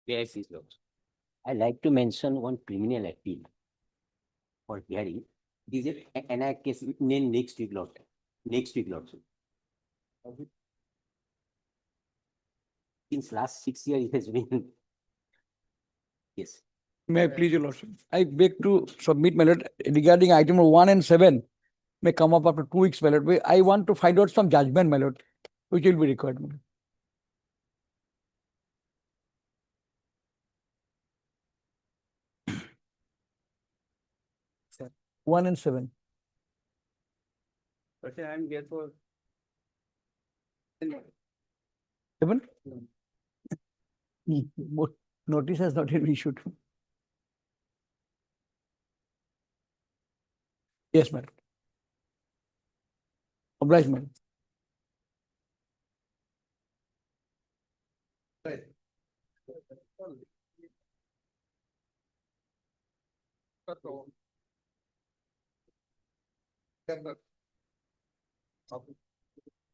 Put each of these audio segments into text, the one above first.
Yes, yes, Lord. I like to mention one criminal appeal for hearing. Is it an case named next week, Lord? Next week, Lord. Since last 6 years, it has been. Yes. May I please, your lordship? I beg to submit, my lord, regarding item number 1 and 7 may come up after 2 weeks, my lord. I want to find out some judgment, my lord, which will be required, my lord. 1 and 7. Okay, I'm here for. 7? Notice has not yet been issued. Yes, madam. Obliged, madam.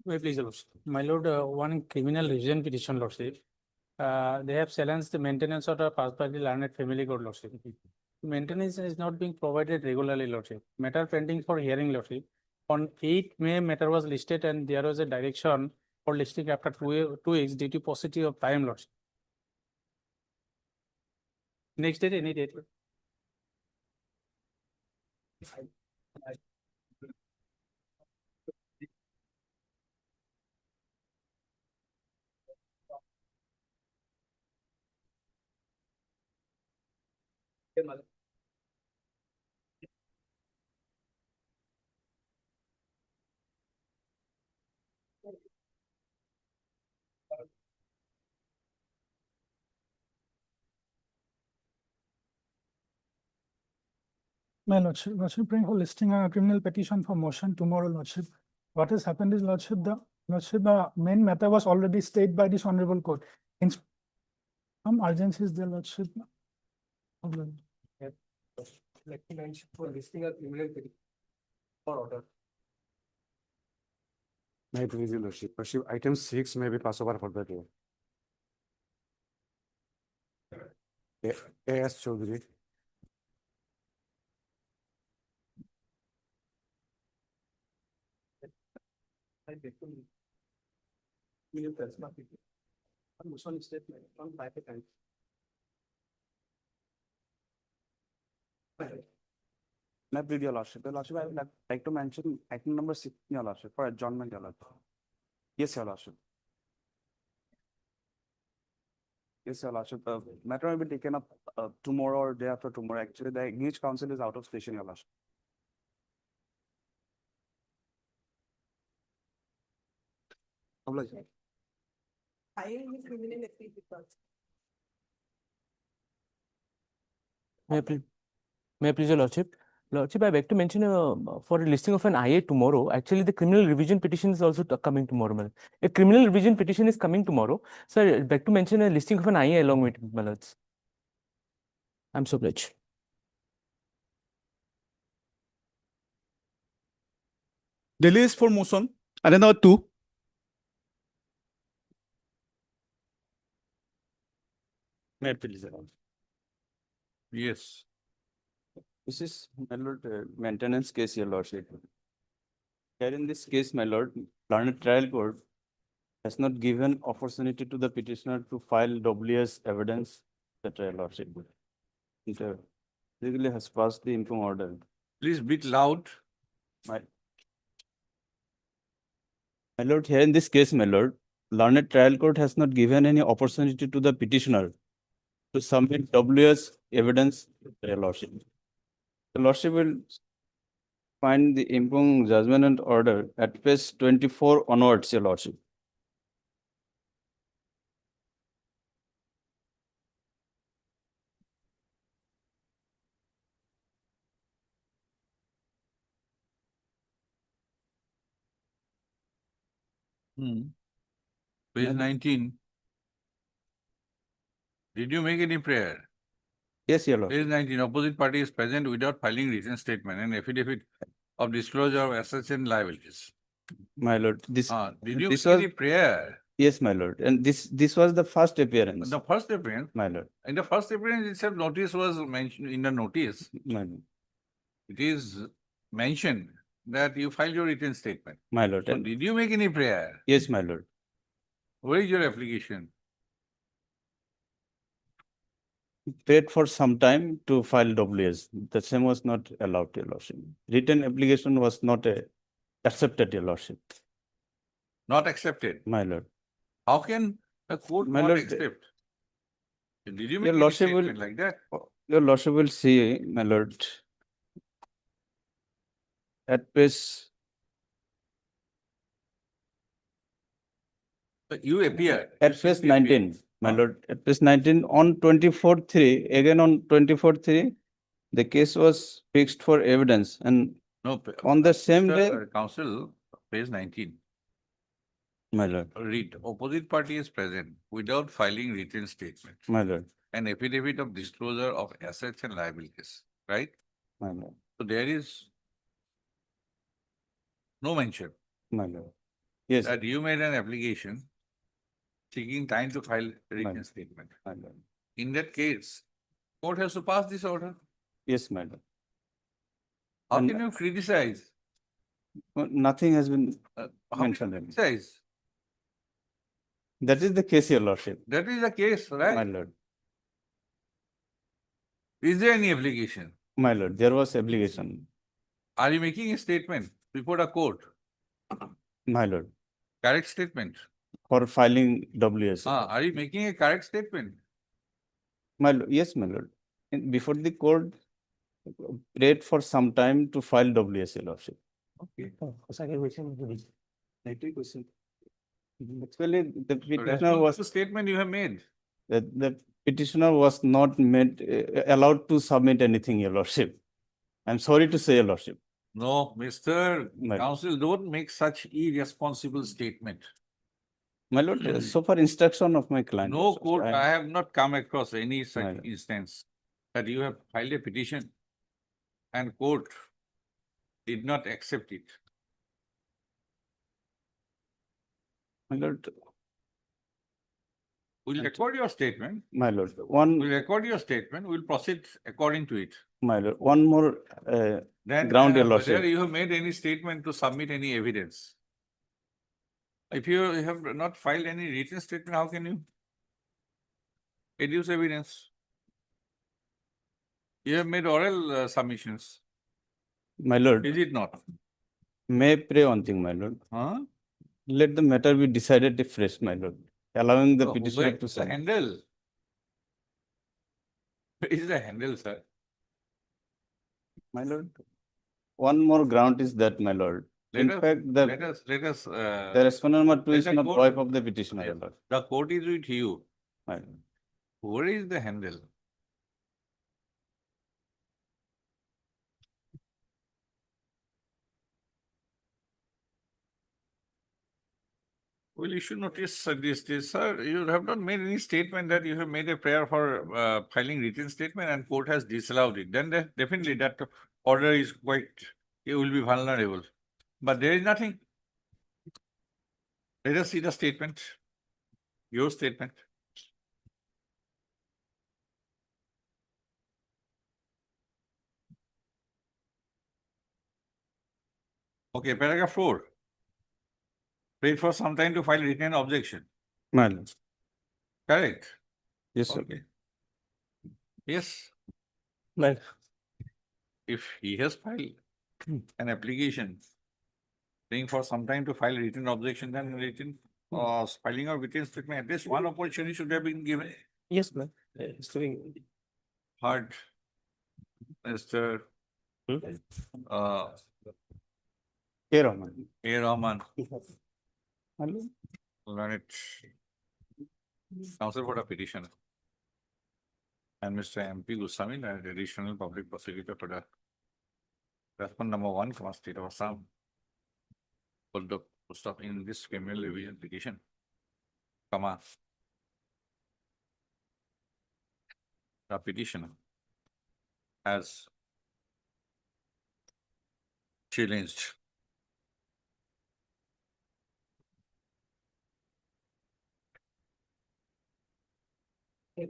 May I please, your lordship? My lord, one criminal revision petition, lordship. They have challenged the maintenance of the past by the learned family court, lordship. Maintenance is not being provided regularly, lordship. Matter pending for hearing, lordship. On 8 May, matter was listed and there was a direction for listing after 2 weeks due to paucity of time, lordship. Next date, any date? My lordship, bring for listing a criminal petition for motion tomorrow, lordship. What has happened is, lordship, the main matter was already stayed by this honorable court. In some urgency is there, lordship. For listing a criminal petition for order. May I please, your lordship? Lordship, item 6 may be passed over for the day. A.S. Chaudhary. I beg to you press my petition. Motion statement on 5 times. May I please, your lordship? Your lordship, I would like to mention item number 6, your lordship, for adjournment, your lordship. Yes, your lordship. Yes, your lordship. Matter will be taken up tomorrow or day after tomorrow. Actually, the engaged counsel is out of station, your lordship. Obliged. May I please, your lordship? Lordship, I beg to mention for a listing of an IA tomorrow. Actually, the criminal revision petition is also coming tomorrow, madam. A criminal revision petition is coming tomorrow. So I beg to mention a listing of an IA along with it, my lords. I'm so obliged. Delays for motion. Another 2. May I please, your lordship? Yes. This is, my lord, maintenance case, your lordship. Here in this case, my lord, learned trial court has not given opportunity to the petitioner to file WS evidence, etc., your lordship. It legally has passed the interim order. Please bit loud. My lord, here in this case, my lord, learned trial court has not given any opportunity to the petitioner to submit WS evidence, your lordship. The lordship will find the impugned judgment and order at page 24 onwards, your lordship. Page 19. Did you make any prayer? Yes, your lordship. Page 19. Opposite party is present without filing written statement and affidavit of disclosure of assets and liabilities. My lord, this Did you this make was any prayer? Yes, my lord. And this was the first appearance, The first appearance, my lord. in the first appearance itself, notice was mentioned in the notice. My lord. It is mentioned that you filed your written statement. My lord. So And did you make any prayer? yes, my lord. Where is your application? Paid for some time to file WS. The same was not allowed, your lordship. Written application was not accepted, your lordship. Not accepted. My lord. How can a court My not lord, accept? Did you your make any lordship will- statement like that? Your lordship will see, my lord. At page, But you appeared. You at page simply appeared. 19, my Huh? lord, at page 19 on 24/3, again on 24/3, the case was fixed for evidence and No. on the same Mr. day, Counsel, page 19. my lord, Read, opposite party is present without filing written statement. my lord, An affidavit of disclosure of assets and liabilities, right? my lord, So there is no mention my lord. Yes, that you made an application seeking time to file written Right. statement. my lord. In that case, court has to pass this order. Yes, my lord. How And- can you criticize? Nothing has been How can you mentioned. in it. criticize? That is the case, your lordship, That is the case, my right? lord. Is there any application? My lord, there was obligation, Are you making a statement before a court? my lord, Correct statement. for filing WS. Are you making a correct statement? My lord, yes, my lord. Before the court, prayed for some time to file WS, your lordship. Okay. Actually, the petitioner Response was, to statement you have made. the petitioner was not made, allowed to submit anything, your lordship. I'm sorry to say, your lordship. No, Mr. My- Counsel, don't make such irresponsible statement. My lord, so far instruction of my client. No your lordship, court, I have not come across any My such lord. instance that you have filed a petition and court did not accept it. My lord, We'll record your statement. my lord, We'll record your statement. We'll proceed according to it. my lord, one more, Then Ground, your whether lordship. you have made any statement to submit any evidence. If you have not filed any written statement, how can you adduce evidence? You have made oral submissions, my lord, is it not? may I pray one thing, my lord. Huh? Let the matter be decided afresh, my lord, allowing the Oh, petitioner wait, to the sign. handle. Where is the handle, sir? My lord, one more ground is that, my lord. In fact, Let the us, the respondent number 2 let is the not court- wife of the petitioner, your lord. the court is with you. My lord. Where is the handle? Well, you should notice this, sir. You have not made any statement that you have made a prayer for filing written statement and court has disallowed it. Then definitely that order is quite, it will be vulnerable. But there is nothing. Let us see the statement, your statement. Okay, paragraph 4. Wait for some time to file written objection. My lord. Correct? Yes, sir. Okay. Yes, My, if he has filed an application saying for some time to file written objection, then written filing of written statement, at least one opportunity should have been given. yes, ma'am. It's doing. Heard, Mr. Uh, Here, Rahman. A. Rahman, My lord. learned counsel for the petitioner. And Mr. M.P. Goswami, the additional public prosecutor for the respondent number 1, from State of Assam. For the post of in this criminal revision petition, comma, the petitioner has challenged The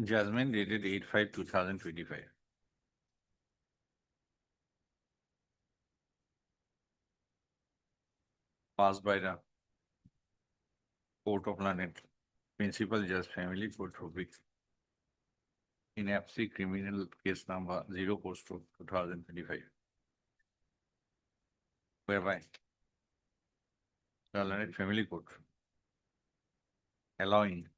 judgment dated 8/5/2025. Passed by the Court of London, Principal Judge Family Court Rubric in FC Criminal Case Number 04/2025. Whereby the London Family Court allowing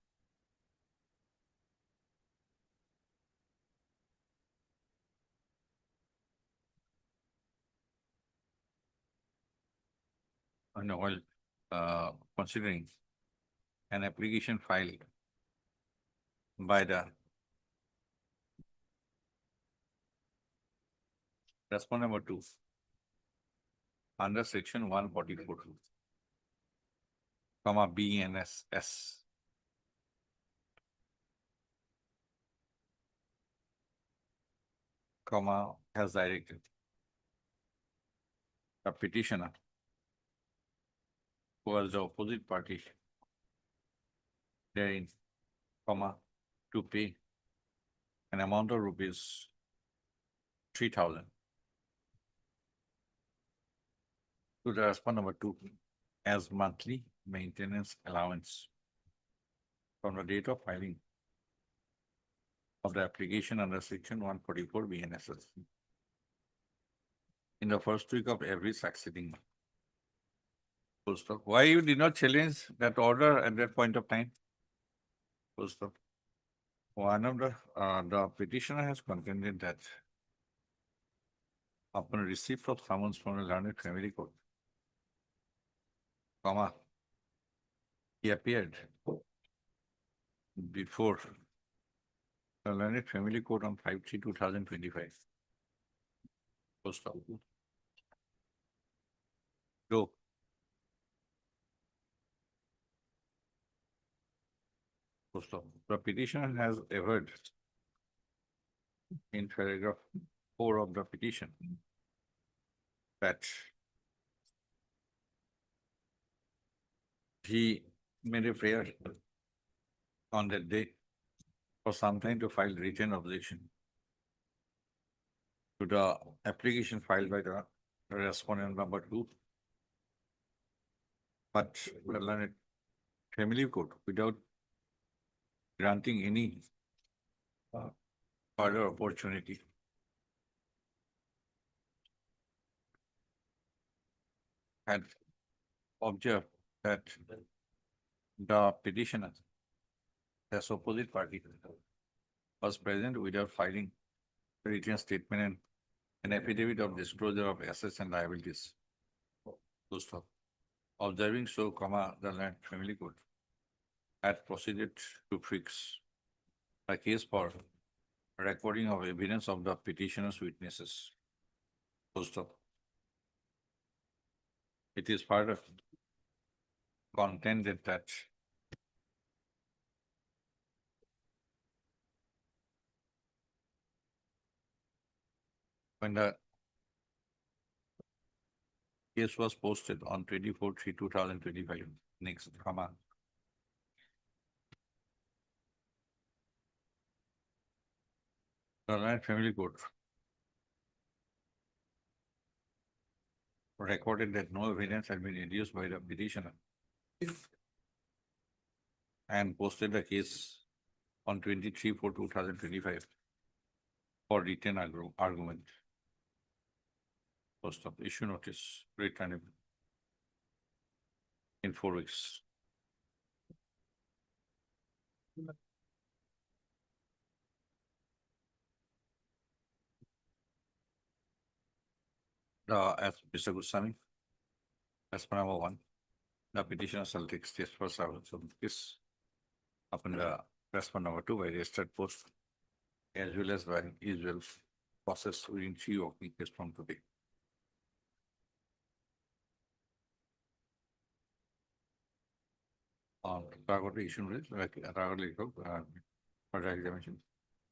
while considering an application filed by the respondent number 2 under section 144, BNSS. Has directed the petitioner who was the opposite party therein, to pay an amount of rupees 3,000 to the respondent number 2 as monthly maintenance allowance from the date of filing of the application under section 144 BNSS in the first week of every succeeding month. Full stop. Why you did not challenge that order at that point of time? Full stop. One of the petitioner has contended that upon receipt of summons from the Learned Family Court, he appeared before the Learned Family Court on 5/3/2025. Full stop. Go. Full stop. The petitioner has averred in paragraph 4 of the petition that he made a prayer on that day for some time to file written objection to the application filed by the respondent number 2. But the Learned Family Court, without granting any further opportunity, had observed that the petitioner, as opposite party, was present without filing a written statement and an affidavit of disclosure of assets and liabilities. Full stop. Observing so, the Learned Family Court had proceeded to fix a case for recording of evidence of the petitioner's witnesses. Full stop. It is further contended that when the case was posted on 24/3/2025, next, the Learned Family Court recorded that no evidence had been induced by the petitioner and posted the case on 23/4/2025 for written argument. Post of issue notice return in 4 weeks. As Mr. Goswami, as per number 1, the petitioner shall take steps for servants of this upon the response number 2 by registered post as well as by usual process within 3 working days from today. Target issue with, like, target for the examination.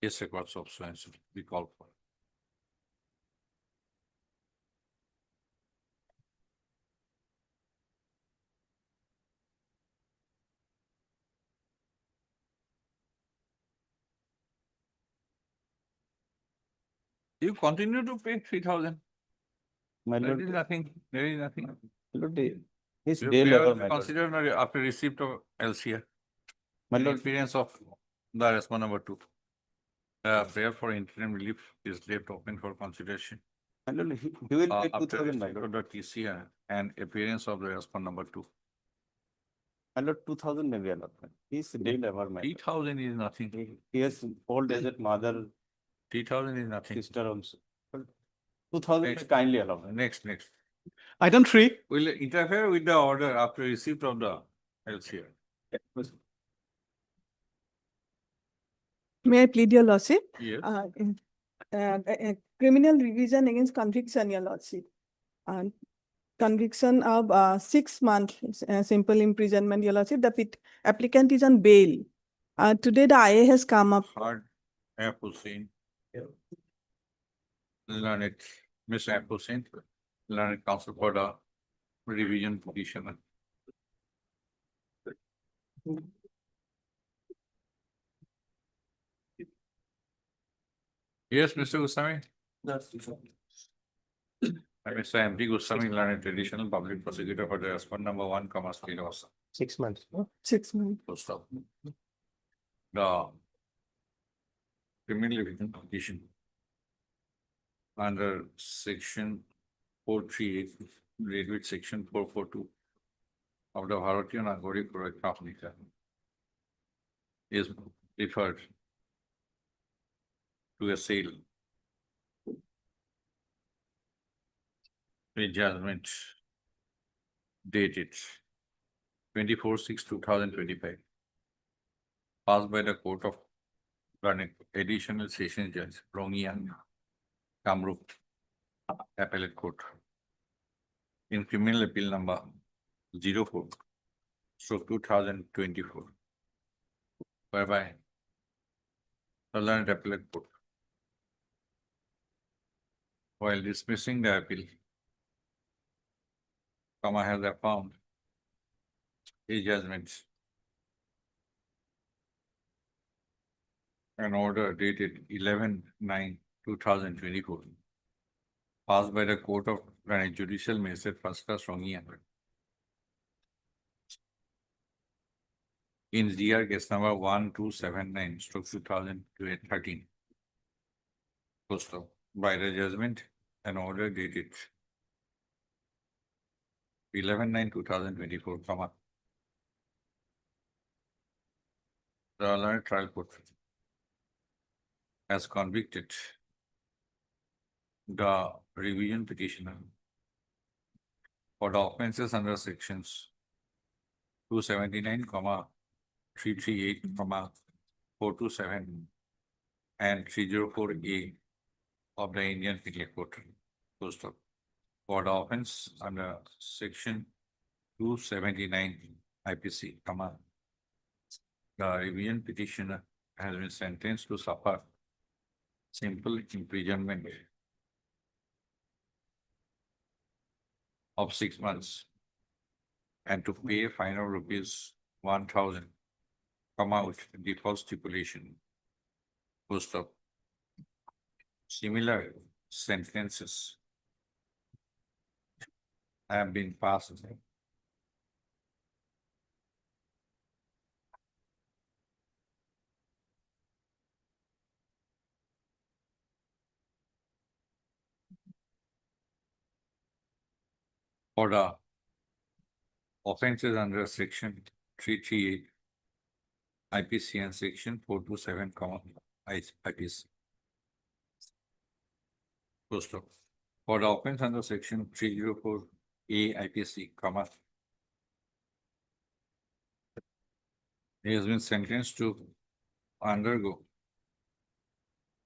Yes, records of science we call for. You continue to pay 3,000. My There lord, is nothing, there is nothing. my lord, his You day pay level, will be my lord. considered after receipt of LCR. My In lord, experience of the response number 2. The prayer for interim relief is left open for consideration. my lord, he will pay After 2,000, my receipt lord. of the TCR and appearance of the response number 2. My lord, 2,000 may be allotment. His day level, my lord. 3,000 is nothing. He has old age mother, 3,000 is nothing. sister also. 2,000 may Next. kindly allow. Next. Item 3. Will interfere with the order after receipt of the LCR. May I plead your lordship? Yes. Criminal revision against conviction, your lordship. And conviction of 6 months simple imprisonment, your lordship. The applicant is on bail. Today the IA has come up. Hard Hussain. Learned Miss Hussain, learned counsel for the revision petition. Yes, Mr. Goswami. Mr. MP Goswami, learned traditional public prosecutor for the response number 1, state of 6 months. 6 months. Full stop. The criminal revision petition under section 438, related with section 442 of the Bharatiya Nagoric Surakha is referred to a sale. A judgment dated 24/6/2025, passed by the Court of Additional Sessions Judge Rongyang, Kamrup Appellate Court, in criminal appeal number 04/2024, whereby the learned appellate court, while dismissing the appeal, has affirmed a judgment an order dated 11/9/2024, passed by the Court of Judicial Magistrate First Class Rongyang, in ZR case number 1279/2013, posted by the judgment an order dated 11/9/2024, the Honorable Trial Court has convicted the revision petitioner for the offences under sections 279, 338, 427 and 304A of the Indian Penal Code, for the offence under section 279 IPC, the revision petitioner has been sentenced to suffer simple imprisonment of 6 months and to pay a fine of ₹1,000, with default stipulation. Similar sentences have been passed for the offences under section 338 IPC and section 427, IPC. For the offence under section 304A IPC, he has been sentenced to undergo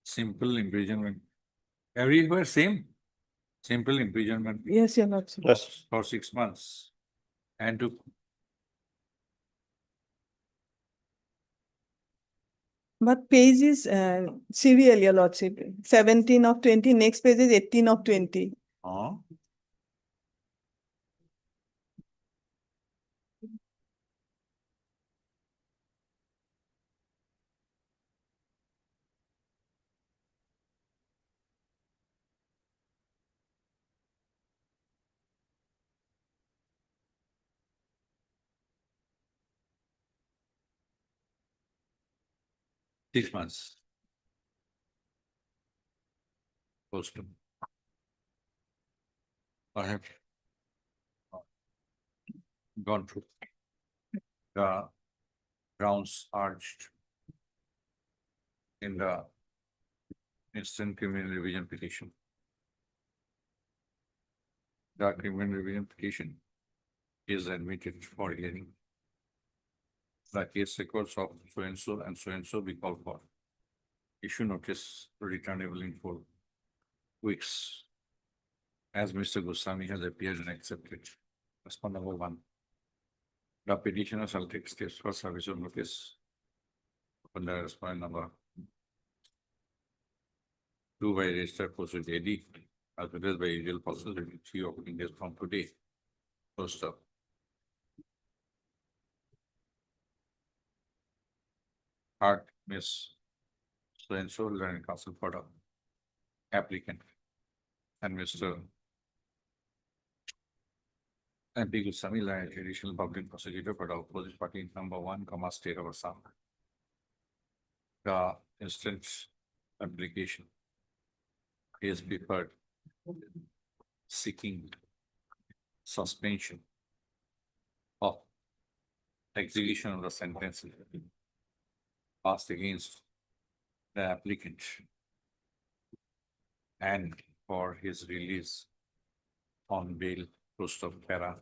simple imprisonment. Everywhere same, simple imprisonment. Yes, your lordship. For 6 months and to But page is serial, your lordship. 17 of 20, next page is 18 of 20. Huh? Six months. Post. I have gone through the grounds urged in the instant criminal revision petition. The criminal revision petition is admitted for hearing. The case records of so and so be called for. Issue notice returnable in 4 weeks. As Mr. Goswami has appeared and accepted. Response number 1. The petitioner shall take steps for service of notice. On the response number 2 by registered post with AD, as well as by usual process within 3 working days from today. First up. Hart, Miss so-and-so, Learning Council for the applicant. And Mr. NP Goswami, additional public prosecutor for the opposite party number 1, State of Assam. The instant application is preferred seeking suspension of execution of the sentence passed against the applicant and for his release on bail post of para.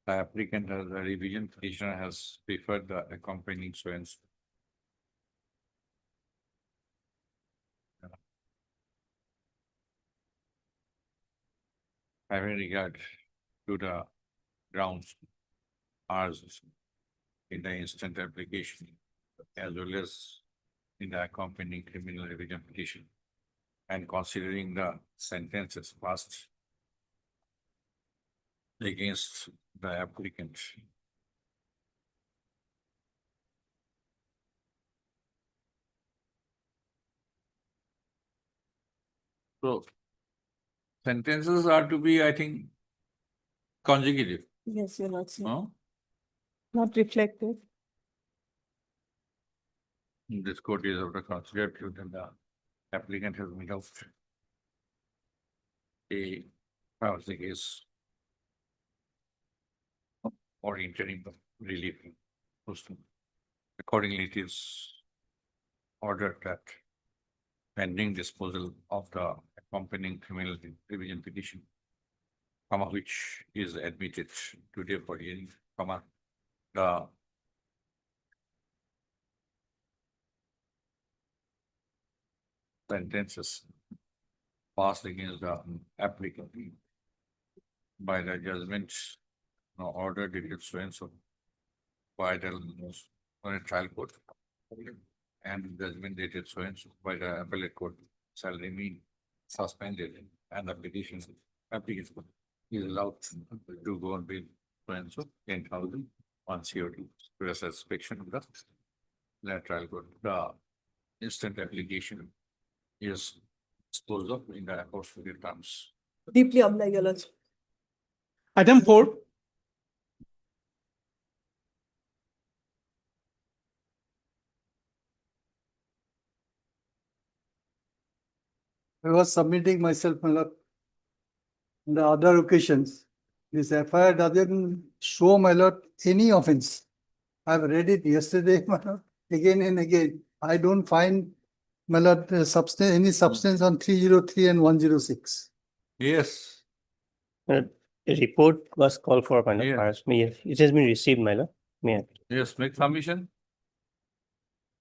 The applicant as the revision petitioner has preferred the accompanying so-and-so. Having regard to the grounds ours in the instant application as well as in the accompanying criminal revision petition and considering the sentences passed against the applicant. So sentences are to be, I think, consecutive. Yes, your lordship. Huh? Not reflected. This court is of the considered that the applicant has made out a housing case or interim relief. Accordingly, it is ordered that pending disposal of the accompanying criminal revision petition, which is admitted today for hearing, the sentences passed against the applicant by the judgment order dated so and so by the on a trial court and judgment dated so and so by the appellate court shall remain suspended and the petition application is allowed to go on bail so and so 10,000 on COD to a suspicion of the trial court. The instant application is disposed of in the appropriate terms. Deeply obliged, your lordship. Item 4. I was submitting myself, my lord, on the other occasions. This FIR doesn't show, my lord, any offense. I've read it yesterday, my lord, again and again. I don't find, my lord, any substance on 303 and 106. Yes. A report was called for, my lord. Yeah. Perhaps it has been received, my lord. May I? Yes, make submission.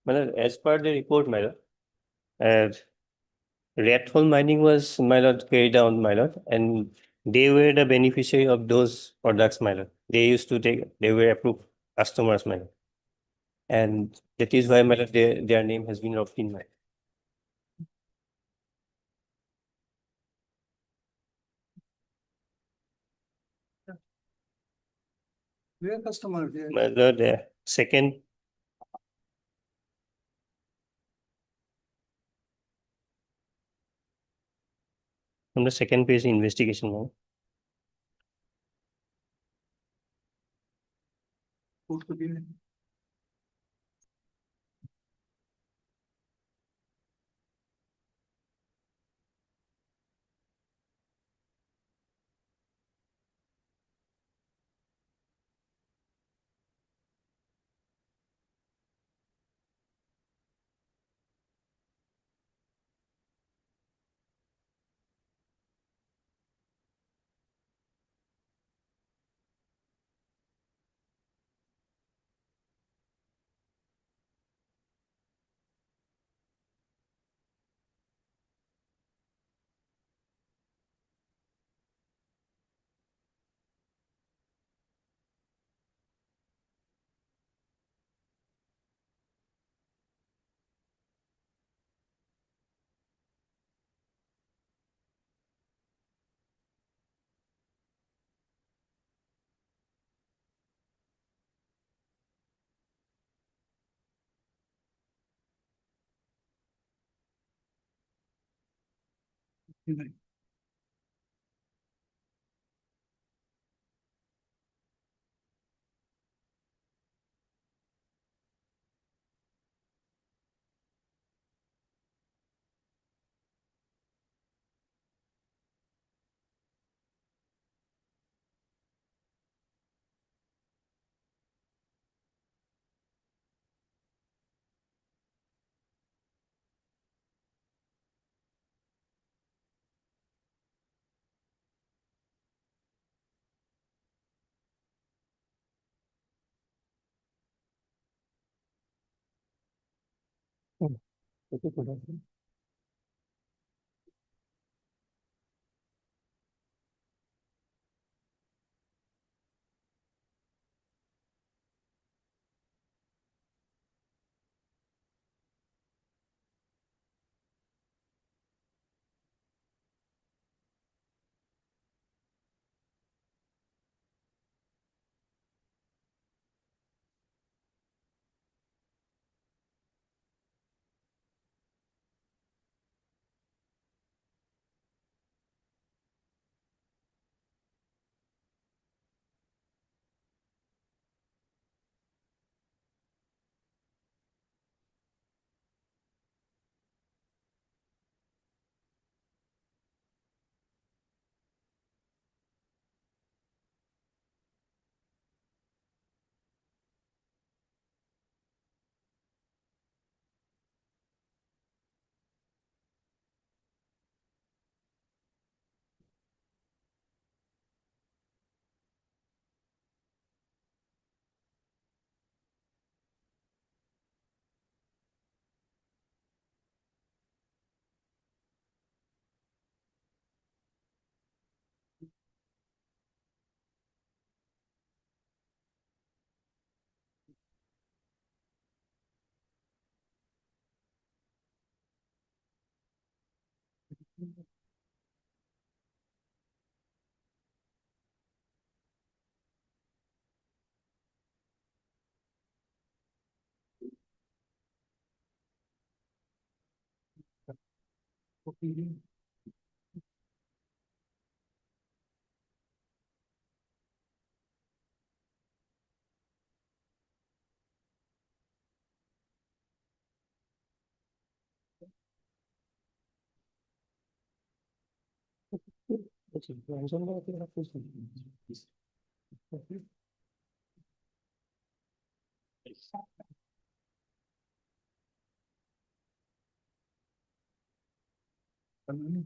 My lord, as per the report, my lord, rat hole mining was, my lord, carried out, my lord, and they were the beneficiary of those products, my lord. They used to take, they were approved customers, my lord. And that is why, my lord, their name has been dropped in my. Where customer? Where? My lord, second. On the second page, investigation now. Who could be?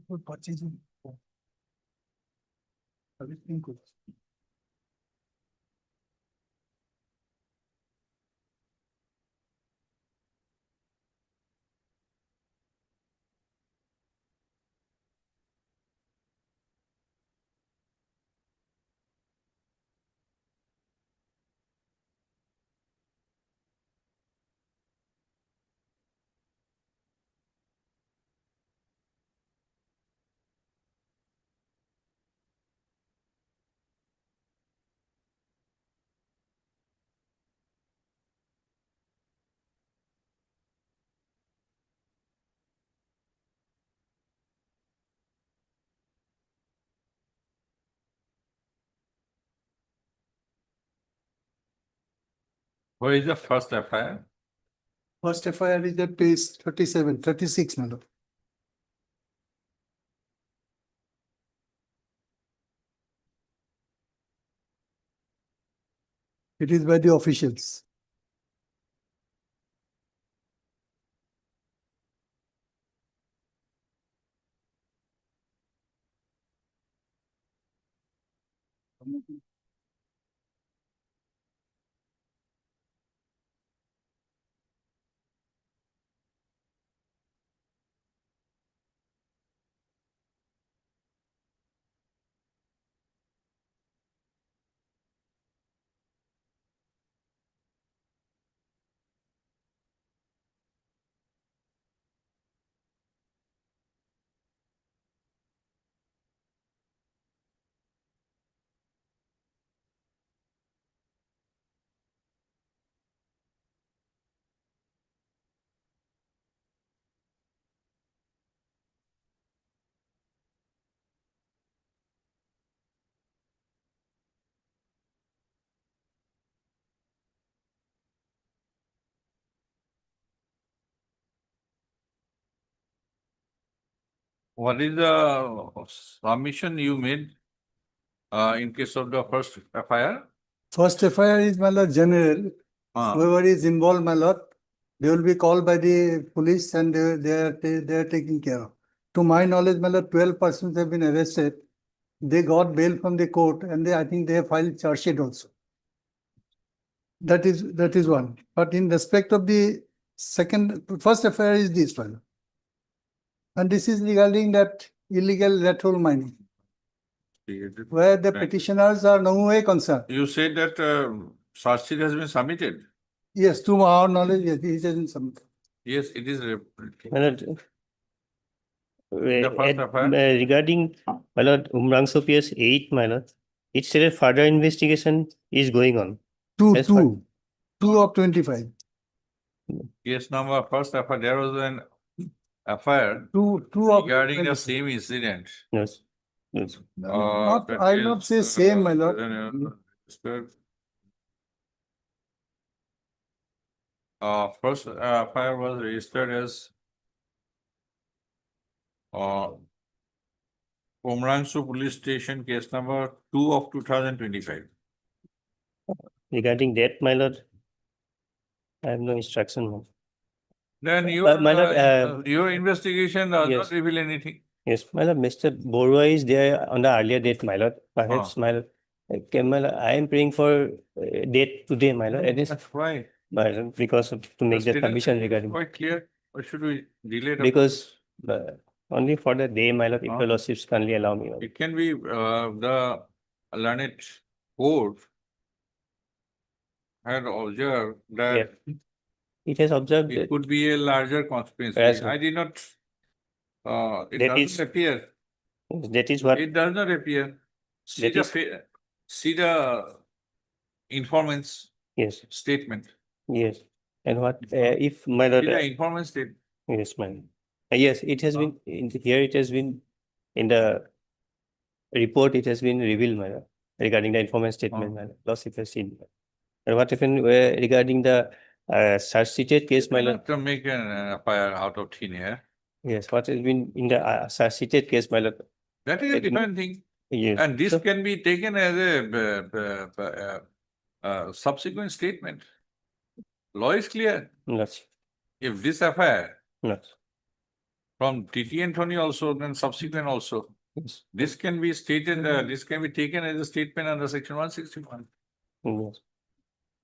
For purchasing. Everything good. Where is the first FIR? First FIR is at page 37, 36, my lord. It is by the officials. What is the submission you made in case of the first FIR? First FIR is, my lord, general. Whoever is involved, my lord, they will be called by the police and they are taken care of. To my knowledge, my lord, 12 persons have been arrested. They got bail from the court and I think they have filed charge sheet also. That is one. But in respect of the first FIR is this one. And this is regarding that illegal lateral mining, where the petitioners are no way concerned. You said that charge sheet has been submitted. Yes, to our knowledge, yes, it has been submitted. Yes, it is. My lord, The first FIR? regarding, my lord, Umrangso PS 8, my lord, it said further investigation is going on. As per- Two of 25. Case number first FIR, there was an FIR Two of regarding the 25. same incident. Yes. Yes. Not, That I will is, not say same, my lord. First FIR was registered as Umrangso Police Station, case number 2 of 2025. Regarding that, my lord, I have no instruction. my lord. Then my lord, your investigation does yes. not reveal anything. Yes, my lord, Mr. Borua is there on the earlier date, my lord. Perhaps, my lord, my lord, I am praying for date today, my lord. It is, That's why. my lord, because of, to make the status submission is regarding. quite clear. Why should we delay it? Because only for the day, my lord, if your lordships kindly allow me. my lord. It can be the learned court had observed that It has observed it could be a larger conspiracy. Yes, I did not, it That doesn't is- appear. that is what, It does not appear. See That the, see the informant's yes, statement. yes. And what, if my lord, See the informant statement. yes, my lord. Yes, it has been, here it has been, in the report, it has been revealed, my lord, regarding the informant statement, my lord, lordship has seen. And what happened regarding the search sheeted case, my lord? To make an FIR out of thin air. Yes, what has been in the search sheeted case, my lord? That is a different thing. Yes. And this So- can be taken as a subsequent statement. Law is clear. Yes, If this FIR yes, from TT Anthony also, then subsequent also, yes, this can be stated, this can be taken as a statement under section 161. yes,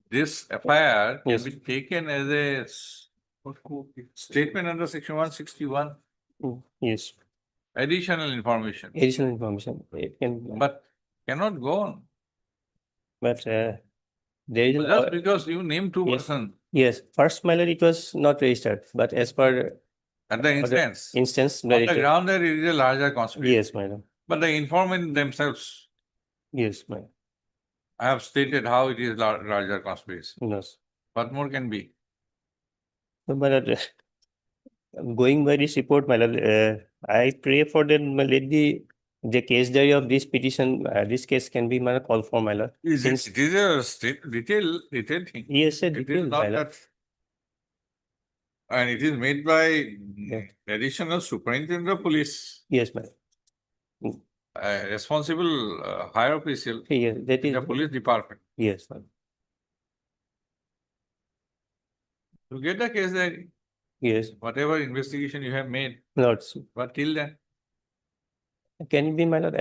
This FIR can Yes. be taken as a statement under section 161, yes. additional information, Additional information, it can, but cannot go on. but there is an, Just because you name two Yes. persons yes, first, my lord, it was not registered, but as per at the other instance, instance, on that the it is- ground there is a larger conspiracy. yes, my lord, But the informant themselves yes, my lord. have stated how it is larger conspiracy. Yes. What more can be? So, my lord, going by this report, my lord, I pray for them, let the the case diary of this petition, this case can be, my lord, called for, my lord. Since, It is a state detail thing. yes, sir, It is detailed, my not lord. that. And it is made by Yeah. additional superintendent of police, Yes, my lord. responsible higher official Yes, that in is, the police department. yes, my lord. To get the case diary, Yes, whatever investigation you have made, Lord. but till then, Can it be, my lord,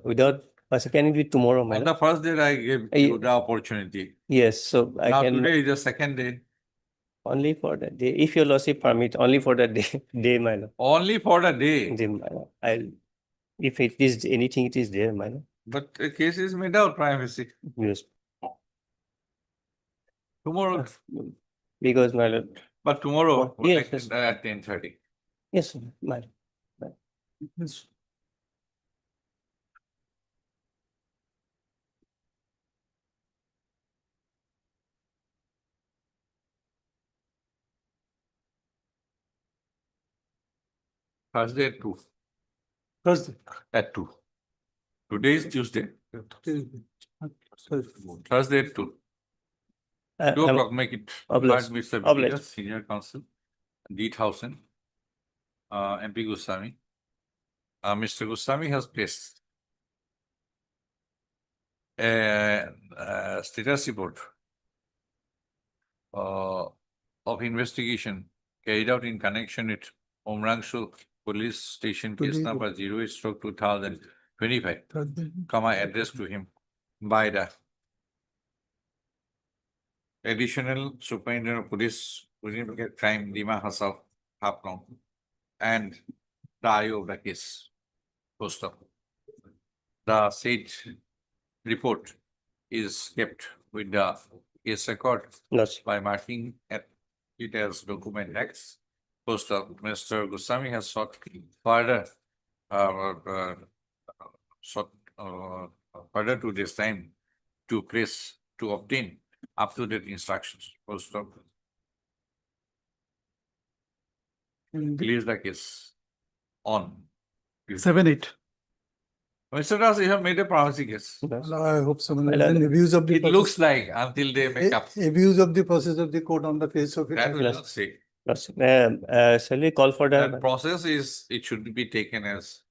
without, can it be tomorrow, my on lord? the first day I gave you the opportunity. Yes, so I Now can, today is the second day, only for that day, if your lordship permit, only for that day, my lord. only for the day, Day, my lord. If it is anything, it is there, my lord. but the case is made out privacy. Yes. Tomorrow, Because, my lord, but tomorrow, Yes, yes. at 10:30. yes, my lord. Yes. Thursday at 2. Thursday. At 2. Today is Tuesday. Thursday at 2. 2 I'm o'clock, make it. obliged. Invite Mr. Obliged. Vikas, Senior Counsel, D. Thousand, MP Goswami. Mr. Goswami has placed a status report of investigation carried out in connection with Omrangshu Police Station case Today- number 08/2025, Thursday. addressed to him by the Additional Superintendent of Police within Crime, Dima Hassan Hapnong, and the IO of the case. Post up. The said report is kept with the case record Yes. by marking it as document X. Post up. Mr. Goswami has sought further further to this time to obtain up-to-date instructions. Post up. Clears the case on. 7-8. Mr. Das, you have made a promising case. Yes. I hope so. Well, Then abuse of the. It looks like until they make up. Abuse of the process of the court on the face of it. That will Yes. not say. Yes. Shall we call for That the, process is, it should be taken as,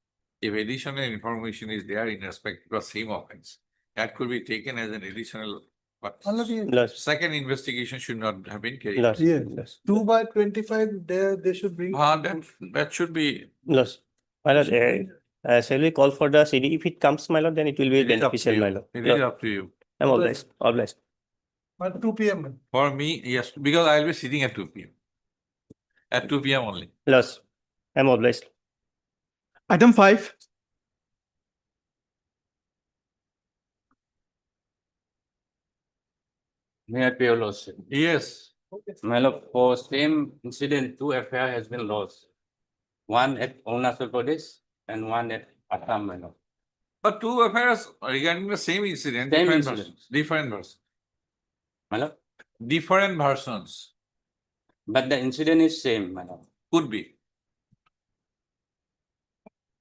if additional information is there in respect to the same offense, that could be taken as an additional, but yes, second investigation should not have been carried yes, out. Yeah. yes, 2/25, they should bring. That should be, yes. My lord, shall we call for the CD? If it comes, my lord, then it will be it is up to beneficial, my you. lord. It Lord, is up to you. I'm obliged, obliged. At 2 p.m. For me, yes, because I'll be sitting at 2 p.m. At 2 p.m. only. Yes, I'm obliged. Item 5. May I pay your lordship? Yes. My lord, for same incident, 2 FIR has been lost. One at Arunachal Pradesh and one at Assam, my lord. But two affairs regarding the same incident, Same different incident. versions, different versions, My lord, different versions but the incident is same, my lord. could be.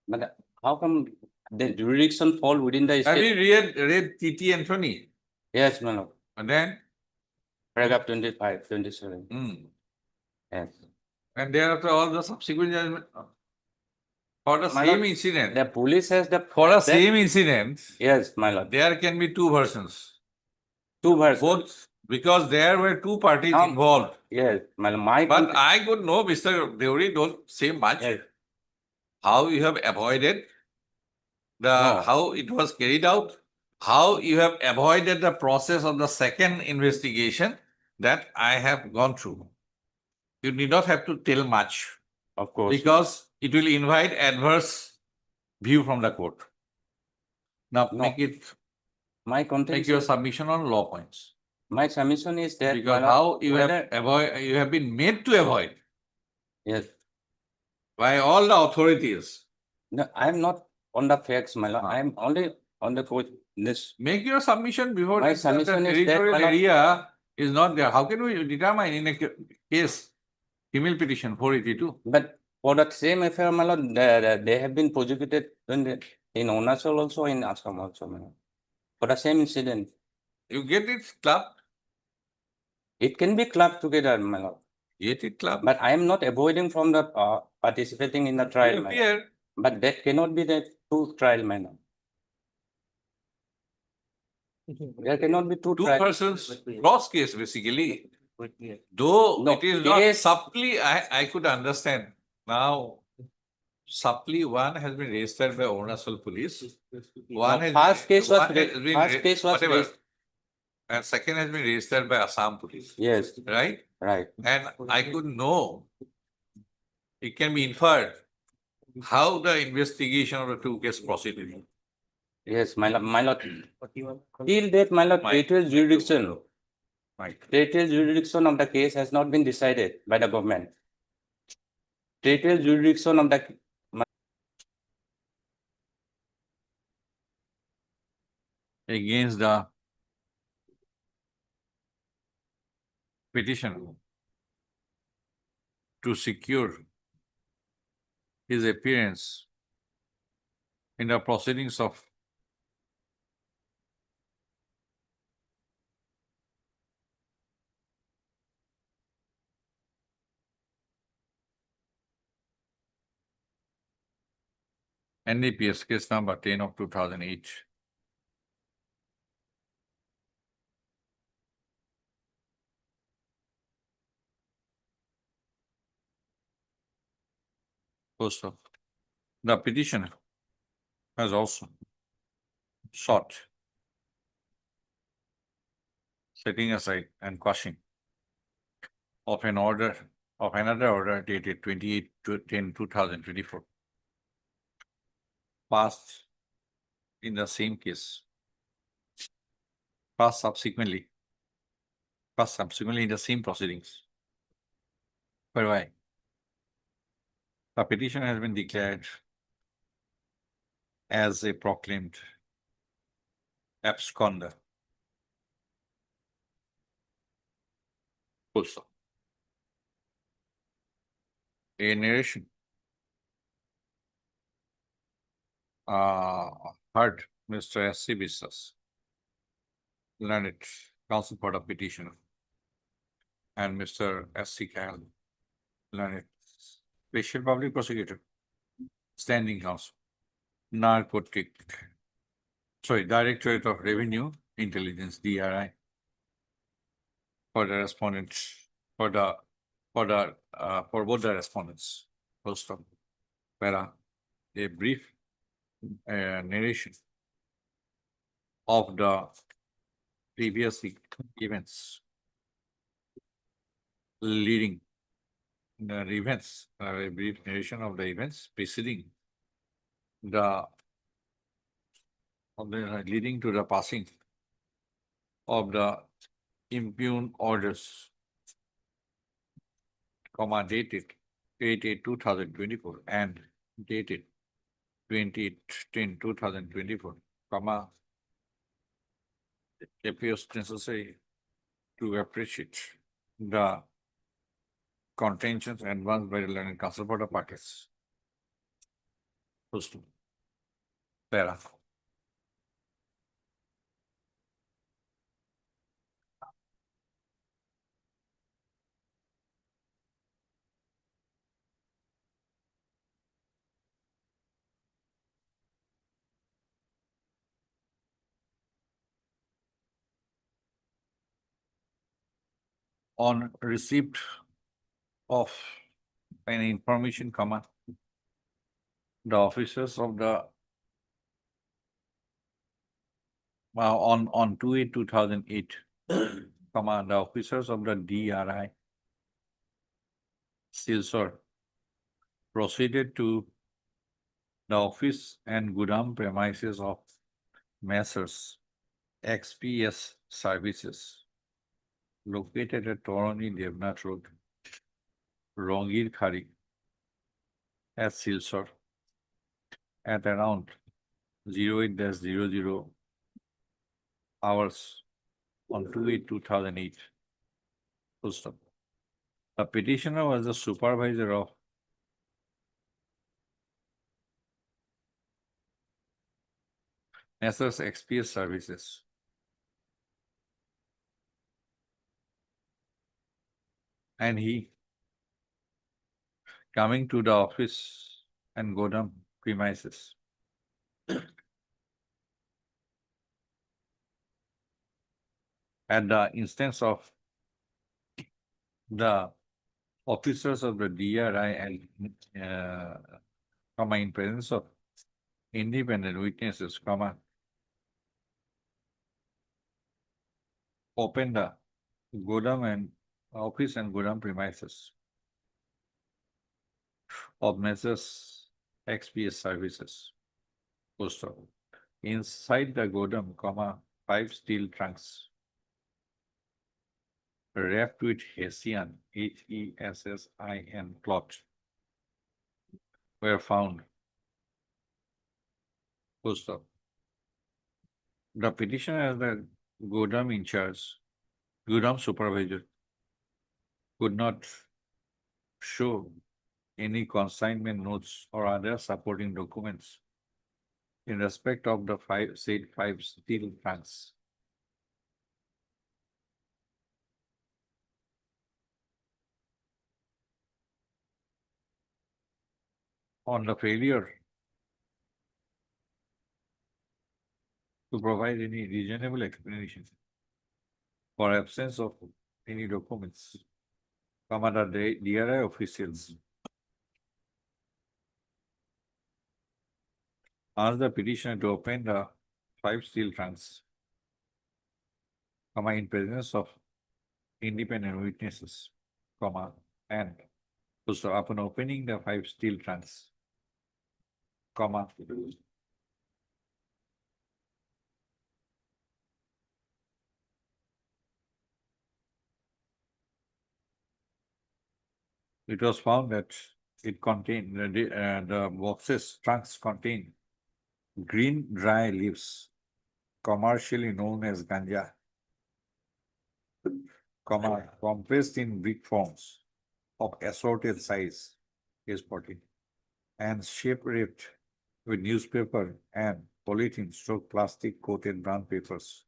But how come the jurisdiction fall within the Have you state? read T.T. Anthony? Yes, my lord. And then, Paragraph 25, 27. Yes. and thereafter all the subsequent judgment. For the My same lord, incident, The police has the. for the that- same incident, Yes, my lord. there can be two versions. Two versions. Both, because there were two parties Now- involved. Yes, my lord. My. But I could know, Mr. Deori, don't say much. Yes. How you have avoided No. how it was carried out, how you have avoided the process of the second investigation that I have gone through. You need not have to tell much Of course. because it will invite adverse view from the court. Now No. make My your contention, submission on law points. my submission is that. Because my lord, how you whether- you have been made to avoid Yes. by all the authorities. No, I'm not on the facts, my lord. I'm only on the court, this. Make your submission before My the submission is that, territorial my lord- area is not there. How can we determine in a case, female petition 482? But for that same affair, my lord, they have been prosecuted when in Arunachal also, in Assam also, my lord. For the same incident, You get it clubbed, it can be clubbed together, my lord. get it clubbed. But I am not avoiding from the participating in the trial, You my lord. appear, But that cannot be the two trial, my lord. There cannot be two two trials. persons, cross case basically. Though No, it is not case- supply, I could understand. Now, supply one has been registered by Arunachal police. One has First been- case was one has raised- been first ra- case was whatever, raised. And second has been registered by Assam police, Yes, right? right. And I could know, it can be inferred how the investigation of the two case proceeded. Yes, my lord, my lord. Till date, my lord, Mike. territorial jurisdiction, Right. territorial jurisdiction of the case has not been decided by the government. Territorial jurisdiction of the, Against the petition to secure his appearance in the proceedings of NDPS case number 10 of 2008. Also, the petitioner has also sought setting aside and quashing of an order, of another order dated 28/10/2024, passed in the same case, passed subsequently in the same proceedings. Whereby the petition has been declared as a proclaimed absconder. Also, a narration heard Mr. S.C. Biswas, learned counsel for the petitioner, and Mr. S.C. Kyle, learned special public prosecutor, standing counsel, Directorate of Revenue Intelligence, DRI, for the respondents, for both the respondents. First of para, a brief narration of the previous events leading the events, a brief narration of the events preceding leading to the passing of the impugned orders, dated 8/8/2024 and dated 20/10/2024, it appears necessary to appreciate the contentions advanced by the learned counsel for the parties. First, para. On receipt of an information, the officers of the on 2/8/2008, the officers of the DRI Silsor proceeded to the office and Gudam premises of Messrs. XPS Services located at Toroni Devnath Road, Rongir Khari, at Silsor at around 08-00 hours on 2/8/2008. Full stop. The petitioner was the supervisor of Messrs XPS Services. And he coming to the office and go down premises. At the instance of the officers of the DRI and in presence of independent witnesses, open the Godam and office and Godam premises of Messrs XPS Services. Poster. Inside the Godam, 5 steel trunks wrapped with Hessian, HESSIN cloth were found. Poster. The petitioner as the Godam in charge, Godam supervisor, could not show any consignment notes or other supporting documents in respect of the said 5 steel trunks. On the failure to provide any reasonable explanation for absence of any documents from other DRI officials, asked the petitioner to open the 5 steel trunks, in presence of independent witnesses, and so upon opening the 5 steel trunks, it was found that it contained the trunks contained green dry leaves, commercially known as ganja, compressed in brick forms of assorted size, S14, and shape wrapped with newspaper and polythene stroke plastic coated brown papers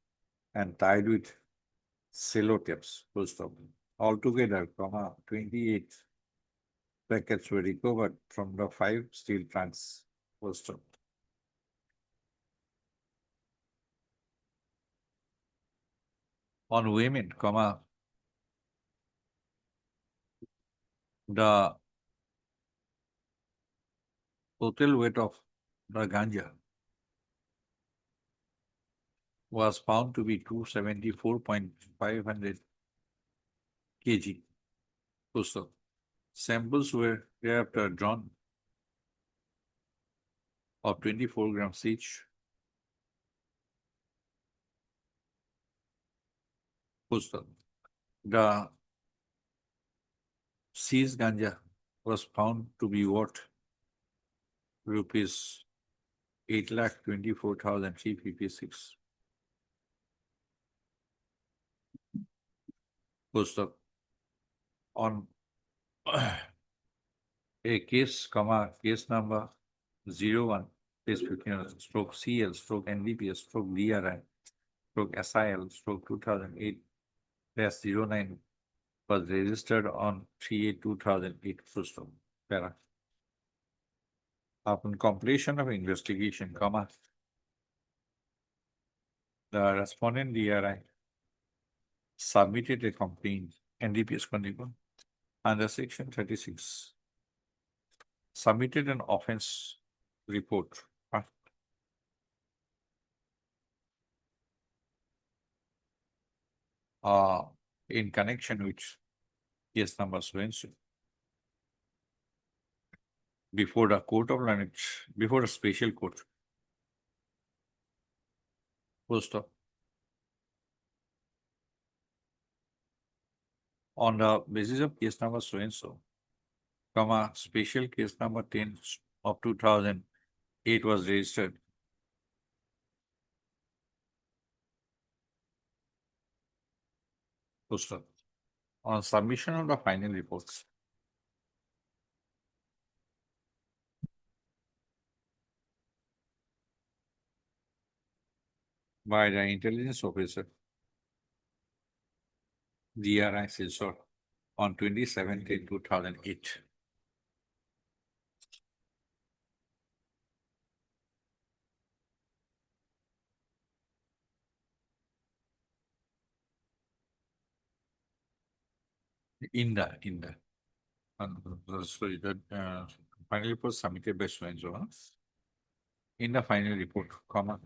and tied with sellotapes, full stop. Altogether, 28 packets were recovered from the 5 steel trunks, full stop. On women, the total weight of the ganja was found to be 274.500 kg. So, samples were thereafter drawn of 24 grams each. The seized ganja was found to be worth rupees 8,24,356. On a case, case number 01, case 15, stroke CL, stroke NDPS, stroke DRI, stroke SIL, stroke 2008-09 was registered on 3/8/2008. Para. Upon completion of investigation, the respondent DRI submitted a complaint, NDPS condition, under section 36, submitted an offense report in connection with case number so and so before the court of learned, before a special court. Full stop. On the basis of case number so and so, special case number 10 of 2008 was registered. Full stop. On submission of the final reports, by the intelligence officer, DRI Silsor, on 27/10/2008. In the. So the final report submitted by so and so. In the final report, comma.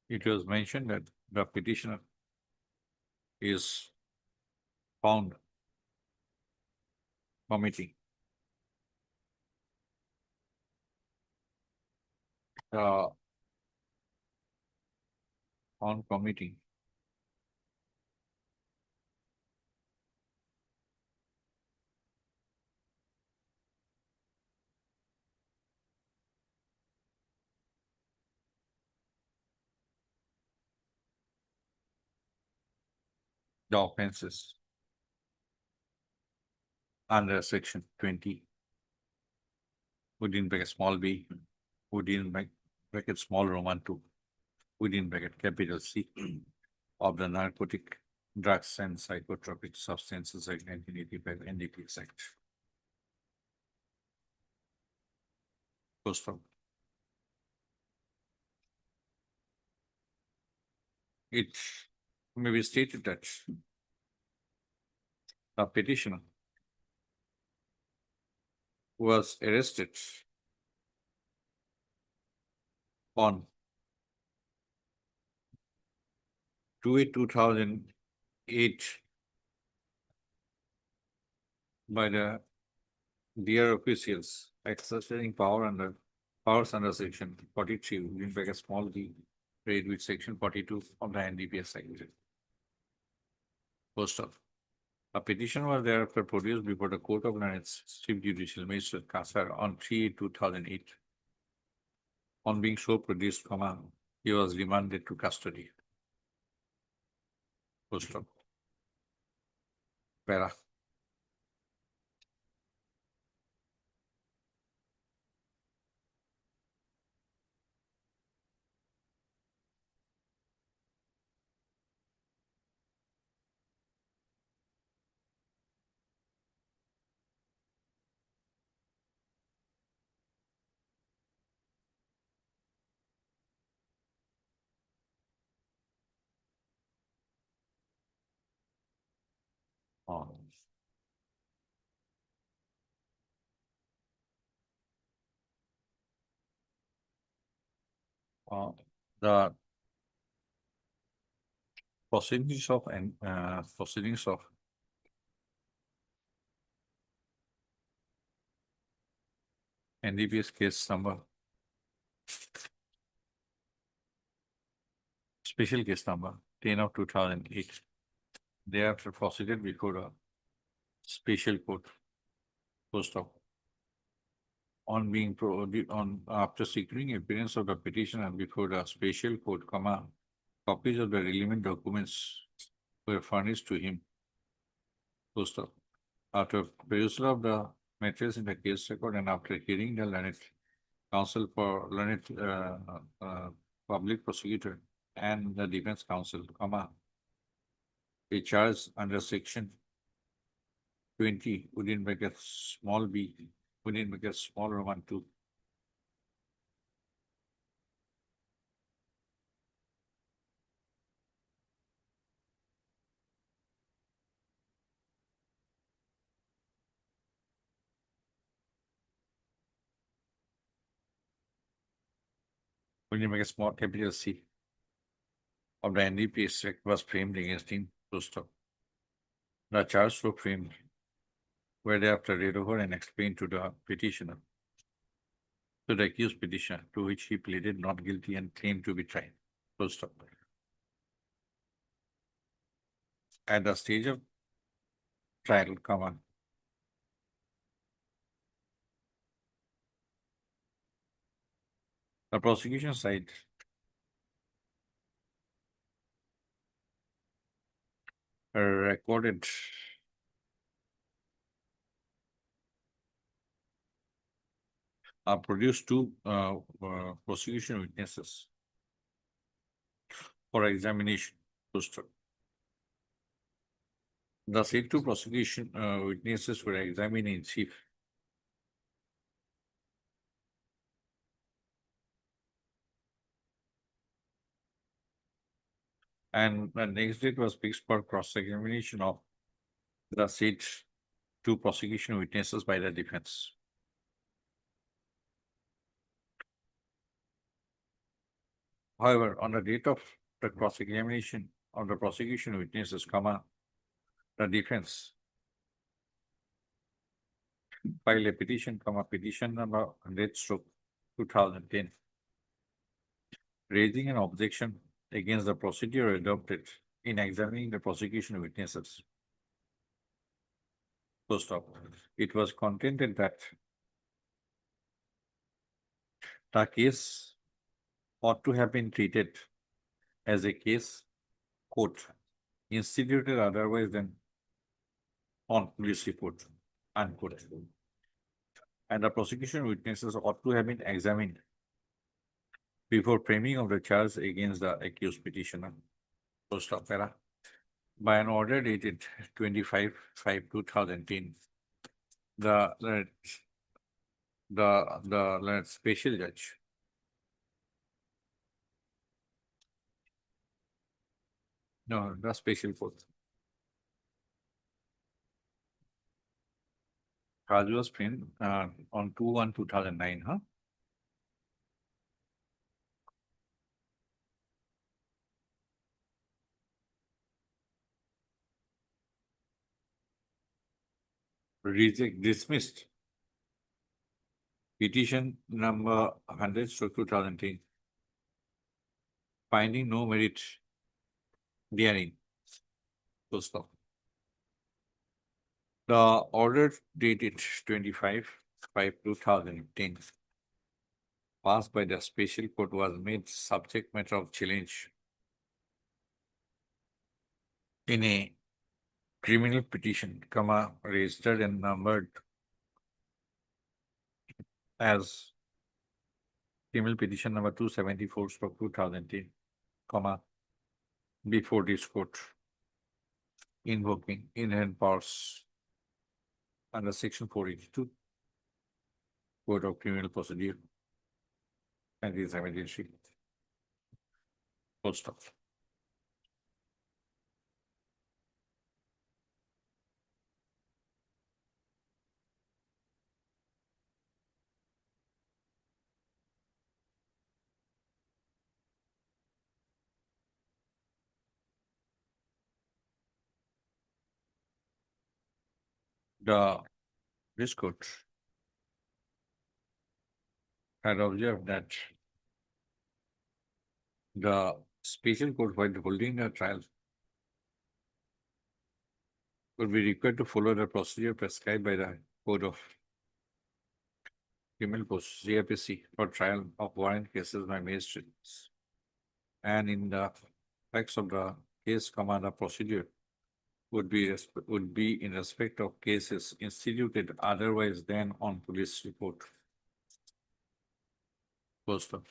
It was mentioned that the petitioner is found committing on committing the offenses under section 20 within bracket small b, within bracket small Roman 2, within bracket capital C of the Narcotic Drugs and Psychotropic Substances Act 1985 NDPS Act. Full stop. It may be stated that a petitioner was arrested on 2/8/2008 by the dear officials exercising powers under section 43 within bracket small d, read with section 42 of the NDPS Act. First off, a petition was thereafter produced before the Court of Learned's Chief Judicial Magistrate Kasar on 3/8/2008. On being so produced, he was remanded to custody. Full stop. Para. The proceedings of NDPS case number, special case number 10/2008. Thereafter proceeded before a special court. Post of on being after securing appearance of the petitioner before the special court, copies of the relevant documents were furnished to him. Post of after perusal of the materials in the case record and after hearing the learned counsel for learned public prosecutor and the defense counsel, a charge under section 20 within bracket small b, within bracket small Roman 2. Within bracket small capital C of the NDPS Act was framed against him. Full stop. The charges were framed were thereafter read over and explained to the petitioner, to the accused petitioner, to which he pleaded not guilty and claimed to be tried. Full stop. At the stage of trial, the prosecution side recorded produced two prosecution witnesses for examination. The said two prosecution witnesses were examined in chief. And the next date was fixed for cross-examination of the said two prosecution witnesses by the defense. However, on the date of the cross-examination of the prosecution witnesses, the defense filed a petition, petition number 100/2010, raising an objection against the procedure adopted in examining the prosecution witnesses. First off, it was contended that the case ought to have been treated as a case, quote, instituted otherwise than on police report, unquote. And the prosecution witnesses ought to have been examined before framing of the charge against the accused petitioner. Post of para. By an order dated 25/5/2010, the special judge the special court. Charge was framed on 2/1/2009, huh? Dismissed petition number 100/2010, finding no merit therein. Full stop. The order dated 25/5/2010, passed by the special court, was made subject matter of challenge in a criminal petition, registered and numbered as criminal petition number 274/2010, before this court, invoking inherent powers under section 482 Code of Criminal Procedure and is evidentiary. Full stop. This court had observed that the special court, while holding a trial, would be required to follow the procedure prescribed by the Code of Criminal Procedure (CRPC) for trial of warrant cases by magistrates. And in the facts of the case, the procedure would be in respect of cases instituted otherwise than on police report. First of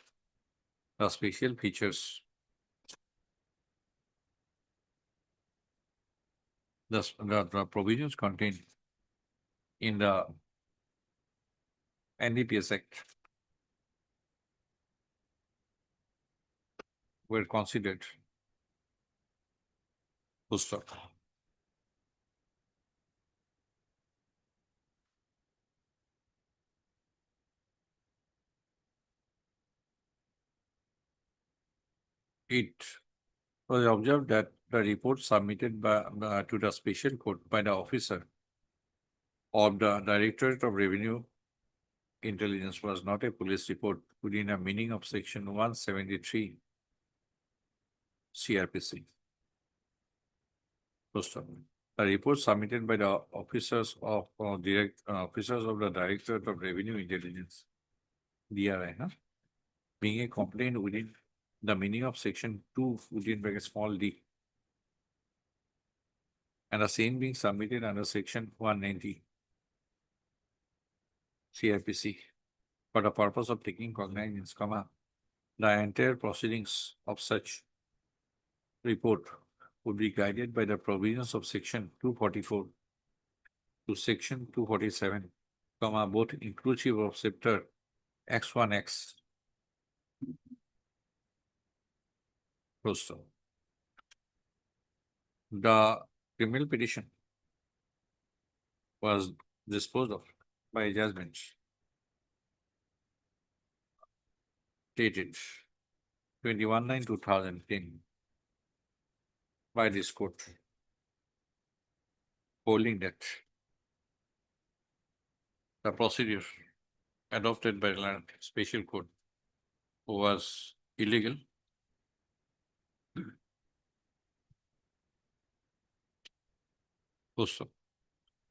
the special features. The provisions contained in the NDPS Act were considered. Full stop. It was observed that the report submitted to the special court by the officer of the Directorate of Revenue Intelligence was not a police report within a meaning of section 173 CRPC. First of all, the report submitted by the officers of the Directorate of Revenue Intelligence, DRI, being a complaint within the meaning of section 2 within bracket small d, and the same being submitted under section 190 CRPC for the purpose of taking cognizance, the entire proceedings of such report would be guided by the provisions of section 244 to section 247, both inclusive of chapter X1X. The criminal petition was disposed of by judgment dated 21/9/2010 by this court, holding that the procedure adopted by the special court was illegal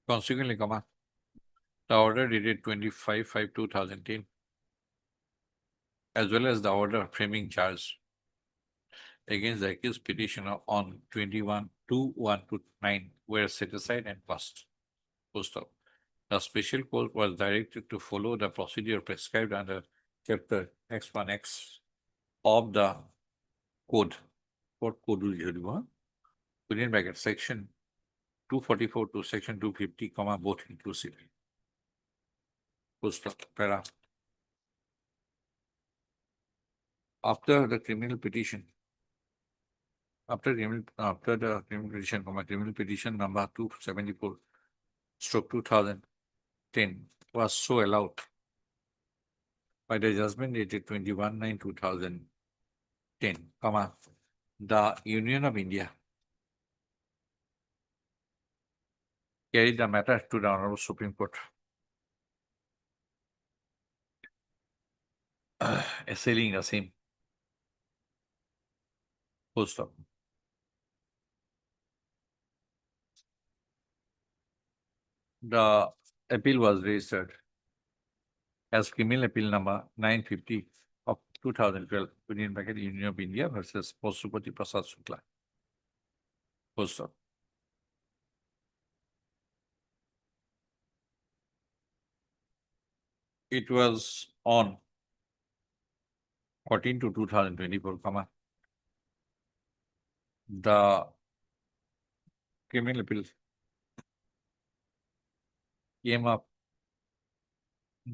Consequently, the order dated 25/5/2010, as well as the order framing charge against the accused petitioner on 21/2/129 were set aside and passed. The special court was directed to follow the procedure prescribed under chapter X1X of the code. What code will you do? Within bracket section 244 to section 250, both inclusive. Para. After the criminal petition, criminal petition number 274/2010 was so allowed by the judgment dated 21/9/2010, the Union of India carried the matter to the Honorable Supreme Court, assailing the same. The appeal was registered as criminal appeal number 950 of 2012, within bracket Union of India versus Pasupati Prasad Shukla. It was on 14/2/2024, the criminal appeal came up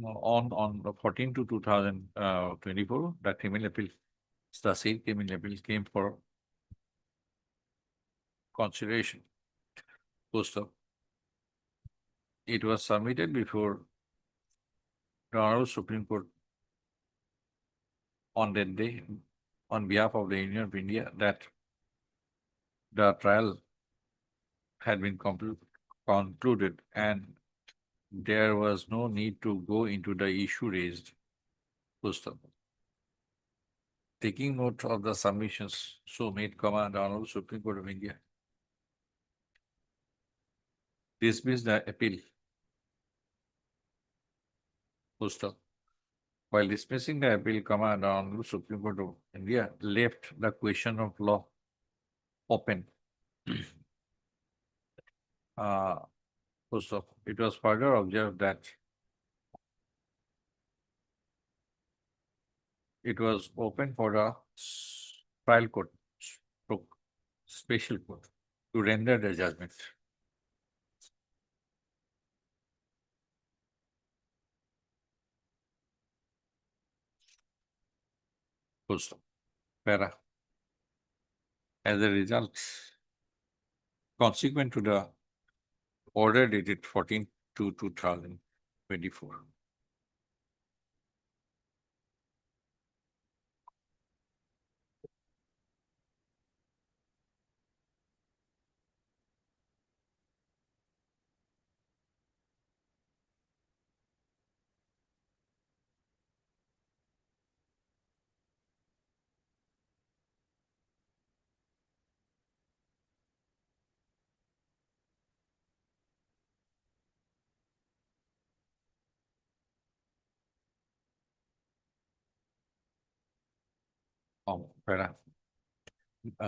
on 14/2/2024. The criminal appeal, the same criminal appeal came for consideration. It was submitted before the Honorable Supreme Court on that day on behalf of the Union of India that the trial had been concluded and there was no need to go into the issue raised. Taking note of the submissions so made, the Honorable Supreme Court of India dismissed the appeal. While dismissing the appeal, the Honorable Supreme Court of India left the question of law open. It was further observed that it was open for the trial court, special court, to render the judgment. Para. As a result, consequent to the order dated 14/2/2024,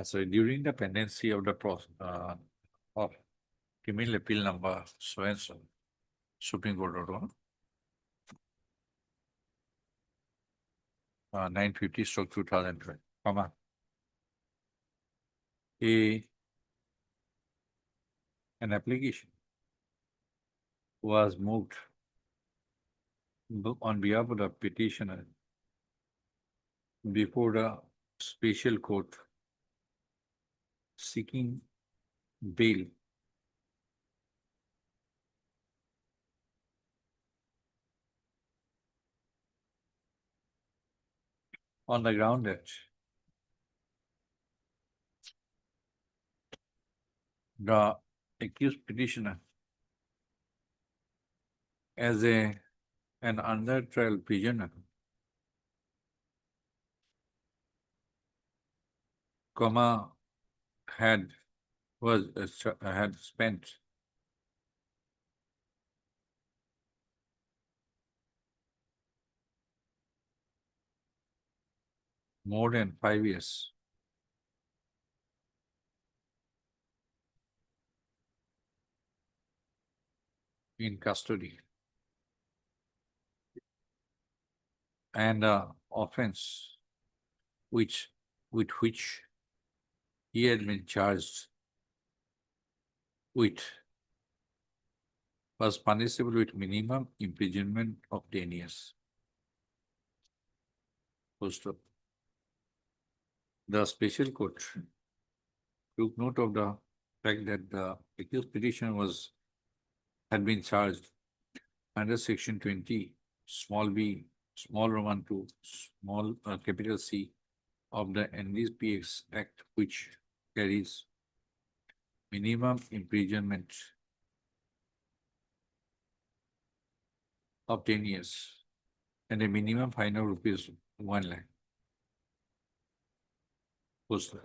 so during the pendency of the of criminal appeal number so and so, Supreme Court order, 950/2012, an application was moved on behalf of the petitioner before the special court seeking bail on the ground that the accused petitioner as an under trial prisoner, had spent more than 5 years in custody, and offense with which he had been charged with was punishable with minimum imprisonment of 10 years. Post-up. The special court took note of the fact that the accused petitioner had been charged under section 20, small b, small Roman 2, small capital C of the NDPS Act, which carries minimum imprisonment of 10 years and a minimum fine of rupees 1 lakh. Post.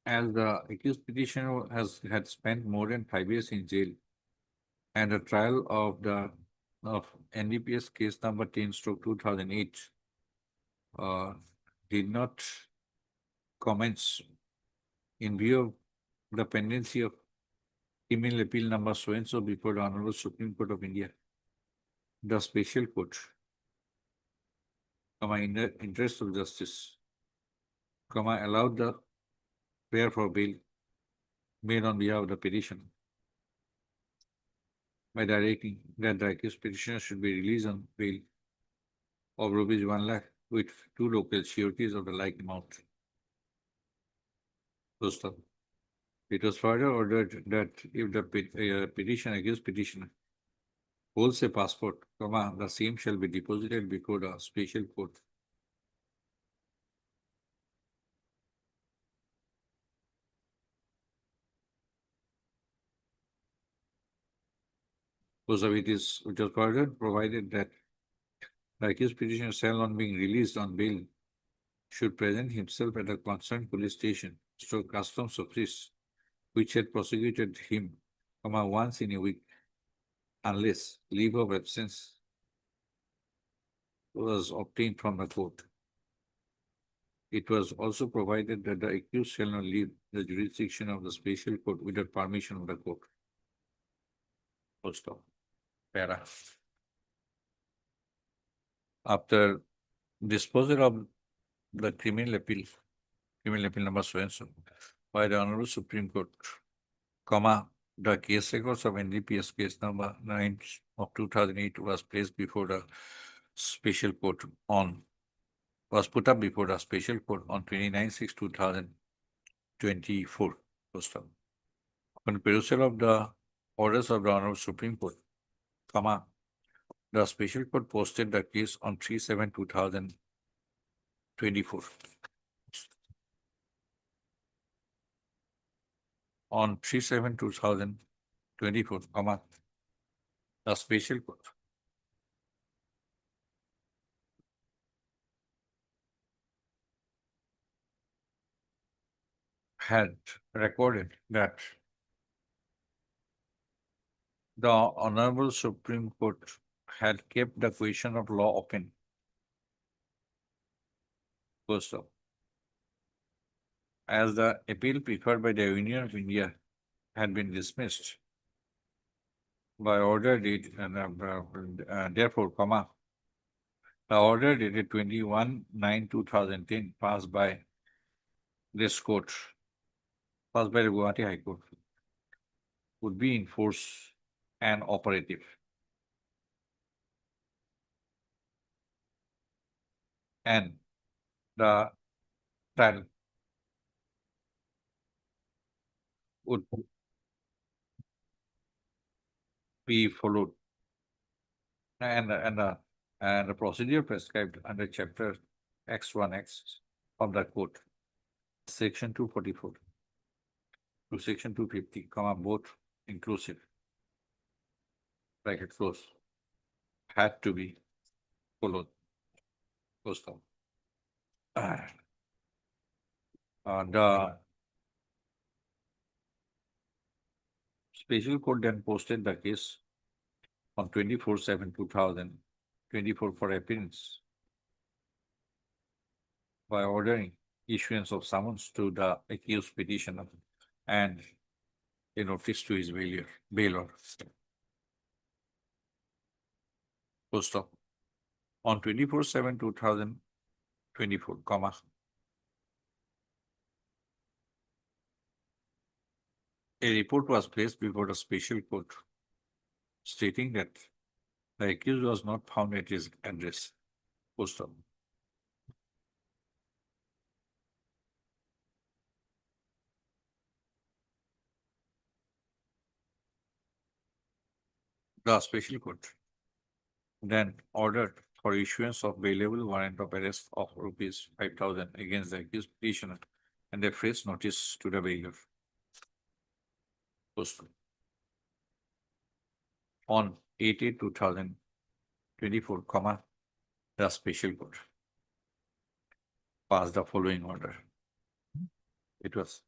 As the accused petitioner had spent more than 5 years in jail, and the trial of NDPS case number 10/2008 did not commence in view of the pendency of criminal appeal number so and so before the Honorable Supreme Court of India, the special court, in the interest of justice, allowed the prayer for bail made on behalf of the petitioner by directing that the accused petitioner should be released on bail of rupees 1 lakh with 2 local sureties of the like amount. It was further ordered that if the accused petitioner holds a passport, the same shall be deposited before the special court. So it was further provided that the accused petitioner shall, on being released on bail, should present himself at the concerned police station, customs office, which had prosecuted him, once in a week, unless leave of absence was obtained from the court. It was also provided that the accused shall not leave the jurisdiction of the special court without permission of the court. Post-op. Para. After disposal of the criminal appeal number so and so, by the Honorable Supreme Court, the case records of NDPS case number 9/2008 was placed before the special court was put up before the special court on 29/6/2024. On perusal of the orders of the Honorable Supreme Court, the special court posted the case on 3/7/2024. On 3/7/2024, the special court had recorded that the Honorable Supreme Court had kept the question of law open. First of, as the appeal preferred by the Union of India had been dismissed, by order date and therefore, comma, the order dated 21/9/2010 passed by this court, passed by the Guwahati High Court, would be in force and operative. And the trial would be followed. And the procedure prescribed under chapter X1X of the code, section 244 to section 250, comma, both inclusive, bracket close, had to be followed. Close down. The special court then posted the case on 24/7/2024 for appearance by ordering issuance of summons to the accused petitioner and a notice to his bailor. Full stop. On 24/7/2024, comma, a report was placed before the special court stating that the accused was not found at his address. Full stop. The special court then ordered for issuance of bailable warrant of arrest of rupees 5,000 against the accused petitioner and a fresh notice to the bailor. Posted. On 8/8/2024, comma, the special court passed the following order. It was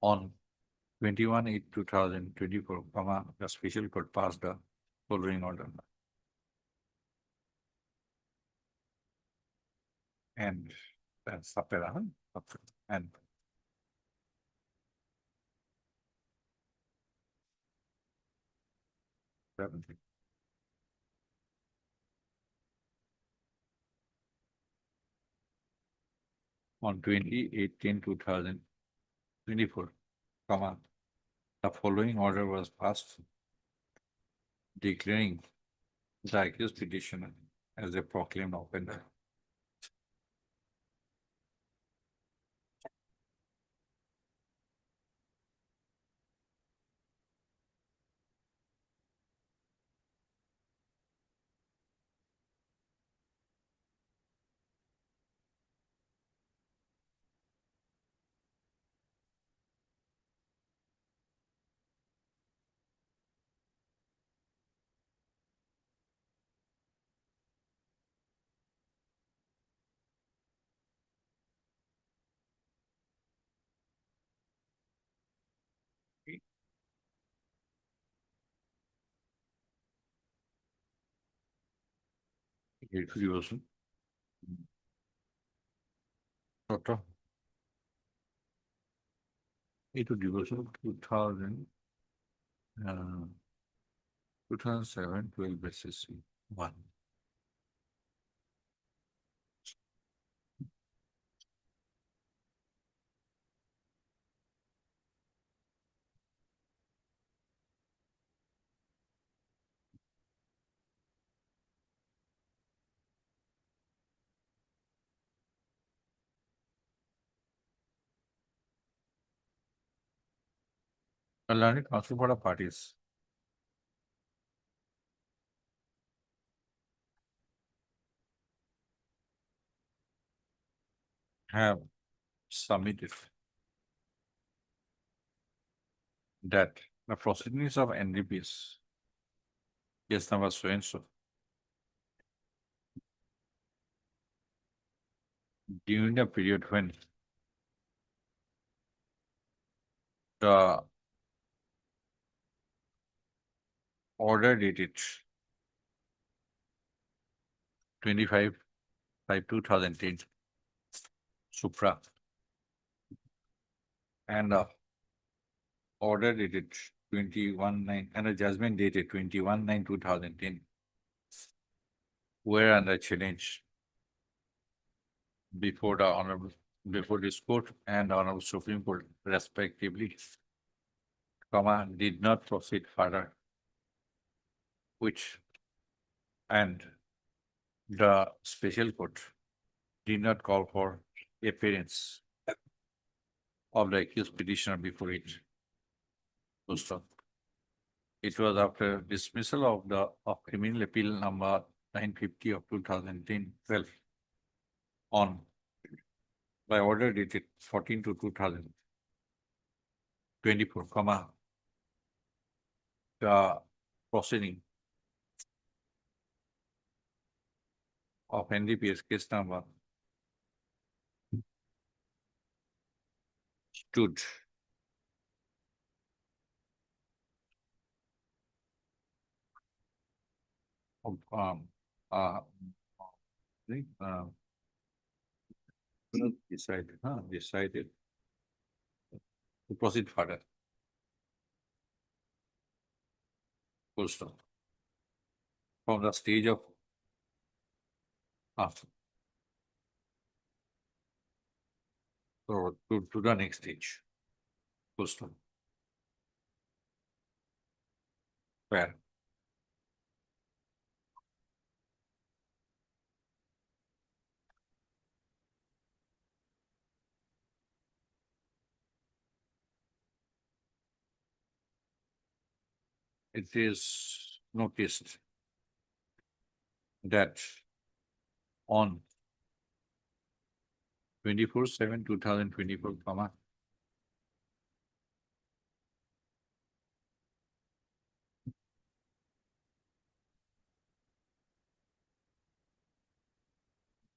on 21/8/2024, comma, the special court passed the following order. And that's and on 28/10/2024, comma, the following order was passed declaring the accused petitioner as a proclaimed offender. Reversal. Doctor. It would reversal 2007, 12 basis 1. The learned counsel for the parties have submitted that the proceedings of NDPS, case number so and so, during the period when The order dated 25/5/2010, Supra. And order dated 21/9 and a judgment dated 21/9/2010 were under challenge before the Honorable, before this court and the Honorable Supreme Court respectively, did not proceed further, which, and the special court did not call for appearance of the accused petitioner before it. It was after dismissal of the criminal appeal number 950 of 2010-12 on by order dated 14/2/2024, the proceeding of NDPS case number stood decided to proceed further. Full stop. From the stage of so to the next stage. Full stop. Where? It is noticed that on 24/7/2024,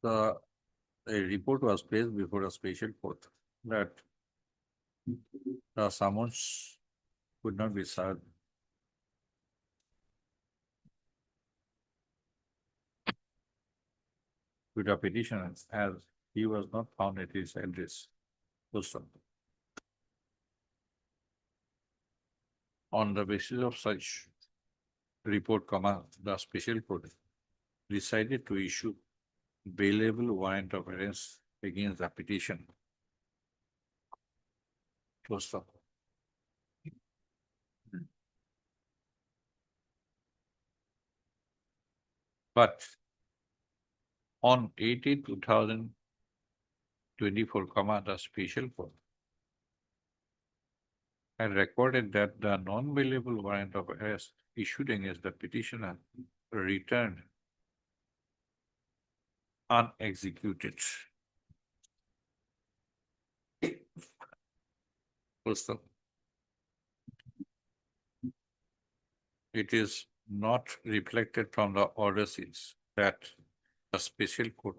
a report was placed before a special court that the summons could not be served to the petitioner as he was not found at his address. Full stop. On the basis of such report, the special court decided to issue bailable warrant of arrest against the petition. Full stop. But on 18/2024, the special court had recorded that the non-bailable warrant of arrest issued against the petitioner returned unexecuted. Full stop. It is not reflected from the order sheets that the special court,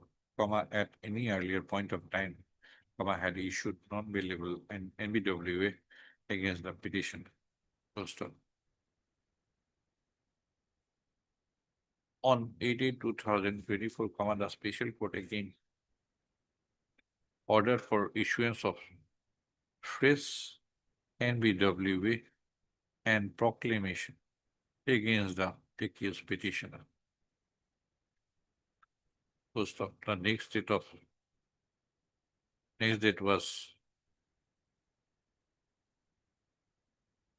at any earlier point of time, had issued non-bailable and NBWA against the petition. Full stop. On 18/2024, the special court again ordered for issuance of fresh NBWA and proclamation against the accused petitioner. Full stop. The next date was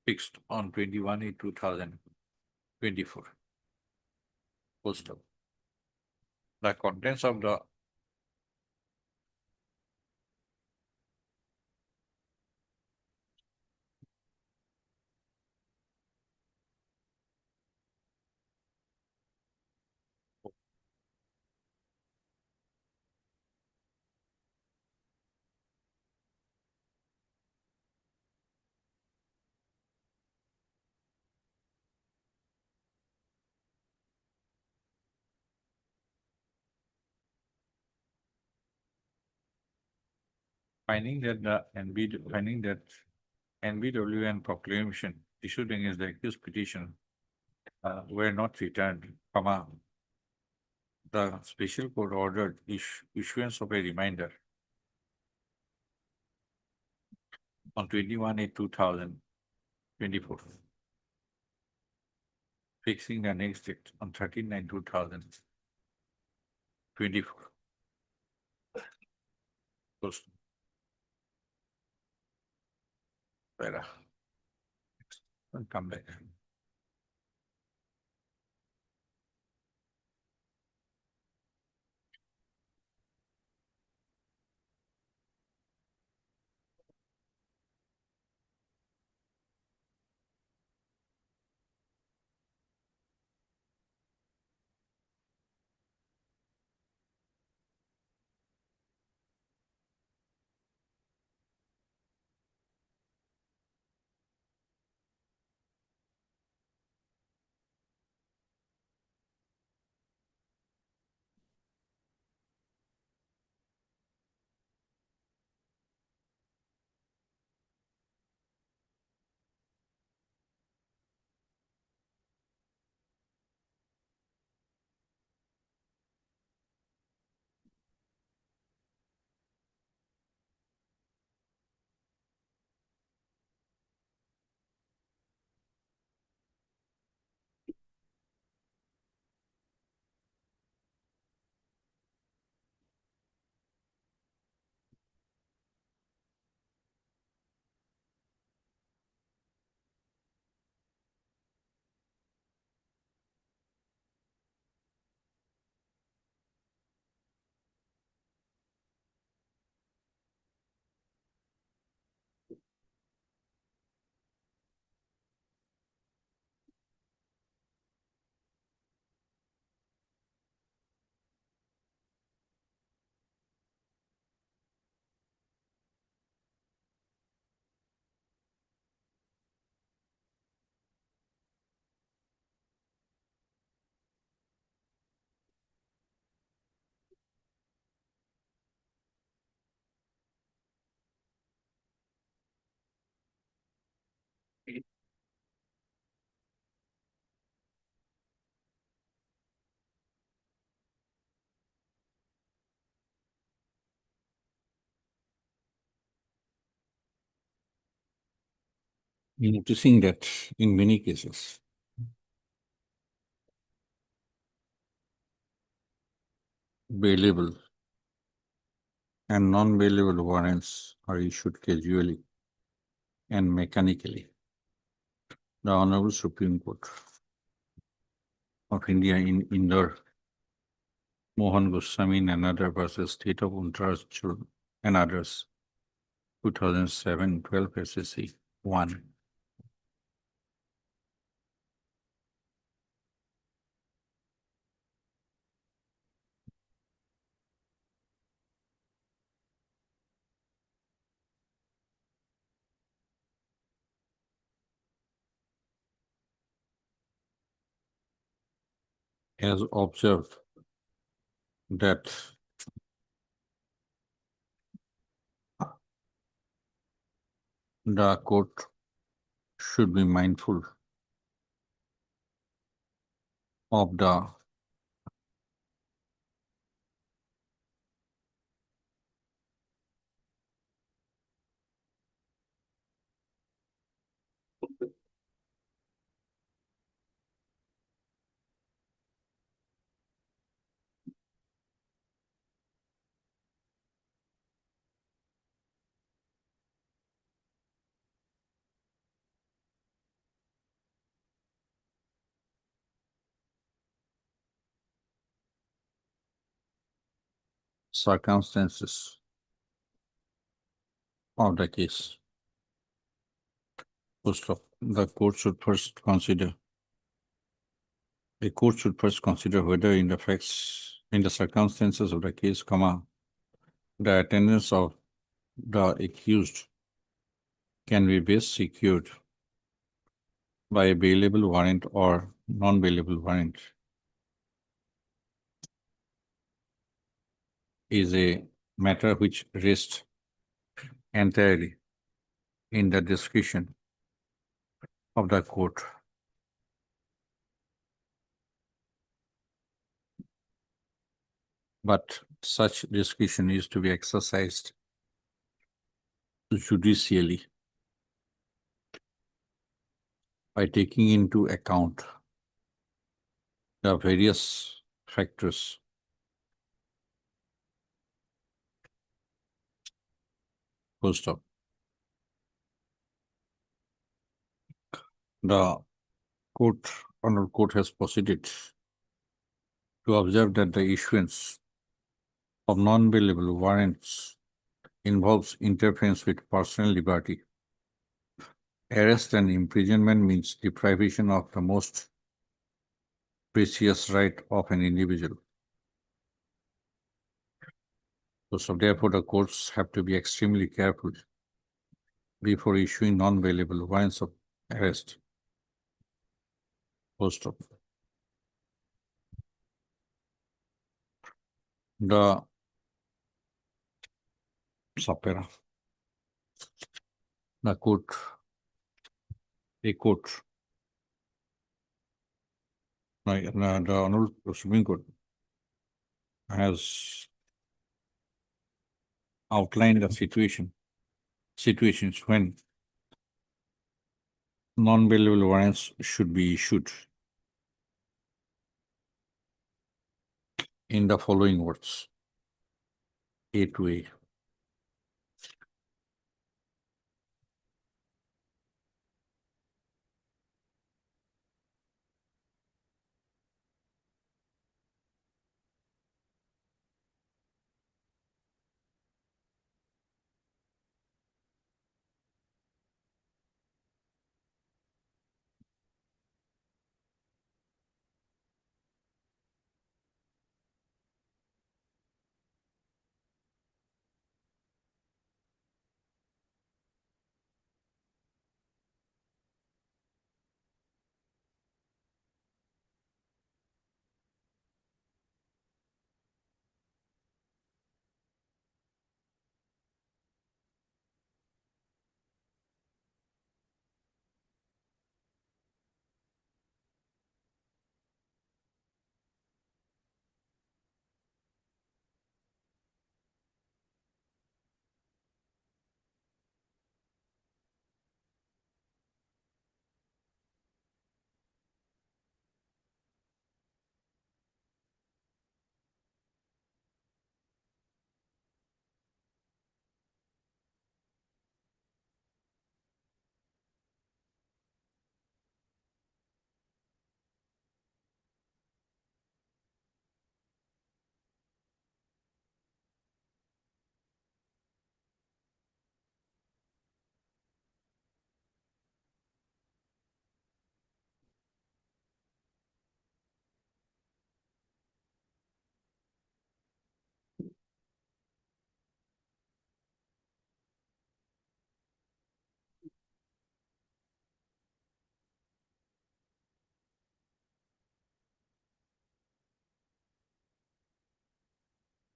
fixed on 21/8/2024. Full stop. The contents of the finding that NBWN proclamation issued against the accused petition were not returned, the special court ordered issuance of a reminder on 21/8/2024, fixing the next date on 13/9/2024. Close. Better. I'll come back. Noticing that in many cases, bailable and non-bailable warrants are issued casually and mechanically. The Honorable Supreme Court of India in Indore, Mohan Goswami and another versus State of Uttarakhand and others, 2007, 12 SSC 1. Has observed that the court should be mindful of the circumstances of the case. First of, the court should first consider whether in the facts, in the circumstances of the case, the attendance of the accused can be best secured by a bailable warrant or non-bailable warrant is a matter which rests entirely in the discretion of the court. But such discretion is to be exercised judicially by taking into account the various factors full stop. The honorable court has proceeded to observe that the issuance of non-bailable warrants involves interference with personal liberty. Arrest and imprisonment means deprivation of the most precious right of an individual. So therefore, the courts have to be extremely careful before issuing non-bailable warrants of arrest. Full stop. The Sapera. The court, the Honorable Supreme Court has outlined the situations when non-bailable warrants should be issued in the following words. A to A.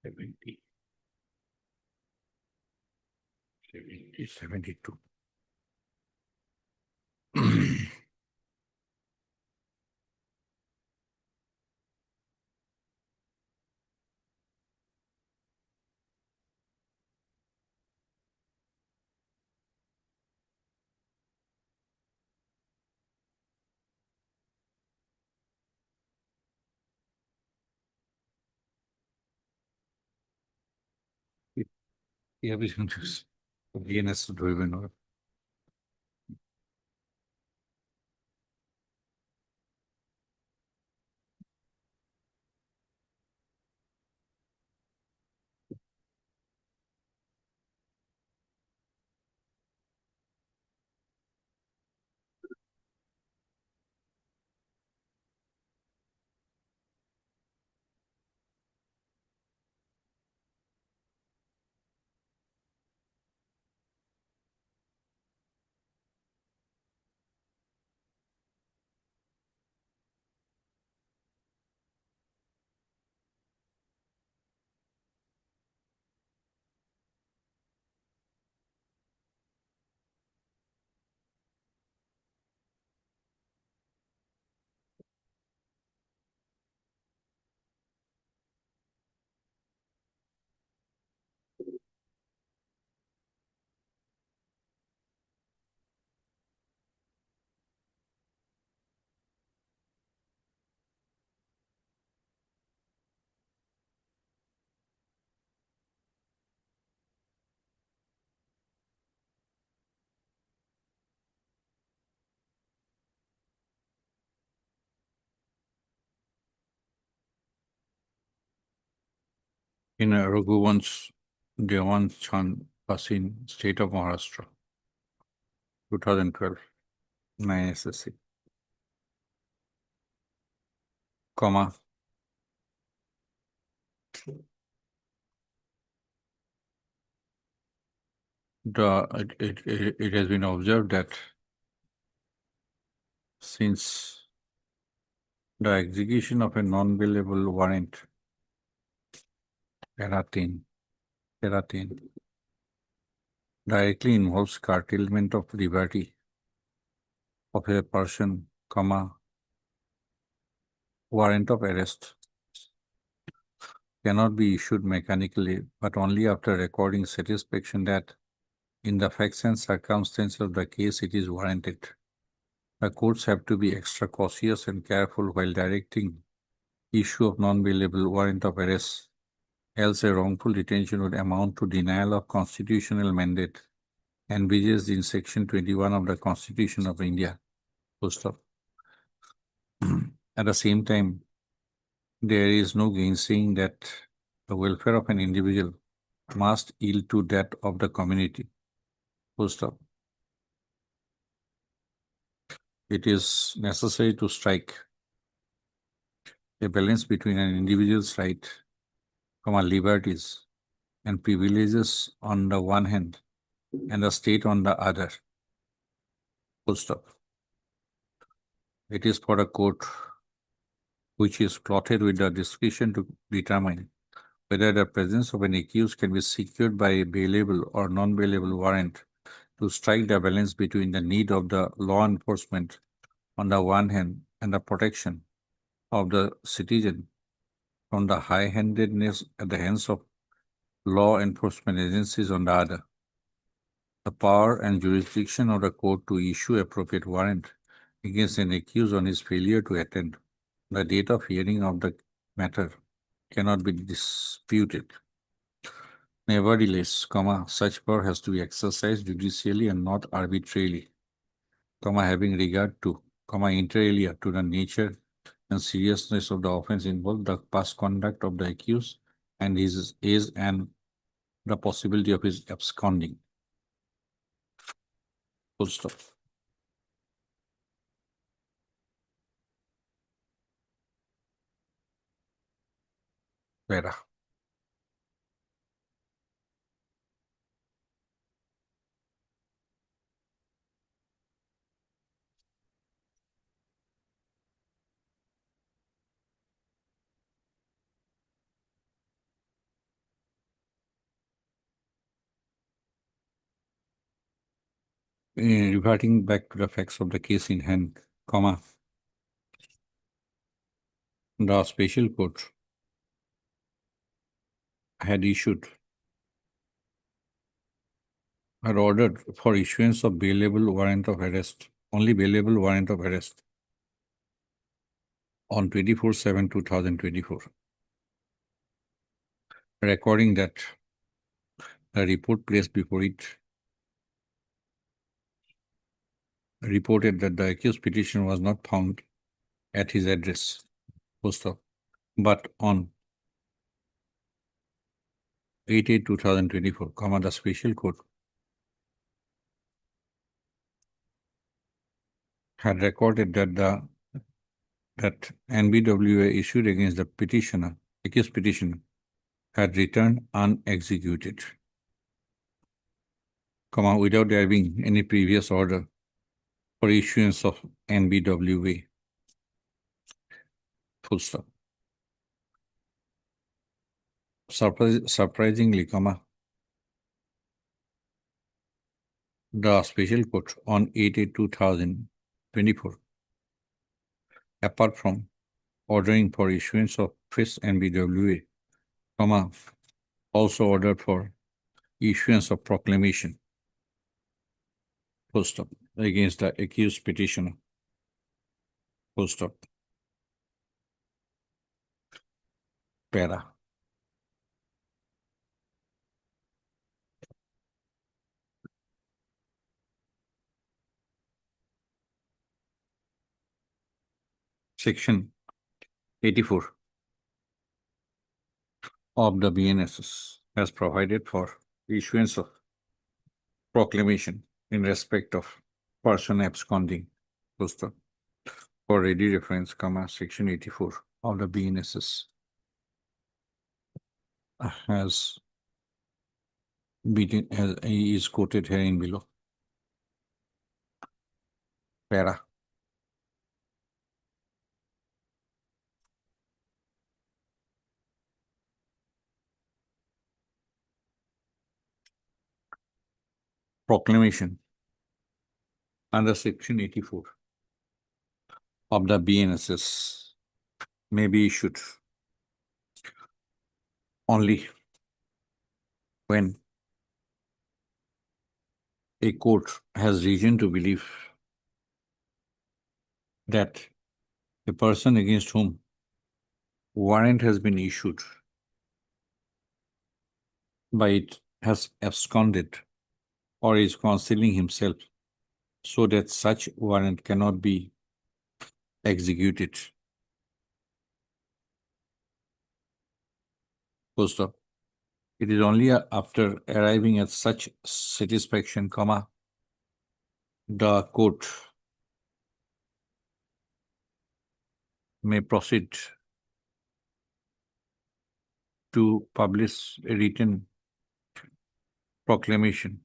Seventy. 72. Yeah, we can just DNS driven or in Raghuvansh Dewan Chand Basin, state of Maharashtra, 2012, 9 SSC, comma, it has been observed that since the execution of a non-bailable warrant, Paratin, directly involves curtailment of liberty of a person, comma, warrant of arrest cannot be issued mechanically, but only after recording satisfaction that in the facts and circumstances of the case it is warranted. The courts have to be extra cautious and careful while directing issue of non-bailable warrant of arrest, else a wrongful detention would amount to denial of constitutional mandate envisaged in Section 21 of the Constitution of India. Full stop. At the same time, there is no gainsaying that the welfare of an individual must yield to that of the community. Full stop. It is necessary to strike a balance between an individual's right, liberties, and privileges on the one hand, and the state on the other. Full stop. It is for a court which is clotted with the discretion to determine whether the presence of an accused can be secured by a bailable or non-bailable warrant to strike the balance between the need of the law enforcement on the one hand and the protection of the citizen from the high-handedness at the hands of law enforcement agencies on the other. The power and jurisdiction of the court to issue appropriate warrant against an accused on his failure to attend the date of hearing of the matter cannot be disputed. Nevertheless, such power has to be exercised judicially and not arbitrarily, having regard to, inter alia, to the nature and seriousness of the offense involved, the past conduct of the accused, and his age and the possibility of his absconding. Full stop. Para. Reverting back to the facts of the case in hand, the special court had ordered for issuance of bailable warrant of arrest, only bailable warrant of arrest on 24/7/2024, recording that the report placed before it reported that the accused petitioner was not found at his address, but on 8/8/2024, the special court had recorded that NBWA issued against the accused petitioner, had returned unexecuted, without there being any previous order for issuance of NBWA. Full stop. Surprisingly, the special court on 8/8/2024, apart from ordering for issuance of first NBWA, also ordered for issuance of proclamation, full stop, against the accused petitioner, full stop. Para. Section 84. of the BNSS has provided for issuance of proclamation in respect of person absconding, poster, for ready reference, section 84 of the BNSS has is quoted herein below. Para. Proclamation under section 84 of the BNSS may be issued only when a court has reason to believe that a person against whom warrant has been issued by it has absconded or is concealing himself so that such warrant cannot be executed. Full stop. It is only after arriving at such satisfaction, the court may proceed to publish a written proclamation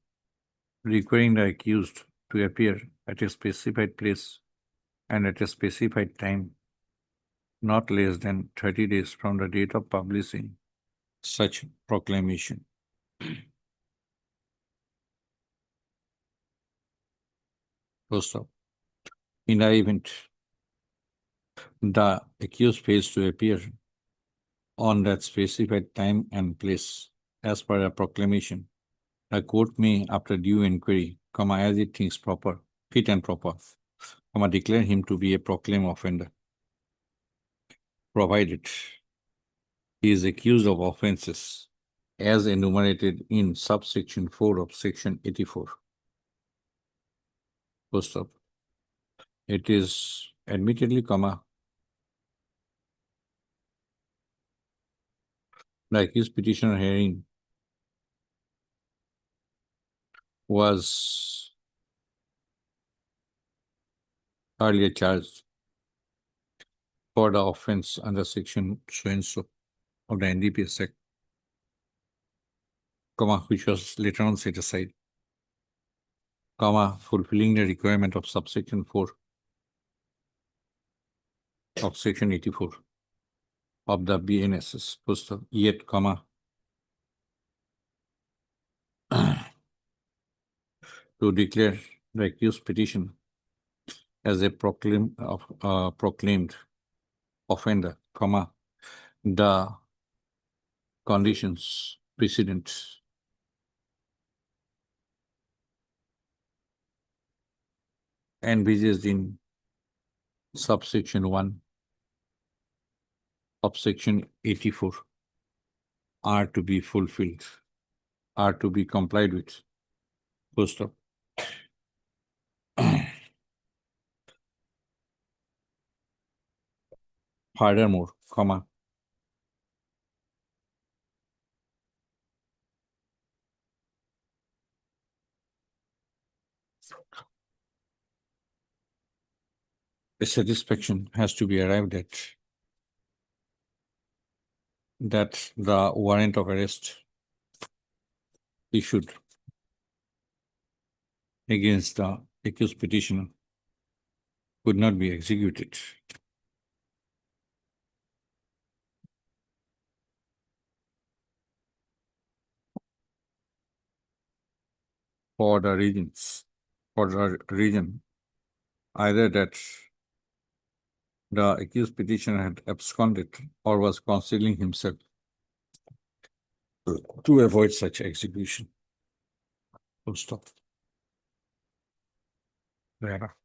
requiring the accused to appear at a specified place and at a specified time, not less than 30 days from the date of publishing such proclamation. First off, in the event the accused fails to appear on that specified time and place as per a proclamation, the court may, after due inquiry, as it thinks proper, fit and proper, declare him to be a proclaimed offender, provided he is accused of offences as enumerated in subsection 4 of section 84. First up, it is admittedly, the accused petitioner hearing was earlier charged for the offense under section so and so of the NDPS Act, which was later on set aside, fulfilling the requirement of subsection 4 of section 84 of the BNSS, yet, to declare the accused petition as a proclaimed offender, the conditions precedent envisaged in subsection 1 of section 84 are to be fulfilled, are to be complied with. First up. Furthermore, a satisfaction has to be arrived at that the warrant of arrest issued against the accused petitioner could not be executed for the reason either that the accused petitioner had absconded or was concealing himself to avoid such execution. Full stop. There.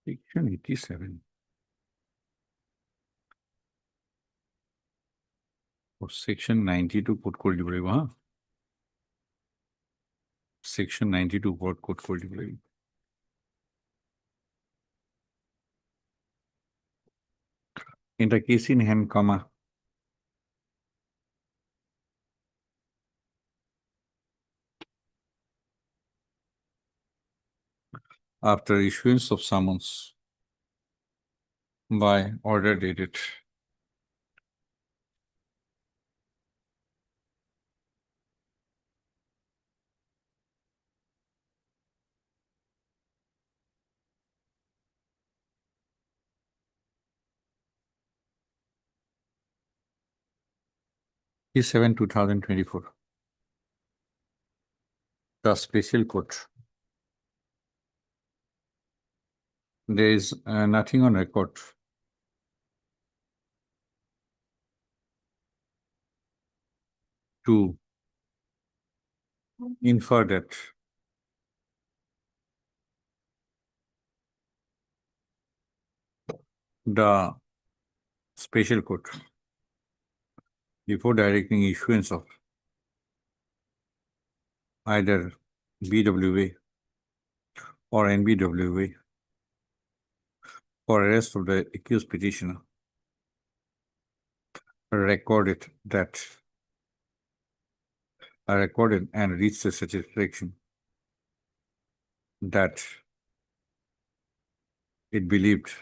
Section 87. Or section 92 put code huh? Section 92 what code code in the case in hand, comma. After issuance of summons by order dated P7 2024. The special court. There is nothing on record to infer that the special court, before directing issuance of either BWA or NBWA for arrest of the accused petitioner, recorded and reached a satisfaction that it believed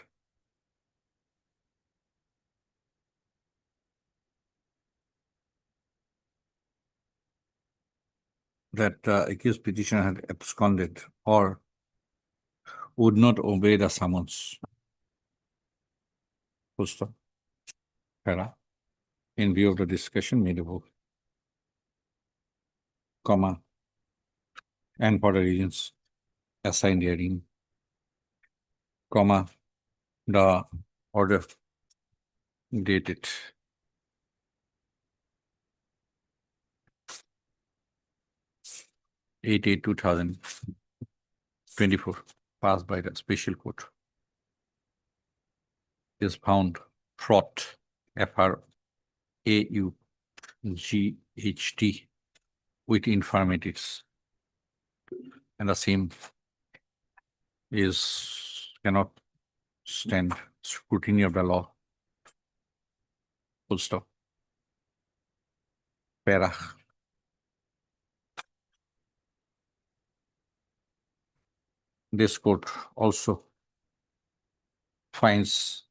that the accused petitioner had absconded or would not obey the summons. Posta. Para. In view of the discussion made above, comma, and for the reasons assigned herein, comma, the order dated 8/8/2024 passed by the special court is found fraught, FRAUGHT, with infirmities, and the same cannot stand scrutiny of the law. Full stop. Para. This court also finds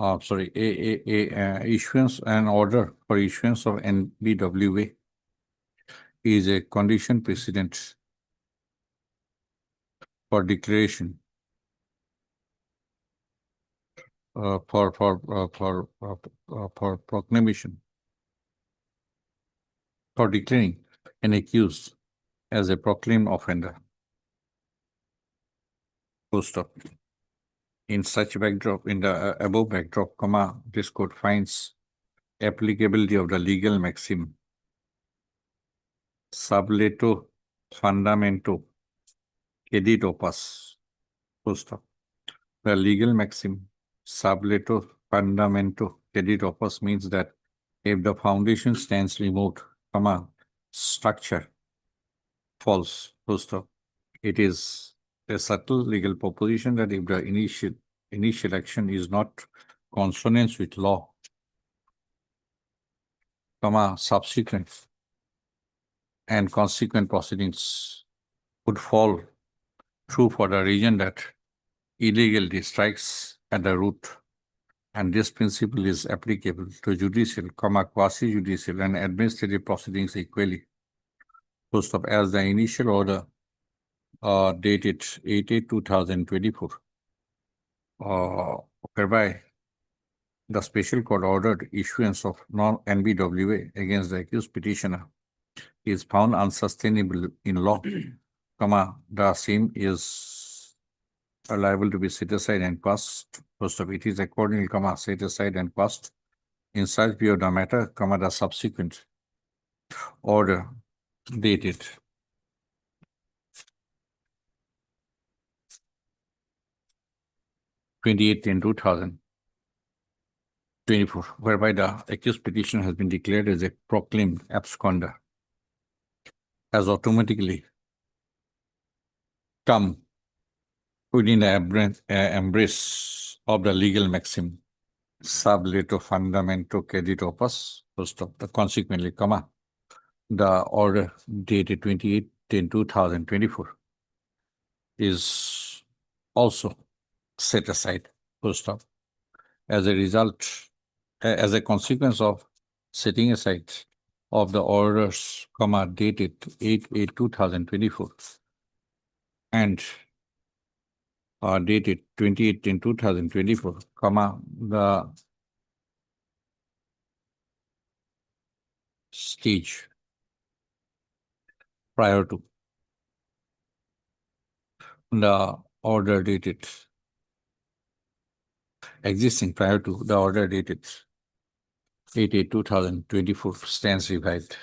issuance and order for issuance of NBWA is a condition precedent for declaration for proclamation, for declaring an accused as a proclaimed offender. Full stop. In such backdrop, in the above backdrop, comma, this court finds applicability of the legal maxim subleto fundamento cedit opus. Full stop. The legal maxim subleto fundamento cedit opus means that if the foundation stands remote, comma, structure false. Full stop. It is a subtle legal proposition that if the initial action is not consonance with law, comma, subsequent and consequent proceedings would fall through for the reason that illegality strikes at the root, and this principle is applicable to judicial, comma, quasi-judicial and administrative proceedings equally. Full stop. As the initial order dated 8/8/2024, whereby the special court ordered issuance of non-NBWA against the accused petitioner is found unsustainable in law, comma, the same is liable to be set aside and passed. First of it is accordingly, comma, set aside and passed in such view of the matter, comma, the subsequent order dated 28/10/2024, whereby the accused petitioner has been declared as a proclaimed absconder, has automatically come within the embrace of the legal maxim sub leto fundamento credit opus, full stop. Consequently, comma, the order dated 28/10/2024 is also set aside, full stop. As a result, as a consequence of setting aside of the orders, comma, dated 8/8/2024 and dated 28/10/2024, comma, the stage prior to the order dated, existing prior to the order dated 8/8/2024 stands revived.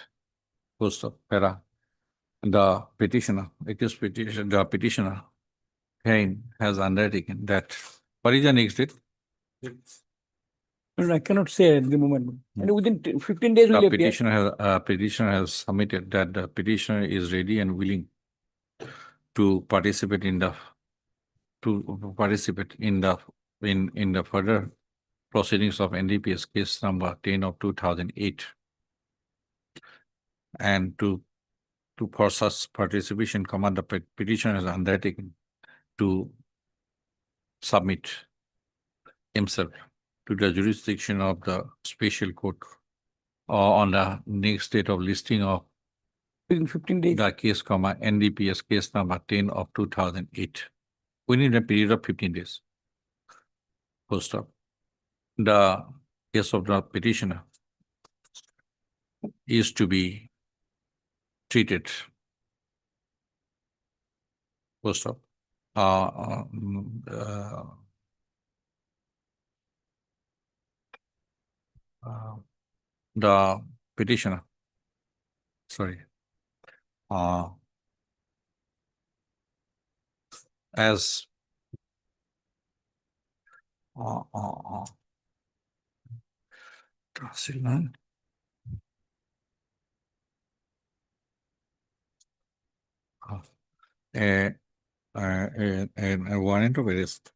Full stop. Para. The petitioner, accused petitioner, the petitioner herein has undertaken that. What is the next date? And I cannot say at the moment. And within 15 days will The appear. petitioner has submitted that the petitioner is ready and willing to participate in the further proceedings of NDPS case number 10/2008, and for such participation, the petitioner has undertaken to submit himself to the jurisdiction of the special court on the next date of listing of Within 15 days. the case, NDPS case number 10/2008, within a period of 15 days. Full stop. The case of the petitioner is to be treated. Full stop. The petitioner, sorry, as a warrant of arrest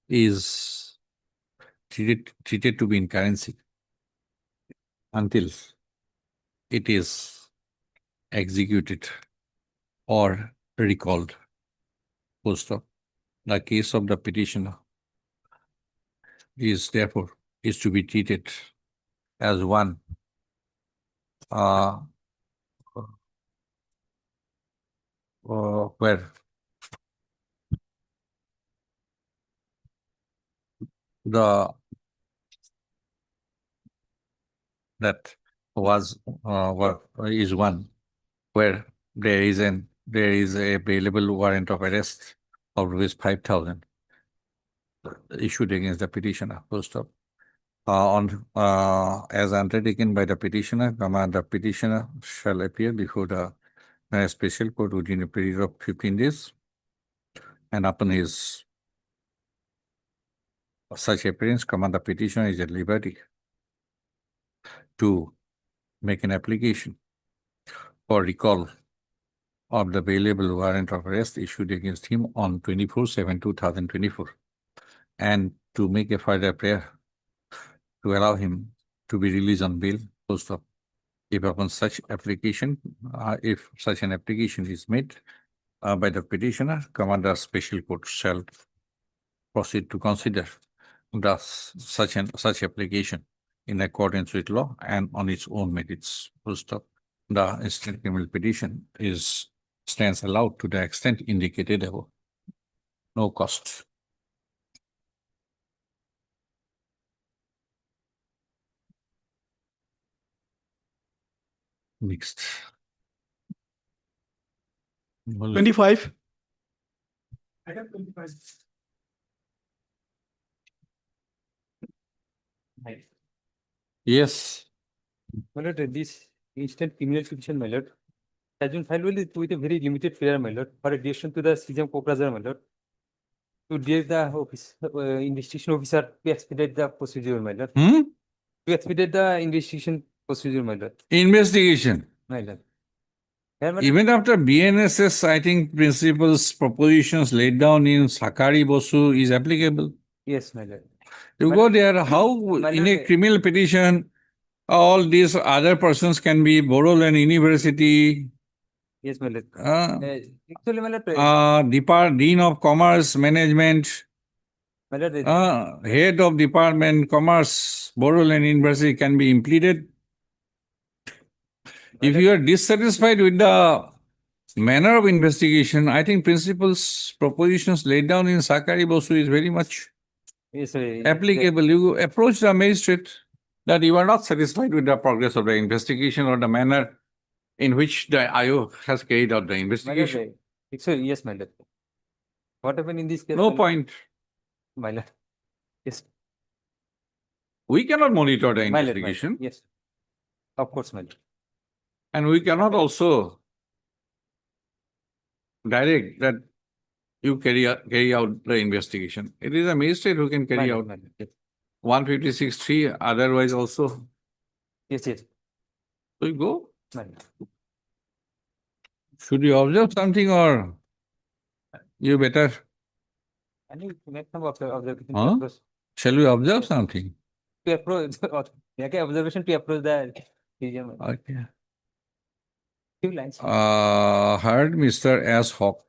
is treated to be in currency until it is executed or recalled. Full stop. The case of the petitioner is therefore to be treated as one where is one where there is a bailable warrant of arrest of rupees 5,000 issued against the petitioner. Full stop. As undertaken by the petitioner, the petitioner shall appear before the special court within a period of 15 days, and upon his such appearance, the petitioner is at liberty to make an application for recall of the bailable warrant of arrest issued against him on 24/7/2024, and to make a further prayer to allow him to be released on bail. Full stop. If upon such application, if such an application is made by the petitioner, the special court shall proceed to consider such application in accordance with law and on its own merits. Full stop. The instant criminal petition stands allowed to the extent indicated above. No cost. Next. 25. Item 25. Yes. My lord, this instant criminal petition, my lord, has been filed with a very limited period, my lord, for addition to the CJM Koprajar, my lord. to direct the office, investigation officer to expedite the procedure, my lord. Hmm? To expedite the investigation procedure, my lord. Investigation. My lord. Yeah, my lord. Even after BNSS, I think principles, propositions laid down in Sakari Bosu is applicable. Yes, my lord. You My go lord- there, how my in a lord, criminal petition, all these other persons can be Boroland University, Yes, my lord. uh, Actually, my lord, Dean of Commerce Management, my lord, Head of Department Commerce, Boroland University can be implemented. If you are dissatisfied with the manner of investigation, I think principles, propositions laid down in Sakari Bosu is very much yes, sir. applicable. You approach the magistrate that you are not satisfied with the progress of the investigation or the manner in which the IO has carried out the My lord, investigation. actually, yes, my lord. What happened in this case? No my lord? point. My lord. Yes, We cannot monitor the my lord, investigation, yes. Of course, my lord. and we cannot also direct that you carry out the investigation. It is a magistrate who can My carry lord, out my lord. Yes. 156(3), otherwise also. Yes, yes, So you go. my lord. Should you observe something or you better? I need to make some observation Huh? to approach. Shall we observe something? To approach, make an observation to approach the museum. Okay. Few lines. Heard Mr. S. Hawk.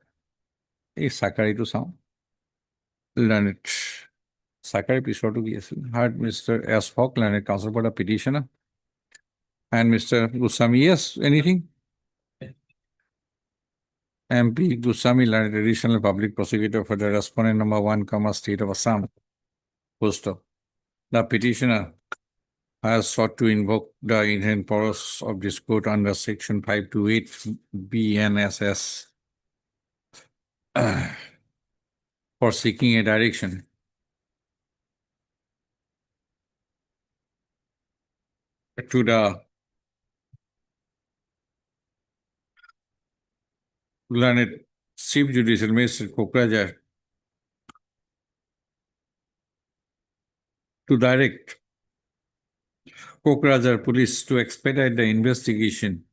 Is Sakari to sound? Learn it. Sakari episode to be heard Mr. S. Hawk, learn it, counsel for the petitioner. And Mr. Goswami, yes, anything? MP Goswami, learned additional public prosecutor for the respondent number 1, State of Assam. Post of. The petitioner has sought to invoke the inherent powers of this court under section 528 BNSS for seeking a direction to the learned Chief Judicial Magistrate Kokrajar to direct Kokrajar Police to expedite the investigation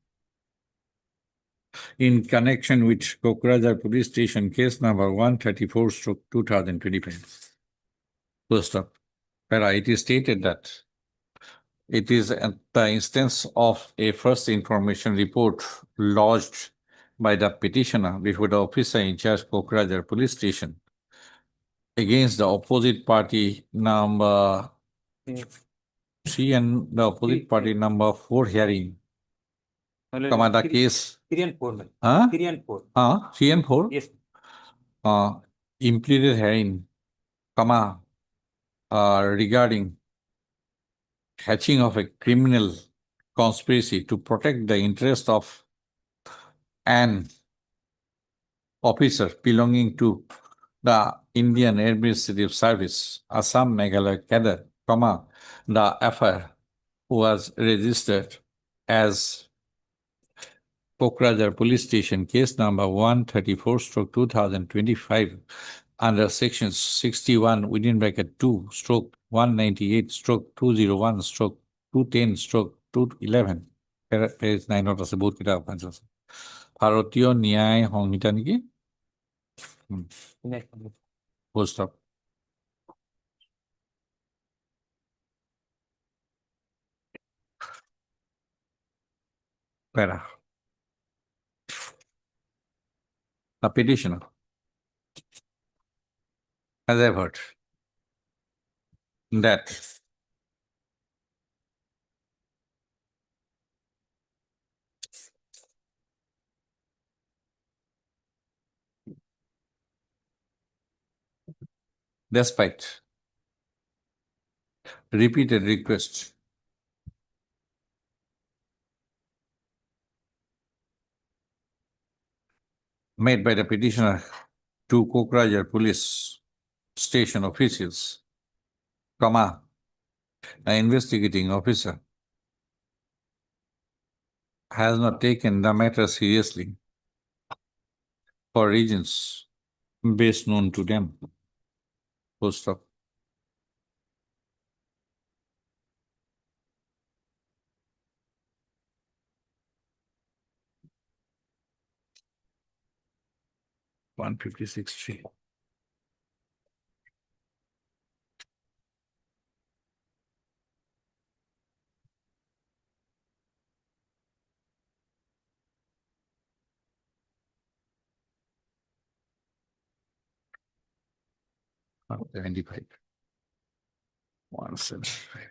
in connection with Kokrajar Police Station case number 134/2025. First up, it is stated that it is at the instance of a first information report lodged by the petitioner before the officer in charge Kokrajar Police Station against the opposite party number 3 and the opposite party number 4 hearing. The case 3 and 4, man. Huh? 3 and 4. 3 and 4 Yes. implemented hearing, regarding hatching of a criminal conspiracy to protect the interest of an officer belonging to the Indian Administrative Service, Assam Meghalaya cadre, the affair was registered as Kokrajar Police Station case number 134/2025 under sections 61 within bracket 2/198/201/210/211 page 9 আছে বহুত কিটা offence আছে ভাৰতীয় ন্যায় সংহিতা নেকি full stop para the petitioner has averred that despite repeated requests made by the petitioner to Kokrajar Police Station officials, an investigating officer has not taken the matter seriously for reasons best known to them. Full stop. One 56(3). Oh, 75. 175.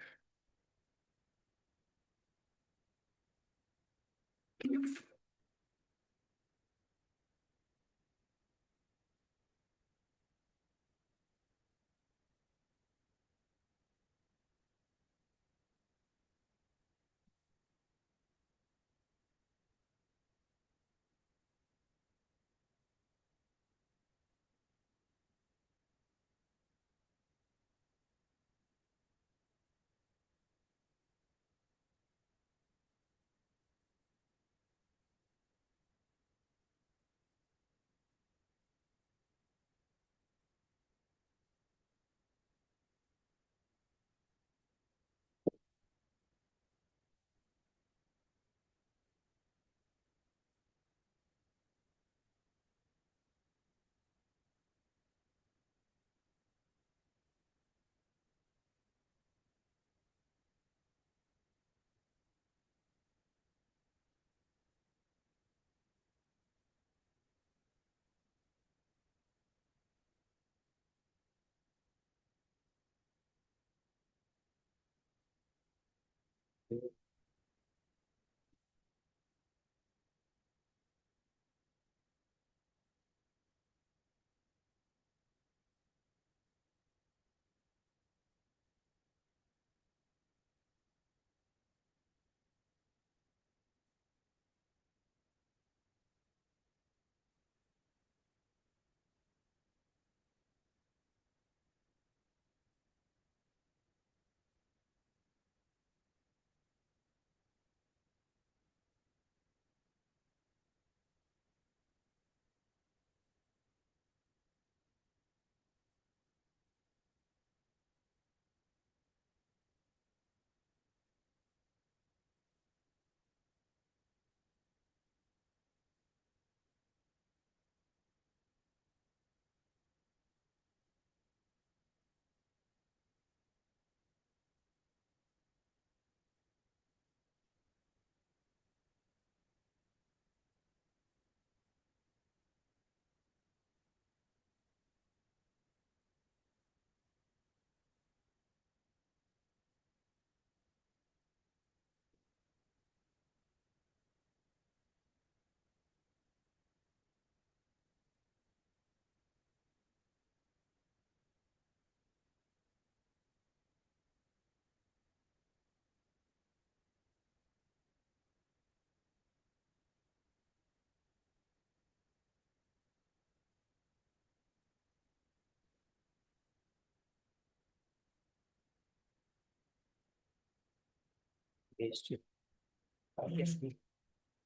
Yes,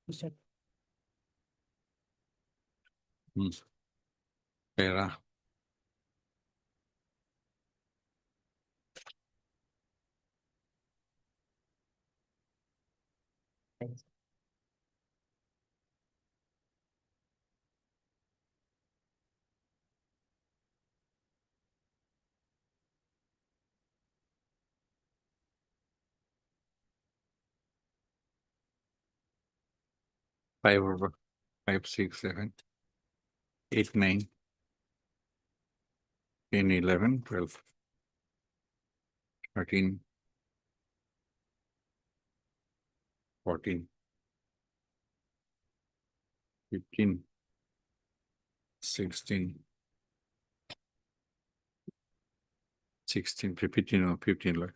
yes. Para. Five over 5, 6, 7, 8, 9, 10, 11, 12, 13, 14, 15, 16, 16, 15 or 15 like.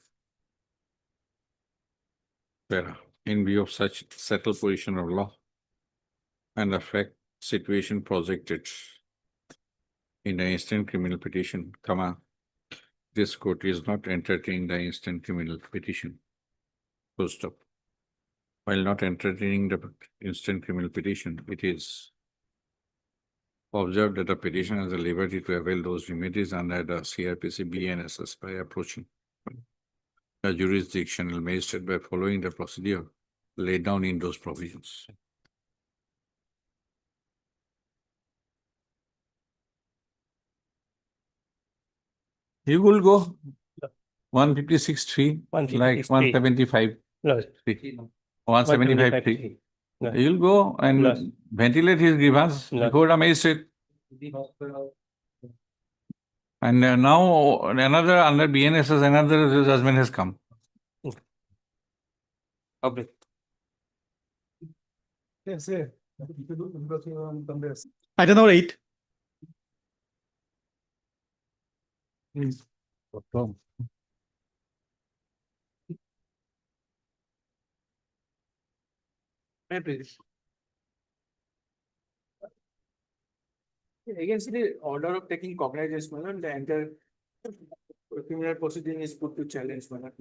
Para. In view of such settled position of law and the fact situation projected in the instant criminal petition, comma, this court is not entertaining the instant criminal petition. Full stop. While not entertaining the instant criminal petition, it is Observe that the petitioner has the liberty to avail those remedies under the CRPC BNSS by approaching the jurisdictional magistrate by following the procedure laid down in those provisions. You will go 156.3, like 175, Lordship. 175.3. No. You'll go and Yes. ventilate his grievance Yes. before the magistrate. And now another under BNSS, another judgment has come. Okay. Yes, yeah. Item number 8. May I please? Against the order of taking cognizance, madam, the entire criminal proceeding is put to challenge, madam.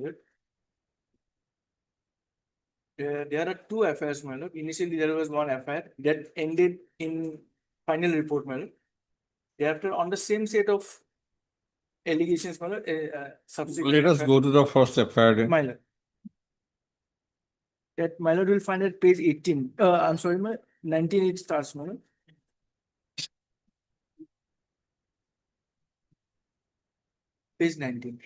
There are two affairs, madam. Initially, there was one affair that ended in final report, madam. Thereafter, on the same set of allegations, madam, subsequent. Let us go to the first FIR. My lord. That my lord will find at page 18. I'm sorry, my 19 it starts, madam. Page 19.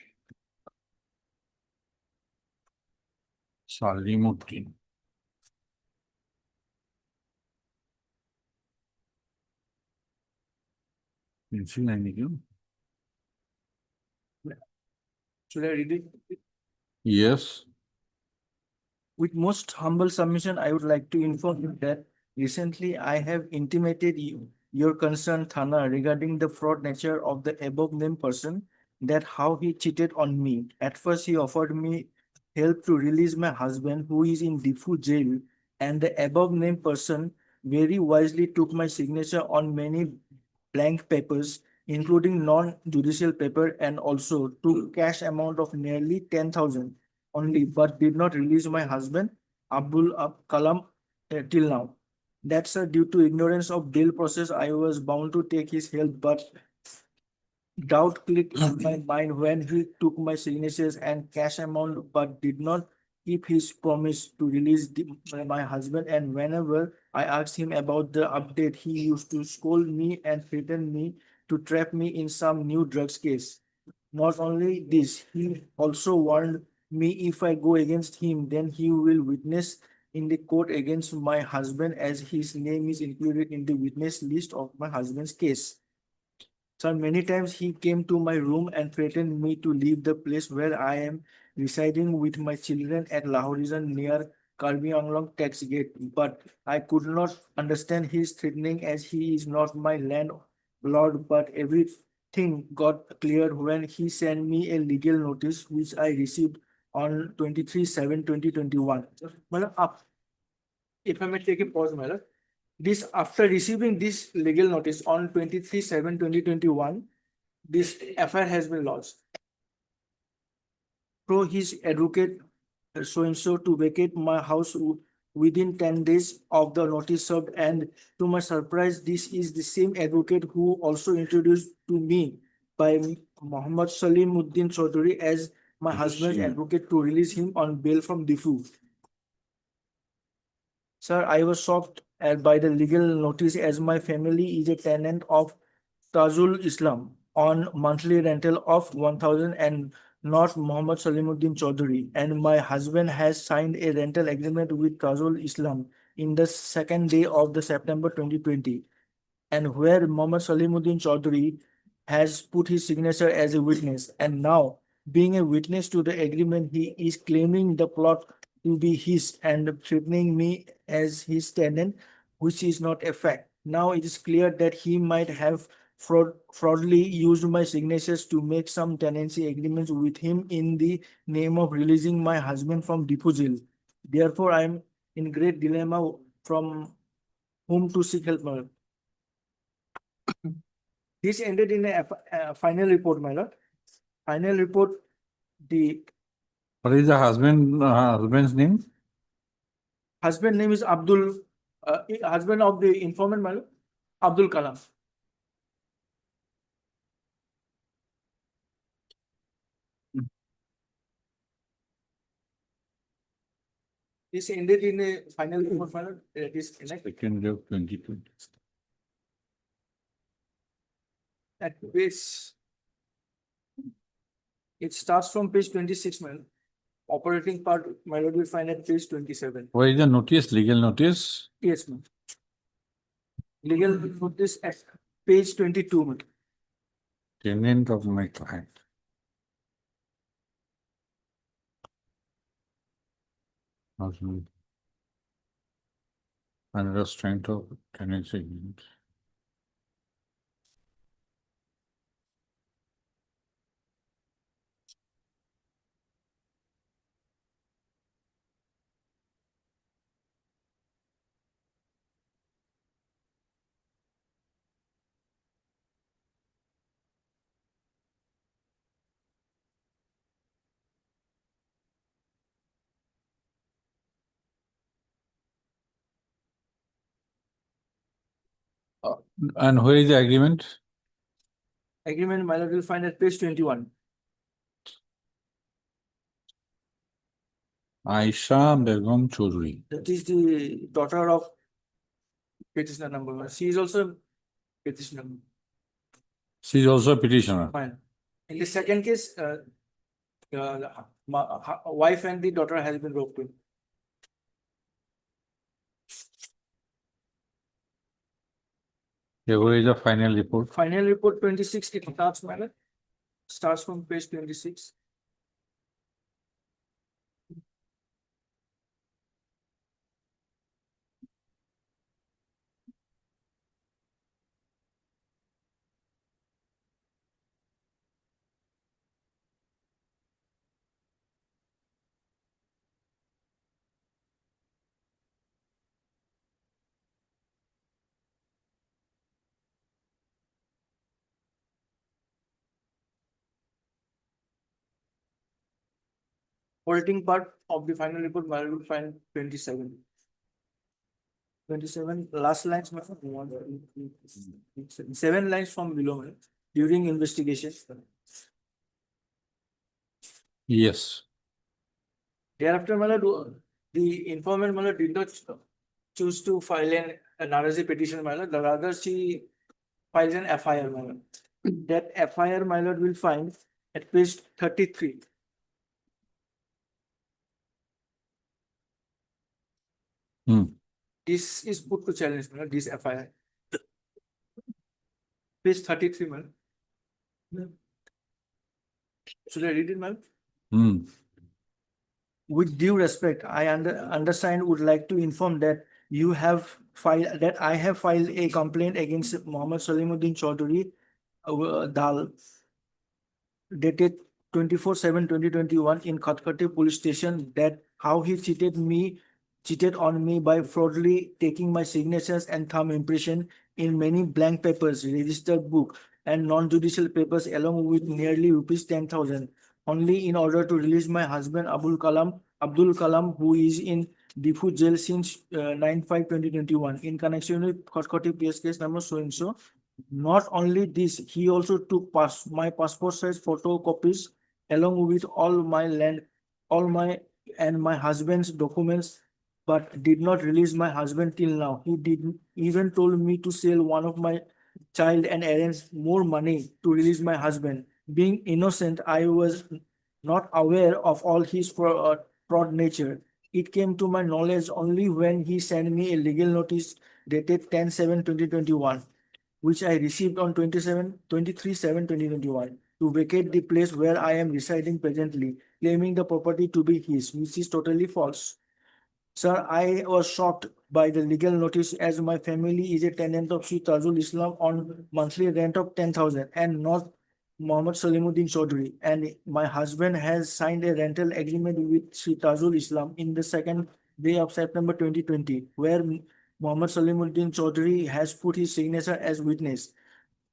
Salimuddin. Should Should I read it? Yes. With most humble submission, I would like to inform you that recently I have intimated you, your concern, Thana, regarding the fraud nature of the above named person, that how he cheated on me. At first, he offered me help to release my husband who is in Diffu jail, and the above named person very wisely took my signature on many blank papers, including non-judicial paper, and also took cash amount of nearly 10,000 only, but did not release my husband, Abdul Kalam, till now. That's due to ignorance of bail process. I was bound to take his help, but doubt clicked in my mind when he took my signatures and cash amount, but did not keep his promise to release my husband. And whenever I asked him about the update, he used to scold me and threaten me to trap me in some new drugs case. Not only this, he also warned me if I go against him, then he will witness in the court against my husband, as his name is included in the witness list of my husband's case. So many times he came to my room and threatened me to leave the place where I am residing with my children at Lahorizon near Karbi Anglong tax gate. But I could not understand his threatening, as he is not my landlord. But everything got clear when he sent me a legal notice, which I received on 23/7/2021. If I may take a pause, my lord. This, after receiving this legal notice on 23/7/2021, this affair has been lodged. Through his advocate, so-and-so, to vacate my house within 10 days of the notice served, and to my surprise, this is the same advocate who also introduced to me by Muhammad Salimuddin Chaudhary as my husband's advocate to release him on bail from Diffu. Sir, I was shocked by the legal notice, as my family is a tenant of Tajul Islam on monthly rental of 1,000 and not Muhammad Salimuddin Chaudhary. And my husband has signed a rental agreement with Tajul Islam in the second day of the September 2020. And where Muhammad Salimuddin Chaudhary has put his signature as a witness. And now, being a witness to the agreement, he is claiming the plot to be his and threatening me as his tenant, which is not a fact. Now it is clear that he might have fraudulently used my signatures to make some tenancy agreements with him in the name of releasing my husband from Diffu jail. Therefore, I am in great dilemma from whom to seek help. This ended in a final report, my lord. Final report, the What is the husband's name? husband name is Abdul, husband of the informant, my lord, Abdul Kalam. This ended in a final report, my lord. It is enacted Second of 2020. at page. It starts from page 26, my lord. Operating part, my lord, we find at page 27. Where is the notice, legal notice? Yes, ma'am. Legal notice at page 22, ma'am. Tenant of my client. Husband. Under strength of tenancy agreement. And where is the agreement? Agreement, my lord, will find at page 21. Aisha Begum Choudhury. That is the daughter of petitioner number one. She is also petitioner. She is also a petitioner. Fine. In the second case, wife and the daughter has been roped in. Yeah, where is the final report? Final report 26, it starts, my lord. Starts from page 26. Operating part of the final report, my lord, will find 27. 27, last lines, my lord. 7 lines from below, my lord. During investigation. Yes. Thereafter, my lord, the informant, my lord, did not choose to file an RSA petition, my lord. Rather, she files an FIR, my lord. That FIR, my lord, will find at page 33. Hmm. This is put to challenge, my lord, this FIR. Page 33, my lord. Should I read it, my lord? Hmm. With due respect, I undersigned would like to inform that I have filed a complaint against Mohammed Salimuddin Chaudhary Dal dated 24/7/2021 in Khatkati police station, that how he cheated on me by fraudulently taking my signatures and thumb impression in many blank papers, registered book and non-judicial papers, along with nearly rupees 10,000, only in order to release my husband Abdul Kalam, who is in Difu jail since 9/5/2021 in connection with Khatkati PS case number so and so. Not only this, he also took my passport size photocopies along with all my and my husband's documents, but did not release my husband till now. He did even told me to sell one of my child and arrange more money to release my husband. Being innocent, I was not aware of all his fraud nature. It came to my knowledge only when he sent me a legal notice dated 10/7/2021, which I received on 23/7/2021 to vacate the place where I am residing presently, claiming the property to be his, which is totally false. Sir, I was shocked by the legal notice, as my family is a tenant of Sri Tajul Islam on monthly rent of 10,000 and not Mohammed Salimuddin Chaudhary. And my husband has signed a rental agreement with Sri Tajul Islam in the second day of September 2020, where Mohammed Salimuddin Chaudhary has put his signature as witness.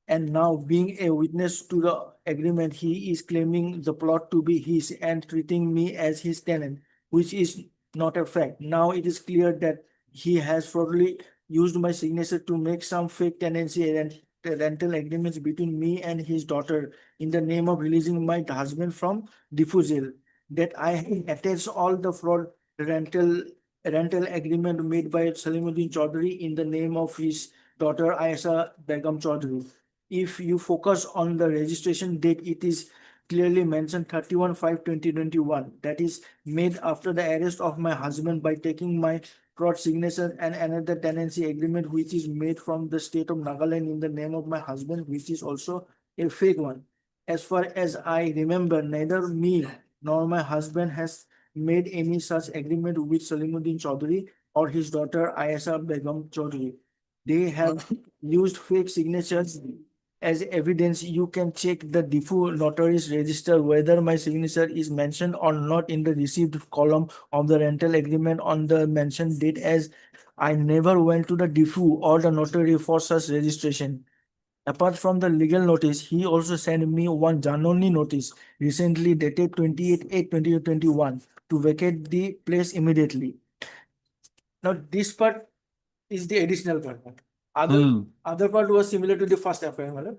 And now, being a witness to the agreement, he is claiming the plot to be his and treating me as his tenant, which is not a fact. Now it is clear that he has fraudulently used my signature to make some fake tenancy and rental agreements between me and his daughter in the name of releasing my husband from diffusal. That I attach all the fraud rental rental agreement made by Salimuddin Chaudhary in the name of his daughter Ayesha Begum Chaudhary. If you focus on the registration date, it is clearly mentioned 31/5/2021. That is made after the arrest of my husband by taking my fraud signature and another tenancy agreement which is made from the state of Nagaland in the name of my husband, which is also a fake one. As far as I remember, neither me nor my husband has made any such agreement with Salimuddin Chaudhary or his daughter Ayesha Begum Chaudhary. They have used fake signatures as evidence. You can check the defu notary's register whether my signature is mentioned or not in the received column of the rental agreement on the mentioned date, as I never went to the defu or the notary for such registration. Apart from the legal notice, he also sent me one Janoni notice recently dated 28/8/2021 to vacate the place immediately. Now, this part is the additional part. Other part was similar to the first FIR. Madam.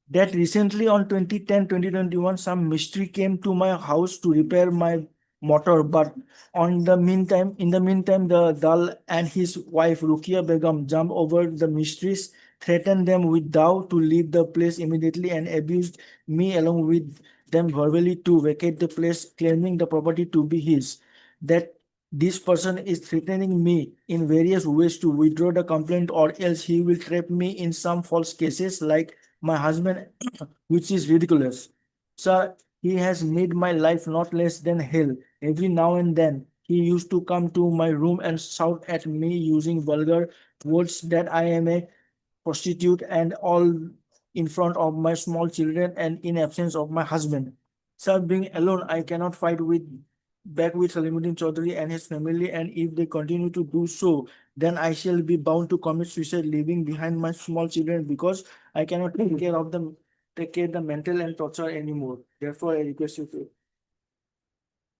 That recently on 2010/2021, some mystery came to my house to repair my motor, but in the meantime, the Dal and his wife Rukia Begum jumped over the mysteries, threatened them with dao to leave the place immediately, and abused me along with them verbally to vacate the place, claiming the property to be his. That this person is threatening me in various ways to withdraw the complaint, or else he will trap me in some false cases like my husband, which is ridiculous. Sir, he has made my life not less than hell. Every now and then, he used to come to my room and shout at me using vulgar words that I am a prostitute and all in front of my small children and in absence of my husband. Sir, being alone, I cannot fight back with Salimuddin Chaudhary and his family, and if they continue to do so, then I shall be bound to commit suicide, leaving behind my small children, because I cannot take care of them, take care of the mental and torture anymore. Therefore, I request you to.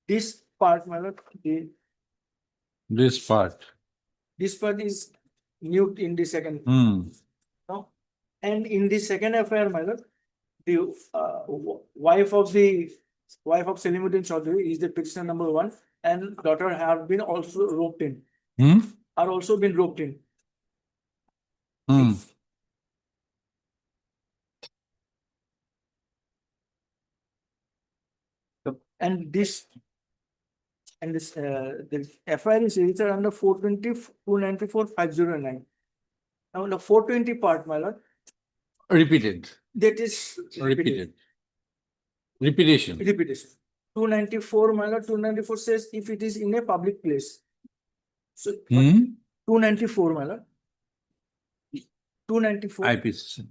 This part, my lord, This part. this part is new in the second. Hmm. No? And in the second FIR, my lord, the wife of Salimuddin Chaudhary is the petitioner number 1, and daughter have been also roped in. Are also been roped in. And this the FIR is registered under 420/294/509. Now the 420 part, my lord, Repeated. that is Repeated. Repetition. repetition. 294, my lord, 294 says if it is in a public place. So 294, my lord. 294. IPC.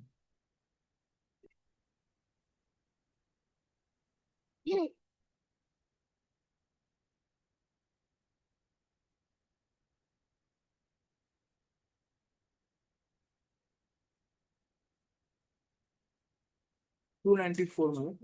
Two 294, my lord.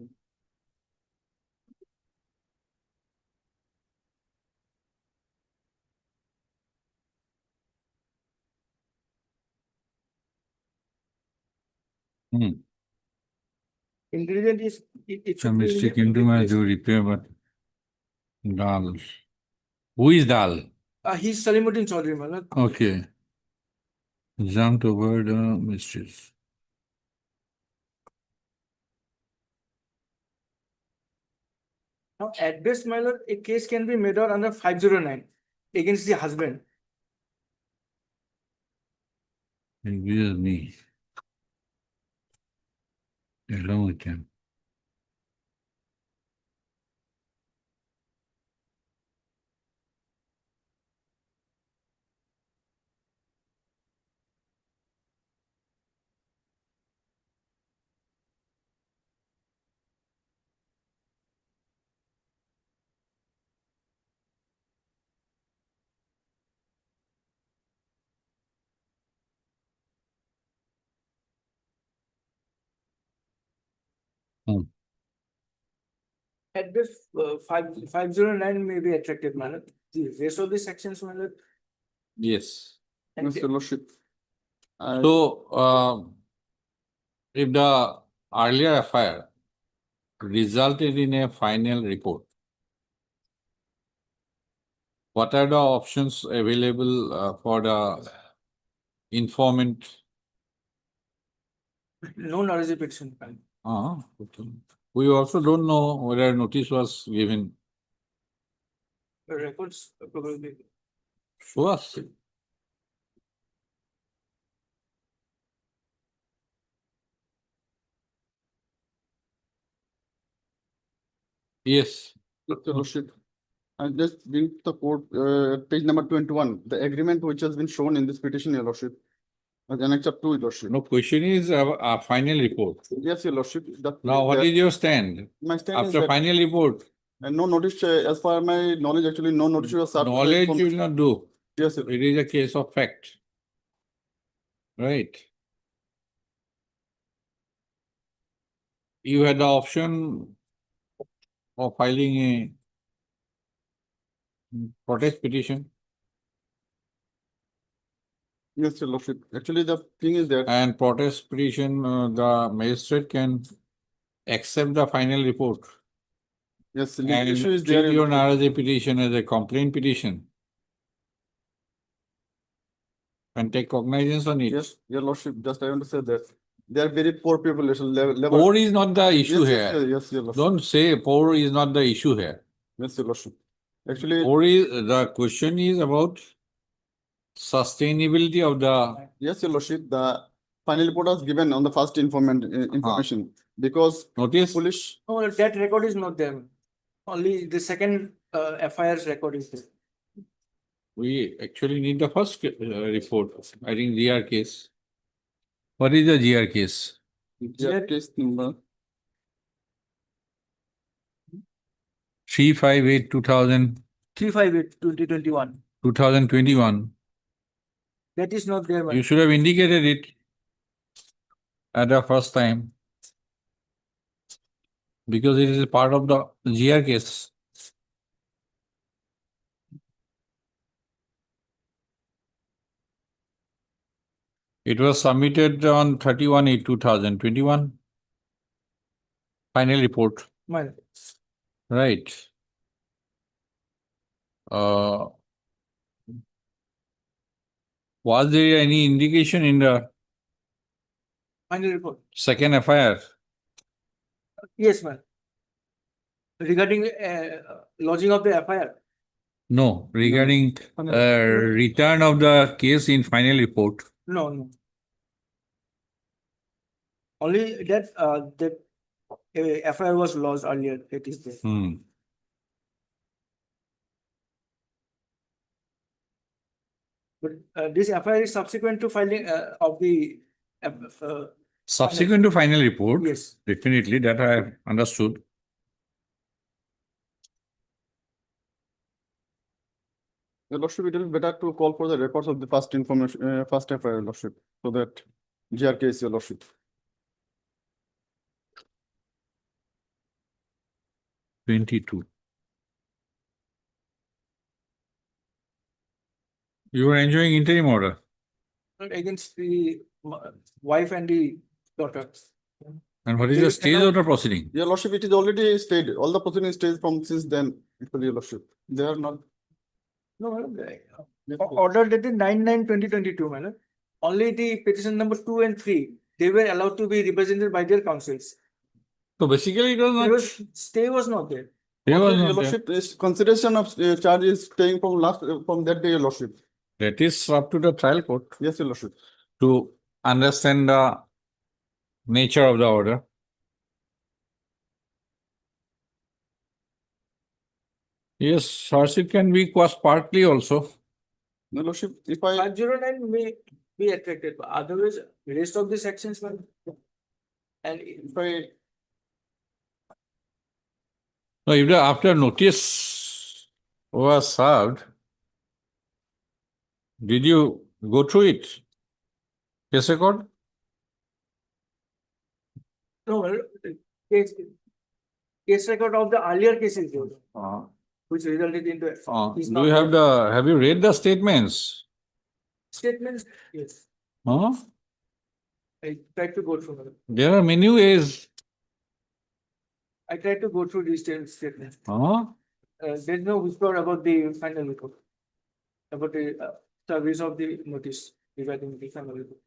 Ingredient is it should Some be in a mistake into public my place. do repair, but Dal. Who is Dal? He's Salimuddin Chaudhary, my lord. Okay. Jumped over the mysteries. Now, at best, my lord, a case can be made out under 509 against the husband. Excuse me. Along with him. At best, 509 may be attractive, my lord. The rest of the sections, my lord. Yes. And Mr. Lordship. So, if the earlier FIR resulted in a final report, What are the options available for the informant? No knowledge petition. Okay. We also don't know whether notice was given. Records probably. Show us. Yes. Your Lordship, I just bring to the court, page number 21, the agreement which has been shown in this petition, Your Lordship. As Annex up to, Your Lordship. No, question is a final report. Yes, Your Lordship. Now, what is your stand? My stand is After that, final report, and no notice, as far my knowledge, actually, no notice was served. to the knowledge inform- you will not do. Yes, sir. It is a case of fact. Right? You had the option of filing a protest petition, Yes, Your Lordship. Actually, the thing is that, and protest petition, the magistrate can accept the final report yes, and legal issue is treat there. your NRJ petition as a complaint petition and take cognizance on it. Yes, Your Lordship, just I want to say that they are very poor people, level. Poor is not the issue Yes, here. Yes, Your Lordship. Don't say poor is not the issue here. Yes, Your Lordship. Actually, Poor is, the question is about sustainability of the, yes, Your Lordship, the final report was given on the first information because notice. police. No, that record is not there. Only the second FIR's record is there. We actually need the first report, I think GR case. What is the GR case? Case number 358 358 2021. 2021. That is not there. You should have indicated it at the first time. Because it is a part of the GR case. It was submitted on 31/8/2021. Final report, Well, right? Was there any indication in the final report. second FIR? Yes, ma'am. Regarding lodging of the FIR. No, regarding return of the case in final report. No, no. Only that FIR was lodged earlier. It is there. But this FIR is subsequent to filing of the Subsequent to final report. yes. Definitely, that I have understood. Your Lordship, it will be better to call for the records of the first information, first FIR, Your Lordship, so that GR case, Your Lordship. 22. You are enjoying interim order. Against the wife and the daughter. And what is They the stage cannot- of the proceeding? Your Lordship, it is already stayed, all the proceedings stayed from since then, actually, Your Lordship. They are not. No, order dated 9/9/2022, madam. Only the petition number 2 and 3, they were allowed to be represented by their counsels. So basically, it was not. Stay was not there. There was Your not there. Lordship, is consideration of charge is staying from from that day, Your Lordship. That is up to the trial court Yes, Your Lordship. to understand the nature of the order. Yes, hardship can be caused partly also. Your Lordship, if I, 509 may be attracted, but otherwise, rest of the sections were. And if I, No, if the after notice was served, did you go through it? Case record? no, well, case record of the earlier cases, which resulted into. is Do not you have there. have you read the statements? Statements? Yes, Huh? I tried to go through them. There are many ways. I tried to go through these statements. Huh? there's no whisper about the final report, about the service of the notice regarding the final report.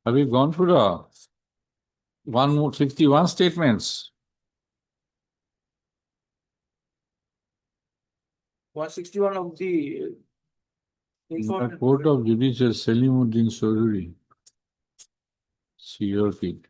Have we gone through the 161 statements? 161 of the The informed. Court of Judicial Selimuddin Soruri. CRP.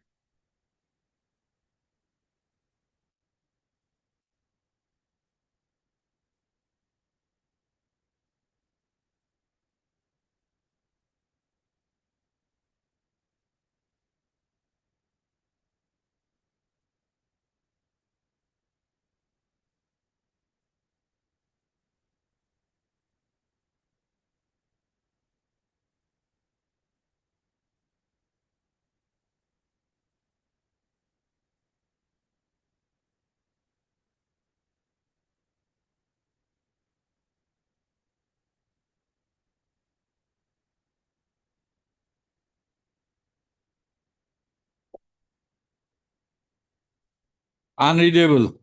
Unreadable.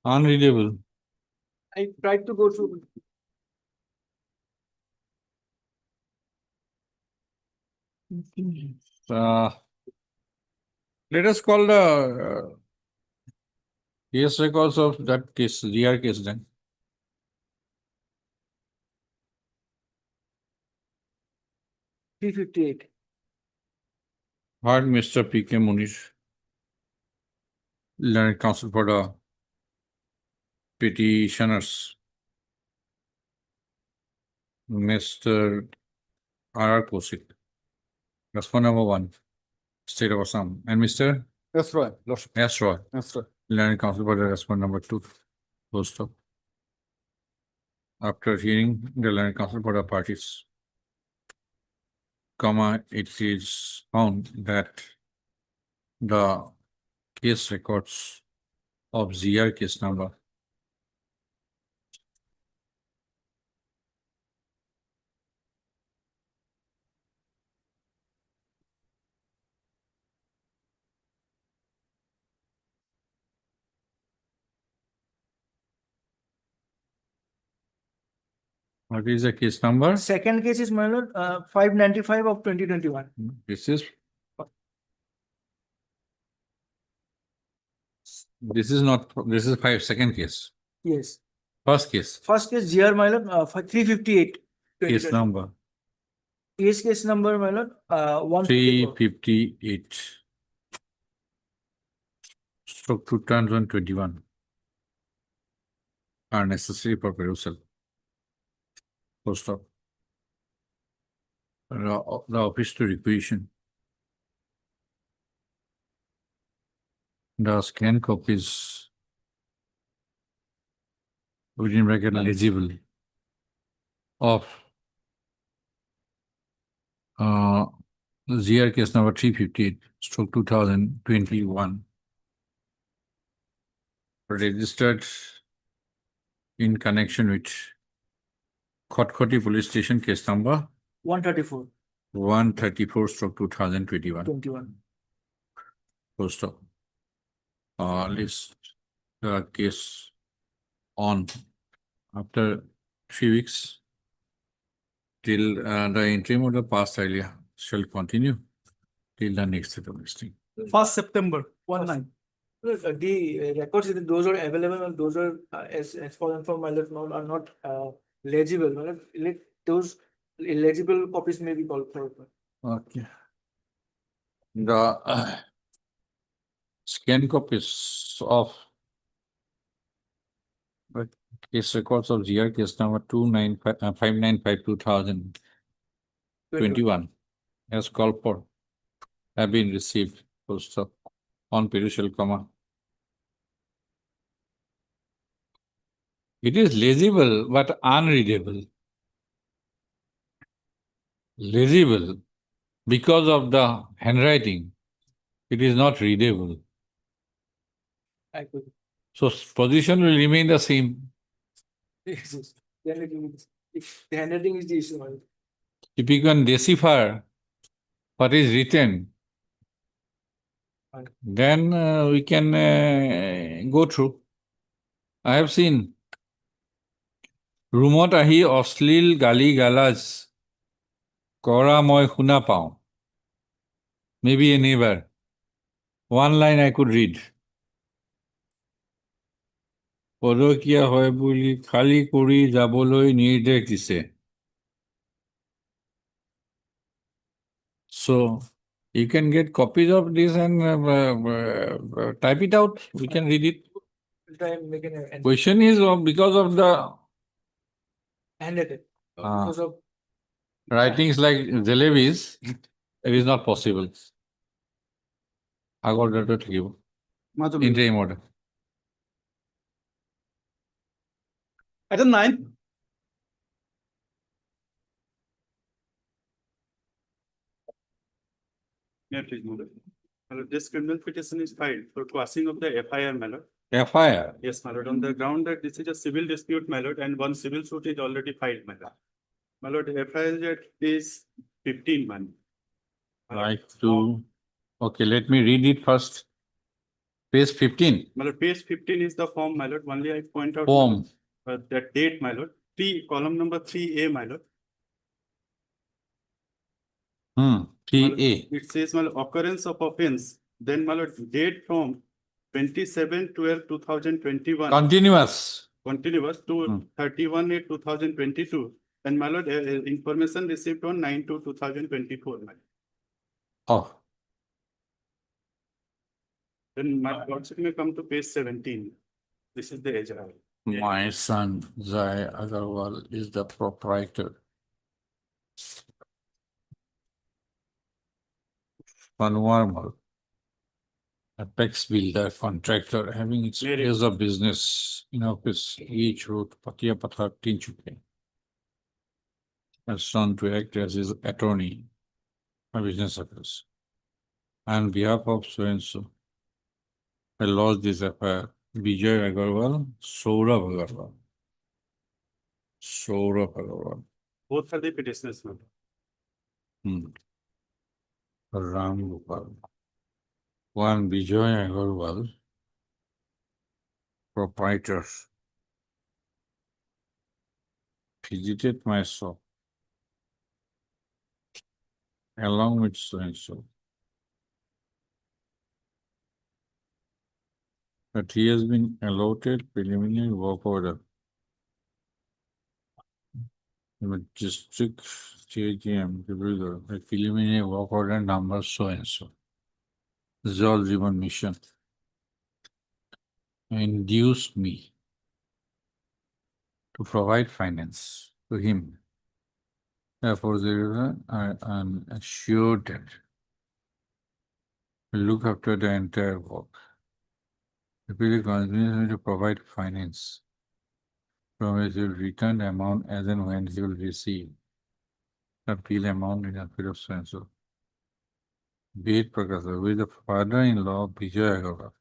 Unreadable. I tried to go through. Uh, Let us call the case records of that case, GR case then. Three 58. Heard Mr. P.K. Munish, learned counsel for the petitioners. Mr. R.R. Kosik. Response number 1, State of Assam. And Mr. Yes, right. S. Roy, Yes, right. learned counsel for the response number 2, post up. After hearing the learned counsel for the parties, it is found that the case records of ZR case number what is the case number? Second case is, my lord, 595 of 2021. This is not, this is second case. Yes. First case, First case, GR, my lord, 358. case number Case number, my lord, 154. 358. Stroke 2021 are necessary for perusal. Post up. The office to requisition. The scan copies within bracket legible of ZR case number 358 stroke 2021 registered in connection with Khotkoti police station case number 134. 134 stroke 2021. 21. Post up. List the case on after 3 weeks till the interim order passed earlier shall continue till the next set of listing. 1st September, 19. The records, those are available, and those are, as for my lord, are not legible. My lord, those illegible copies may be called for. Okay. The scan copies of case records of GR case number 595/2021 as called for have been received. Post up on perusal, comma. It is legible but unreadable. Legible because of the handwriting. It is not readable. I could. So position will remain the same. If the handwriting is the issue. If you can decipher what is written, then we can go through. I have seen ৰুমত আহি অশ্লীল গালি গালাজ কৰা মই শুনা পাওঁ. Maybe a neighbor. One line I could read. পদকীয়া হয় বুলি খালী কৰি যাবলৈ নিৰ্দেশ দিছে. So you can get copies of this and type it out. We can read it. Question is because of the Handwritten. Because of writings like Jalebis, it is not possible. আগৰ data থাকিব. Interim order. Item 9. Yeah, please, my lord. My lord, this criminal petition is filed for quashing of the FIR, my lord. FIR. Yes, my lord, on the ground that this is a civil dispute, my lord, and one civil suit is already filed, my lord. My lord, FIR is 15, man. Like to, okay, let me read it first. Page 15. My lord, page 15 is the form, my lord. Only I point out Form. that date, my lord. Column number 3A, my lord. 3A. It says, my lord, occurrence of offense. Then, my lord, date from 27/12/2021. Continuous. Continuous to 31/8/2022. And, my lord, information received on 9/2/2024. My lord. Oh, Then, my lordship may come to page 17. This is the age. my son Zai Agarwal is the proprietor. Panwarmal, Apex Builder Contractor having its place of business in office H Road, Patia Pathar, Tinchuke. Has son to act as his attorney for business affairs. On behalf of so and so, I lost this affair. Vijay Agarwal, Saurabh Agarwal. Saurabh Agarwal. Both are the petitioners, my lord. Ram Gopal. One Vijay Agarwal, proprietor, visited my shop along with so and so. But he has been allotted preliminary work order. District JGM, a preliminary work order number so and so. Jal Jeevan Mission induced me to provide finance to him. Therefore, I am assured that we look after the entire work. If he continues to provide finance, from which he will return the amount as and when he will receive the bill amount in a period of so and so. Be it Prakasa with the father-in-law of Vijay Agarwal.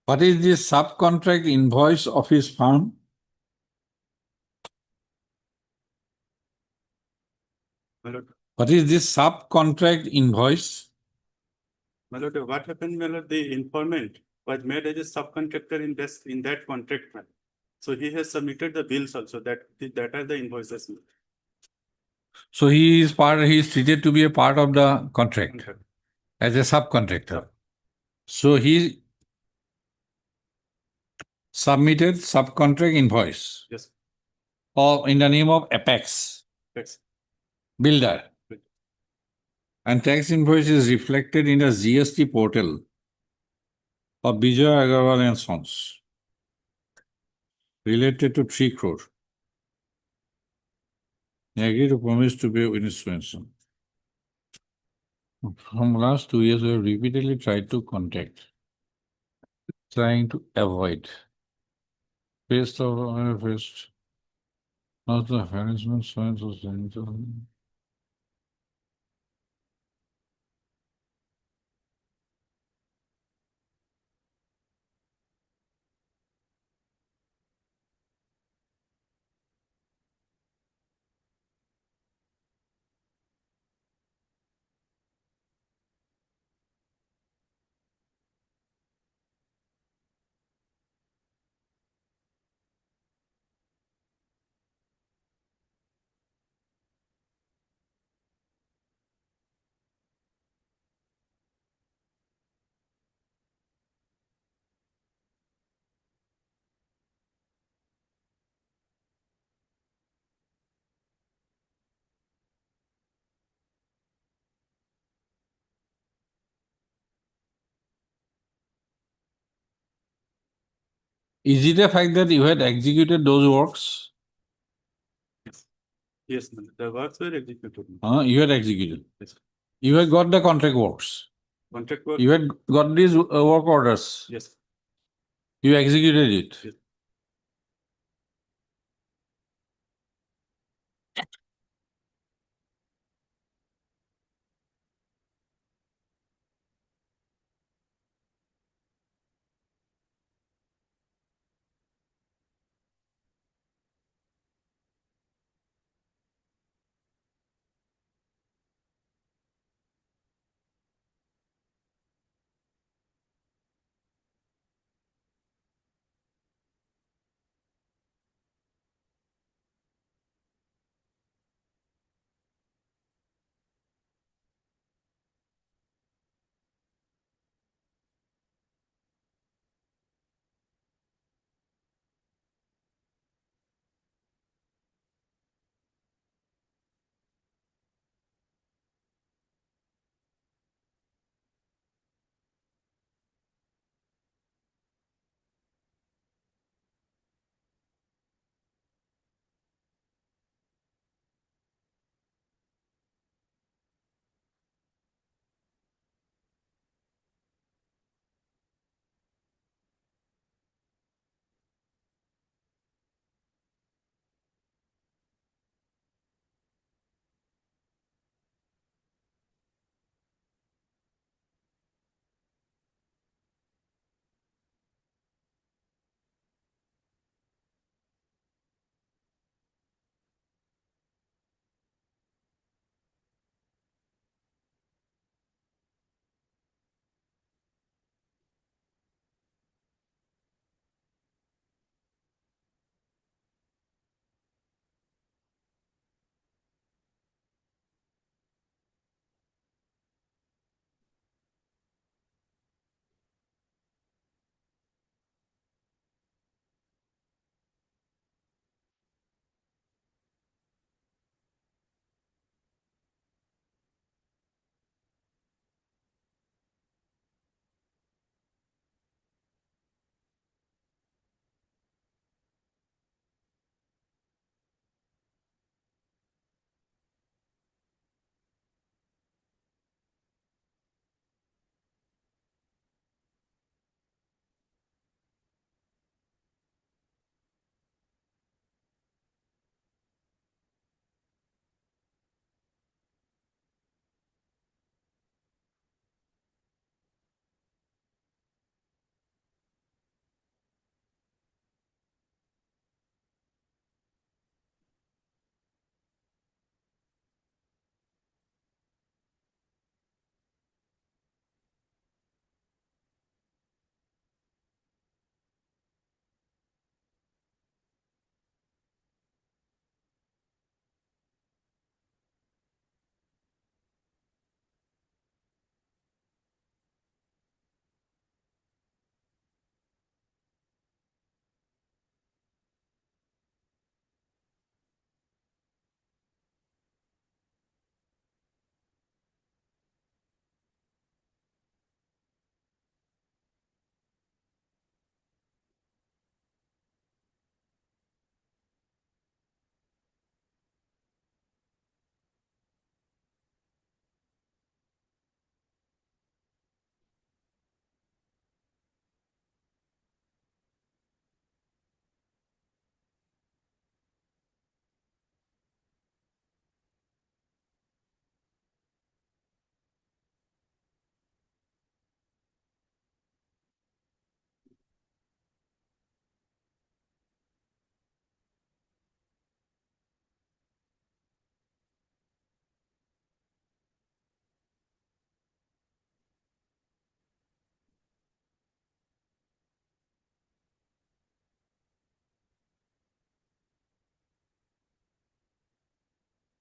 What is this subcontract invoice of his firm? My lord, What is this subcontract invoice? my lord, what happened, my lord, the informant was made as a subcontractor in that contract, man. So he has submitted the bills also, that are the invoices. So he is treated to be a part of the contract as a subcontractor. So he submitted subcontract invoice Yes. or in the name of Apex. Yes. builder. And tax invoice is reflected in the GST portal of Bijay Agarwal and Sons related to 3 crore. They agree to promise to pay witness Swenson. From last 2 years, we have repeatedly tried to contact, trying to avoid. Based on first, not the management, Swenson. Is it a fact that you had executed those works? Yes, the works were executed. You had executed. Yes. You had got the contract works. Contract work. You had got these work orders. Yes. You executed it. Yes.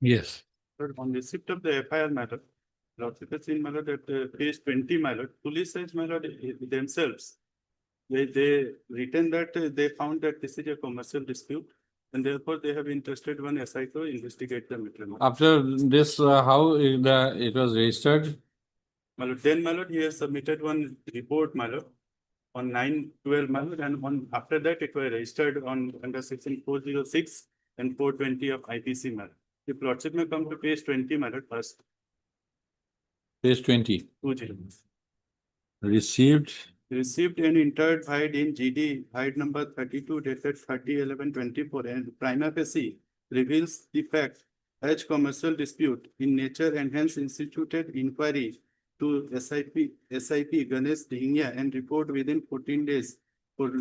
Yes. On receipt of the FIR matter, Lordship has seen, my lord, at page 20, my lord, police says, my lord, themselves, they written that they found that this is a commercial dispute, and therefore they have interested one SI to investigate the matter. After this, how it was registered? My lord, then, my lord, he has submitted one report, my lord, on 9/12, my lord, and after that it was registered on under section 406 and 420 of IPC, my lord. If Lordship may come to page 20, my lord, first. Page 20. 20. Received. Received and entered hide in GD hide number 32 dated 30/11/24 and prima facie reveals the fact as commercial dispute in nature and hence instituted inquiry to SIP Ganesh Dhingya and report within 14 days for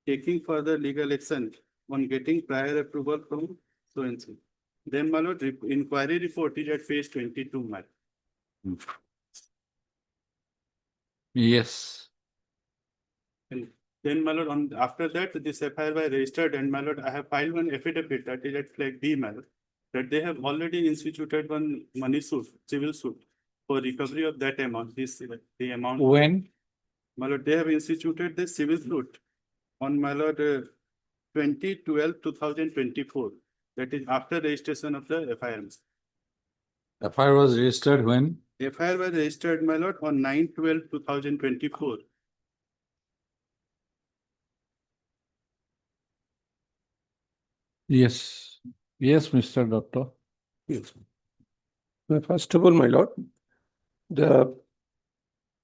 taking further legal action on getting prior approval from so and so. Then, my lord, inquiry report is at page 22, my lord. Yes. And then, my lord, after that, this FIR was registered, and my lord, I have filed one affidavit that is at flag B, my lord, that they have already instituted one money suit, civil suit, for recovery of that amount, the amount. When? My lord, they have instituted the civil suit on, my lord, 20/12/2024. That is after registration of the FIR. FIR was registered when? FIR was registered, my lord, on 9/12/2024. Yes. Yes, Mr. Doctor. Yes. First of all, my lord, the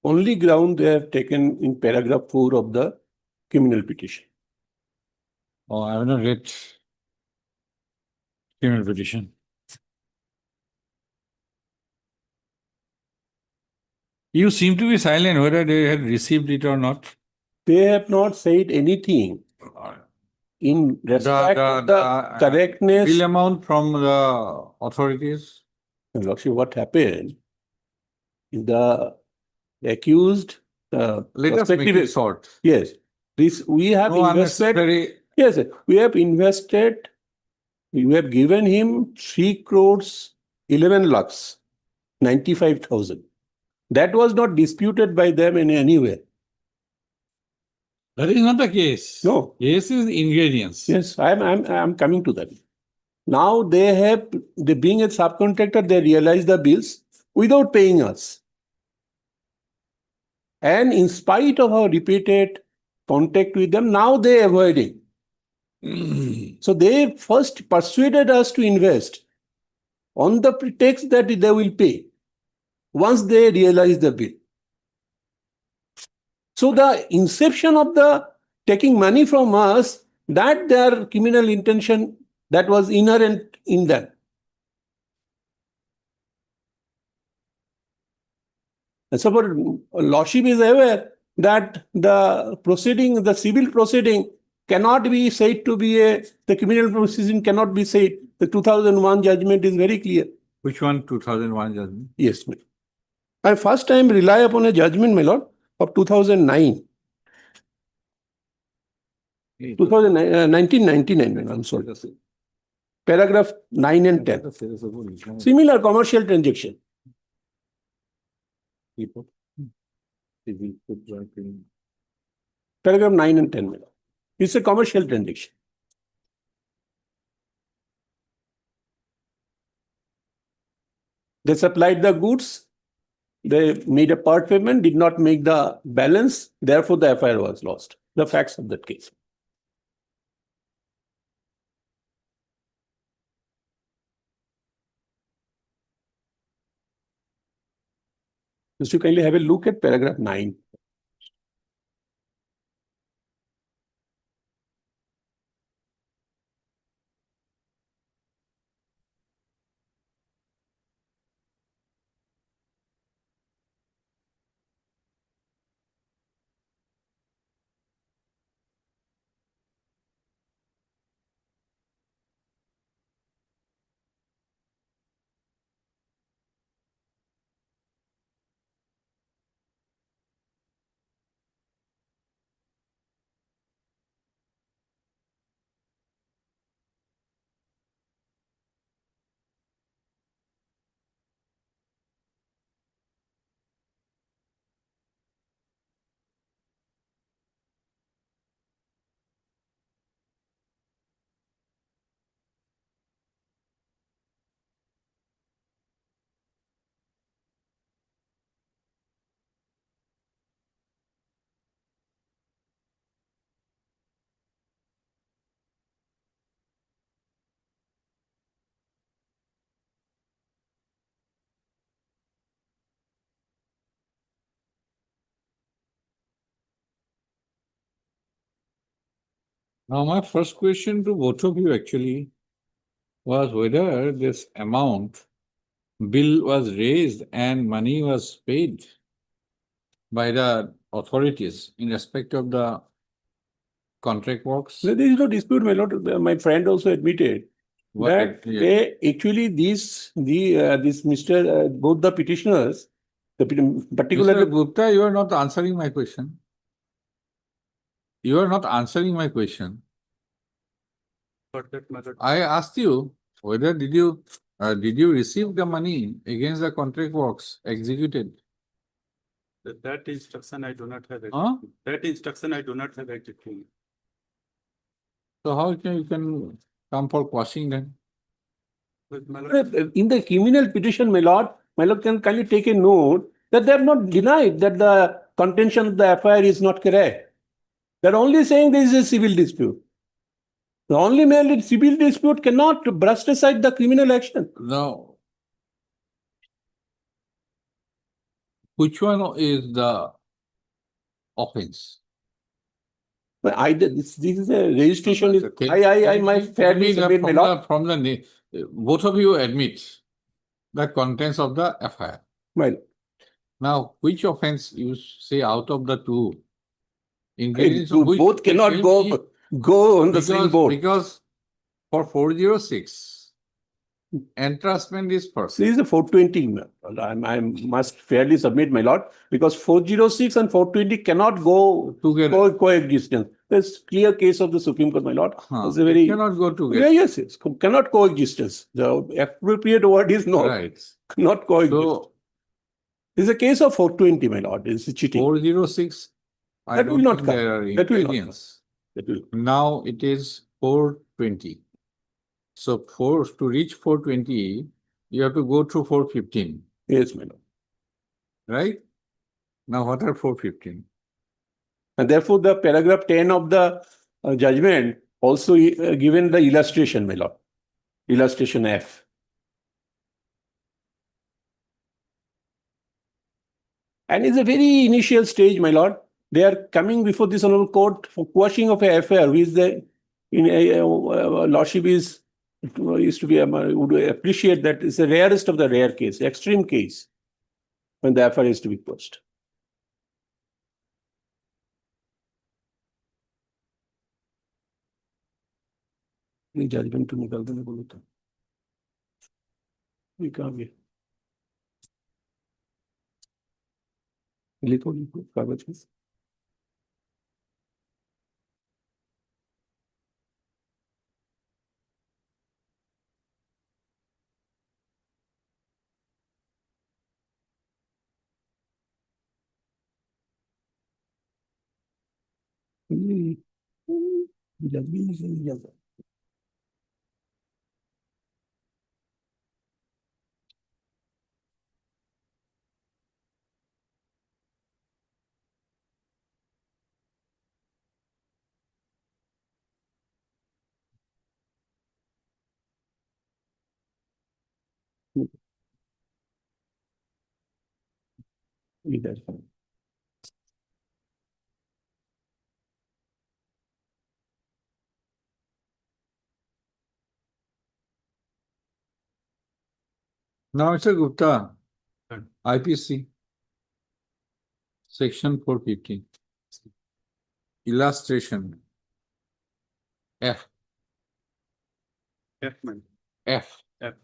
only ground they have taken in paragraph 4 of the criminal petition. Oh, I have not read criminal petition. You seem to be silent whether they had received it or not. They have not said anything in respect of the correctness. Bill amount from the authorities. Lordship, what happened? The accused, Let us make it short. Yes, this we have No invested. unnecessary. Yes, we have invested. We have given him 3 crores 11 lakhs 95,000. That was not disputed by them in any way. That is not the case. No. Case is ingredients. Yes, I'm coming to that. Now they being a subcontractor, they realize the bills without paying us. And in spite of our repeated contact with them, now they avoiding. So they first persuaded us to invest on the pretext that they will pay once they realize the bill. So the inception of the taking money from us, that their criminal intention that was inherent in them. And so Lordship is aware that the civil proceeding cannot be said to be the criminal proceeding cannot be said. The 2001 judgment is very clear. Which one? 2001 judgment? Yes, ma'am. I first time rely upon a judgment, my lord, of 2009. 1999, I'm sorry. Paragraph 9 and 10. Similar commercial transaction. Paragraph 9 and 10. It's a commercial transaction. They supplied the goods. They made a part payment, did not make the balance. Therefore, the FIR was lost. The facts of that case. Just to kindly have a look at paragraph 9. Now, my first question to both of you actually was whether this amount bill was raised and money was paid by the authorities in respect of the contract works. There is no dispute, my lord. My friend also admitted What that yeah. they actually this Mr. Both the petitioners, particularly Mr. Gupta, you are not answering my question. You are not answering my question. I asked you whether did you receive the money against the contract works executed? That instruction I do not have. Huh? That instruction I do not have exactly. So how can you can come for quashing then? in the criminal petition, my lord, can kindly take a note that they have not denied that the contention of the FIR is not correct. They're only saying there is a civil dispute. The only merely civil dispute cannot brush aside the criminal action. Now, which one is the offense? But this is a registration. I might fairly submit, my lord. Both of you admit the contents of the FIR. Well, Now, which offense you say out of the two? both cannot go on the same boat. Because for 406, entrustment is first. This is a 420. I must fairly submit, my lord, because 406 and 420 cannot go Together. coexistence. There's clear case of the Supreme Court, my lord. It's a very cannot go together. Yes, cannot coexistence. The appropriate word is not Right. not coexist. So, It's a case of 420, my lord. It's cheating. 406, I That will don't not think come. there are That will not ingredients. That will. Now it is 420. So to reach 420, you have to go through 415, Yes, my lord. right? Now what are 415? And therefore, the paragraph 10 of the judgment also given the illustration, my lord. Illustration F. And it's a very initial stage, my lord. They are coming before this honorable court for quashing of a affair, which the lordship is used to be would appreciate that it's the rarest of the rare case, extreme case, when the affair is to be quashed. Judgment to निकाल देने बोलो तो ये कहाँ गया लिखो कागज में जल्दी नहीं जाता इधर Now it's a Gupta, IPC, section 415, illustration F. F, man. F. F.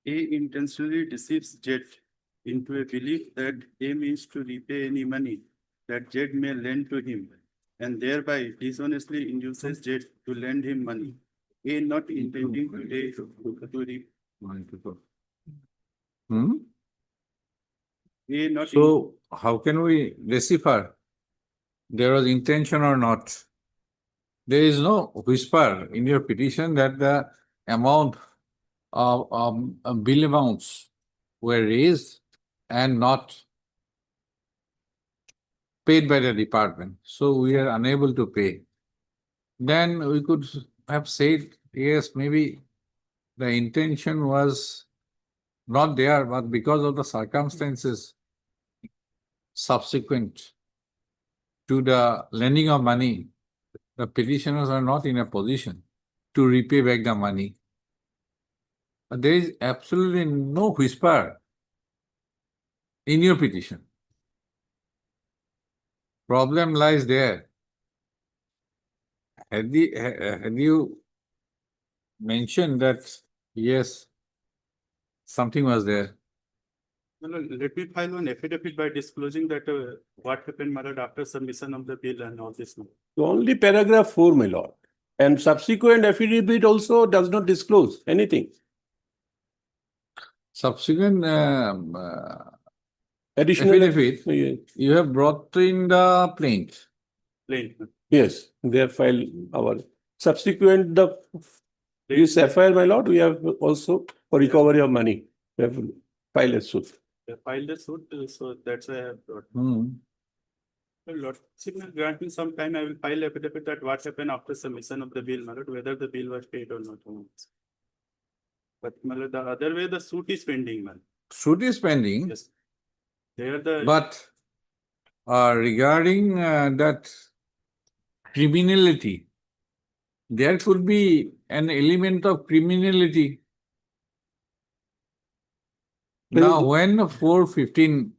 A intentionally deceives Z into a belief that A means to repay any money that Z may lend to him, and thereby dishonestly induces Z to lend him money. A not intending to pay A not So how can we decipher there was intention or not? There is no whisper in your petition that the amount of bill amounts were raised and not paid by the department. So we are unable to pay. Then we could have said, yes, maybe the intention was not there, but because of the circumstances subsequent to the lending of money, the petitioners are not in a position to repay back the money. There is absolutely no whisper in your petition. Problem lies there. Had you mentioned that, yes, something was there? Let me file one affidavit by disclosing that what happened, my lord, after submission of the bill and all this. Only paragraph 4, my lord. And subsequent affidavit also does not disclose anything. Subsequent Additional affidavit, you have brought in the plaint. Plain. Yes, they have filed our subsequent this FIR, my lord, we have also for recovery of money. We have filed a suit. They filed a suit, so that's why I have brought. Hmm. Lordship will grant me some time, I will file affidavit that what happened after submission of the bill, my lord, whether the bill was paid or not. But my lord, the other way, the suit is pending, man. Suit is pending. Yes. They are the. But regarding that criminality, there could be an element of criminality. Now, when 415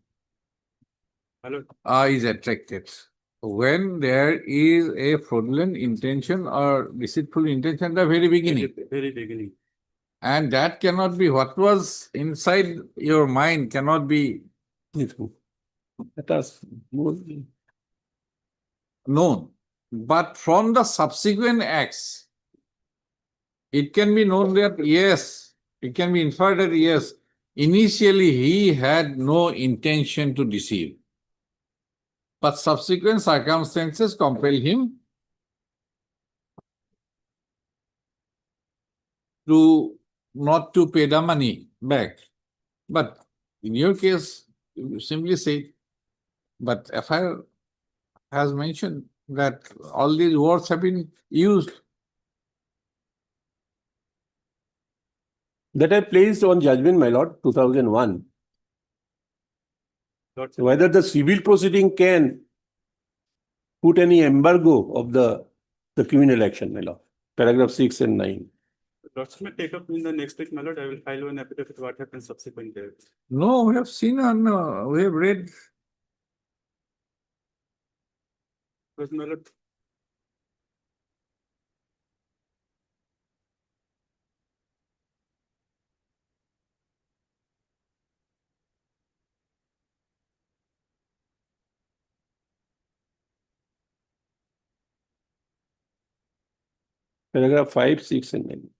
My lord, is attracted, when there is a fraudulent intention or deceitful intention at the very beginning, very beginning. and that cannot be what was inside your mind cannot be Let us move. known. But from the subsequent acts, it can be known that yes, it can be inferred that yes, initially he had no intention to deceive. But subsequent circumstances compel him to not to pay the money back. But in your case, you simply say, but FIR has mentioned that all these words have been used. That I placed on judgment, my lord, 2001. Lordship, Whether the civil proceeding can put any embargo of the criminal action, my lord. Paragraph 6 and 9. Lordship may take up in the next week, my lord, I will file one affidavit what happened subsequent there. No, we have seen and we have read. Because my lord, Paragraph 5, 6 and 9.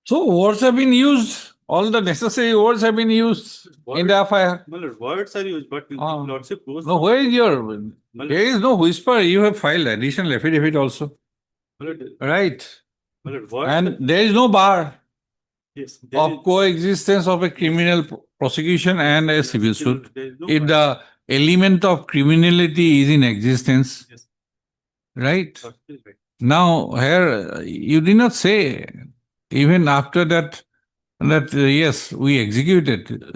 So words have been used, all the necessary words have been used in the FIR. my lord, words are used, but lordship goes. No, where is your, there is no whisper, you have filed additional affidavit also, My lord, right? my lord, words. And there is no bar Yes, there of is- coexistence of a criminal prosecution and a civil suit. there is no If word. the element of criminality is in existence, Yes. right? Lordship is right. Now, here, you did not say, even after that That, yes, we executed.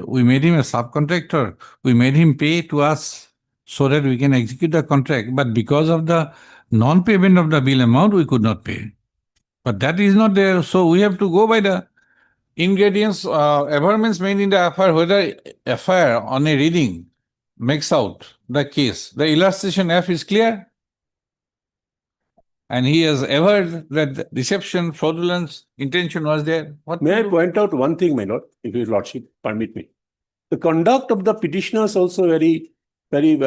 We made him a subcontractor. We made him pay to us so that we can execute the contract. But because of the non-payment of the bill amount, we could not pay. But that is not there. So we have to go by the ingredients, averments made in the FIR, whether FIR on a reading makes out the case. The illustration F is clear. And he has averred that deception, fraudulence, intention was there. What May to I do? point out one thing, my lord, if your lordship permit me? The conduct of the petitioners also very, very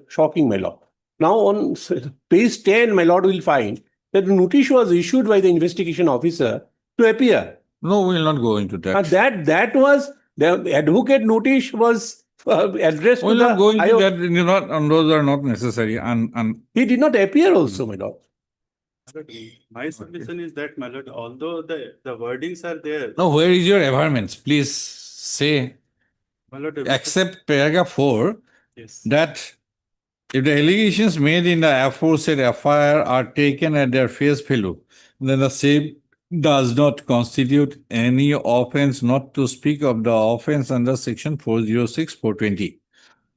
shocking, my lord. Now on page 10, my lord will find that the notice was issued by the investigation officer to appear. No, we will not go into that. And that was, the advocate notice was addressed We will to the not go into IO. that. And those are not necessary. And He did not appear also, my lord. My submission is that, my lord, although the wordings are there. no, where is your averments? Please say, My lord, except paragraph 4, yes. that if the allegations made in the aforesaid FIR are taken at their face value, then the same does not constitute any offense, not to speak of the offense under section 406, 420.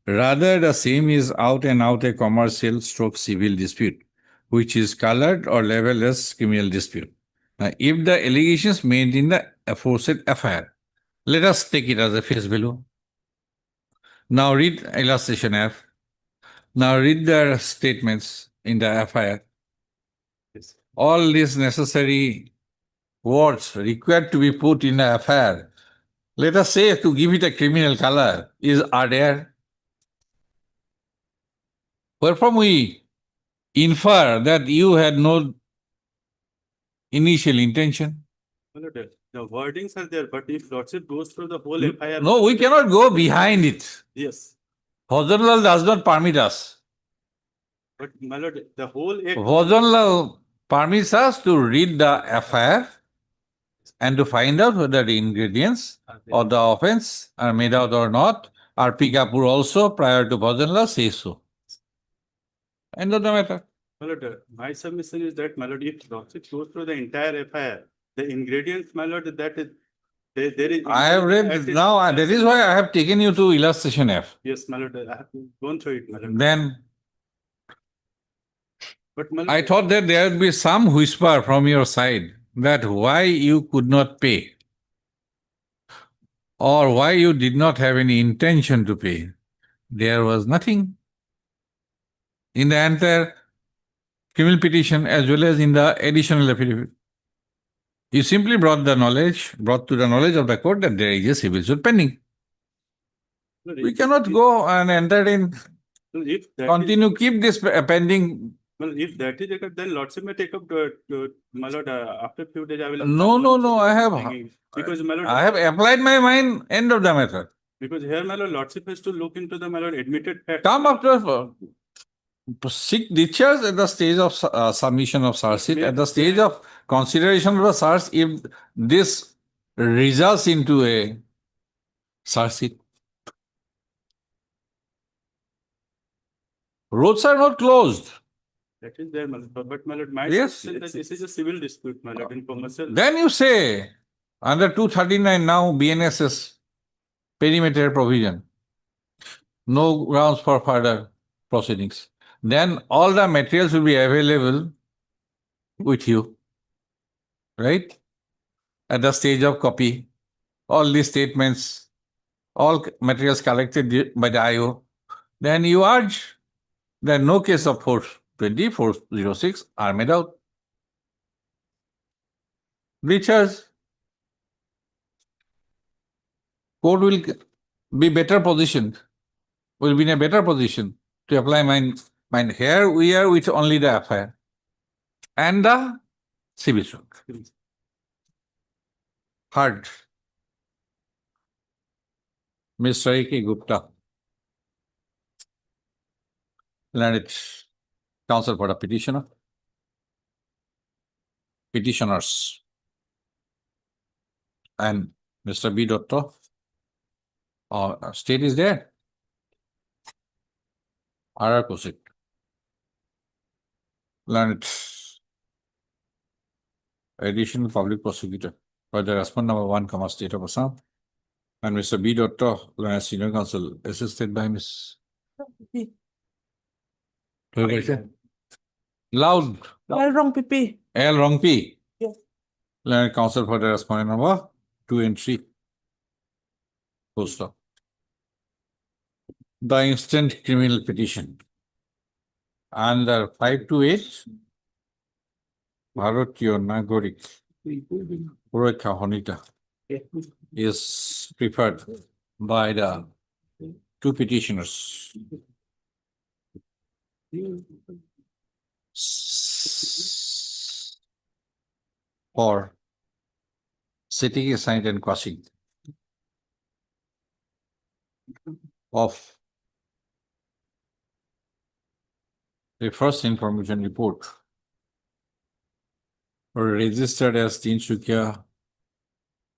Rather, the same is out and out a commercial stroke civil dispute, which is colored or labeled as criminal dispute. Now, if the allegations made in the aforesaid FIR, let us take it as a face value. Now read illustration F. Now read the statements in the FIR. Yes. All these necessary words required to be put in the FIR, let us say to give it a criminal color, are there. Wherefrom we infer that you had no initial intention. My lord, the wordings are there, but if lordship goes through the whole FIR. No, we cannot go behind it. Yes, Procedural does not permit us. but my lord, the whole act. Procedural permits us to read the FIR and to find out whether the ingredients of the offense are made out or not. R.P. Kapoor also, prior to Procedural, says so. End of the matter. My lord, my submission is that, my lord, if lordship goes through the entire FIR, the ingredients, my lord, that is, there is. I have read now, that is why I have taken you to illustration F. Yes, my lord, I have gone through it, my lord. Then But my lord, I thought that there would be some whisper from your side that why you could not pay or why you did not have any intention to pay. There was nothing in the entire criminal petition as well as in the additional affidavit. You simply brought to the knowledge of the court that there is a civil suit pending. We cannot go and entertain, if that continue, keep this pending. Well, if that is the case, then lordship may take up my lord, after few days I will. No, I have. Because my lord. I have applied my mind, end of the matter. Because here, my lord, lordship has to look into the, my lord, admitted fact. Come after seek discharge at the stage of submission of charge sheet, at the stage of consideration of the charge, if this results into a charge sheet. Roads are not closed. That is there, my lord. But my lord, my Yes, submission that this is a civil dispute, my lord, in commercial. Then you say, under 239 now, BNSS perimeter provision, no grounds for further proceedings. Then all the materials will be available with you, right? At the stage of copy, all these statements, all materials collected by the IO. Then you urge that no case of 420, 406 are made out. Discharge. Court will be better positioned, will be in a better position to apply mind. Here we are with only the FIR and the civil suit. Hard. Mr. A.K. Gupta, learned counsel for the petitioner, petitioners, and Mr. B. Dotto. State is there. R.R. Kosik, learned additional public prosecutor. for the respondent number 1, comma, State of Assam. And Mr. B. Dotto, Senior Counsel, assisted by Ms. Loud. L wrong PP. L. Wrong P. Yes. Learned Counsel for the respondent number 2 and 3. Full stop. The instant criminal petition under 528 Bharatiya Nagorik Surakha Honita is preferred by the two petitioners. For sitting aside and quashing of the first information report were registered as Tinsukia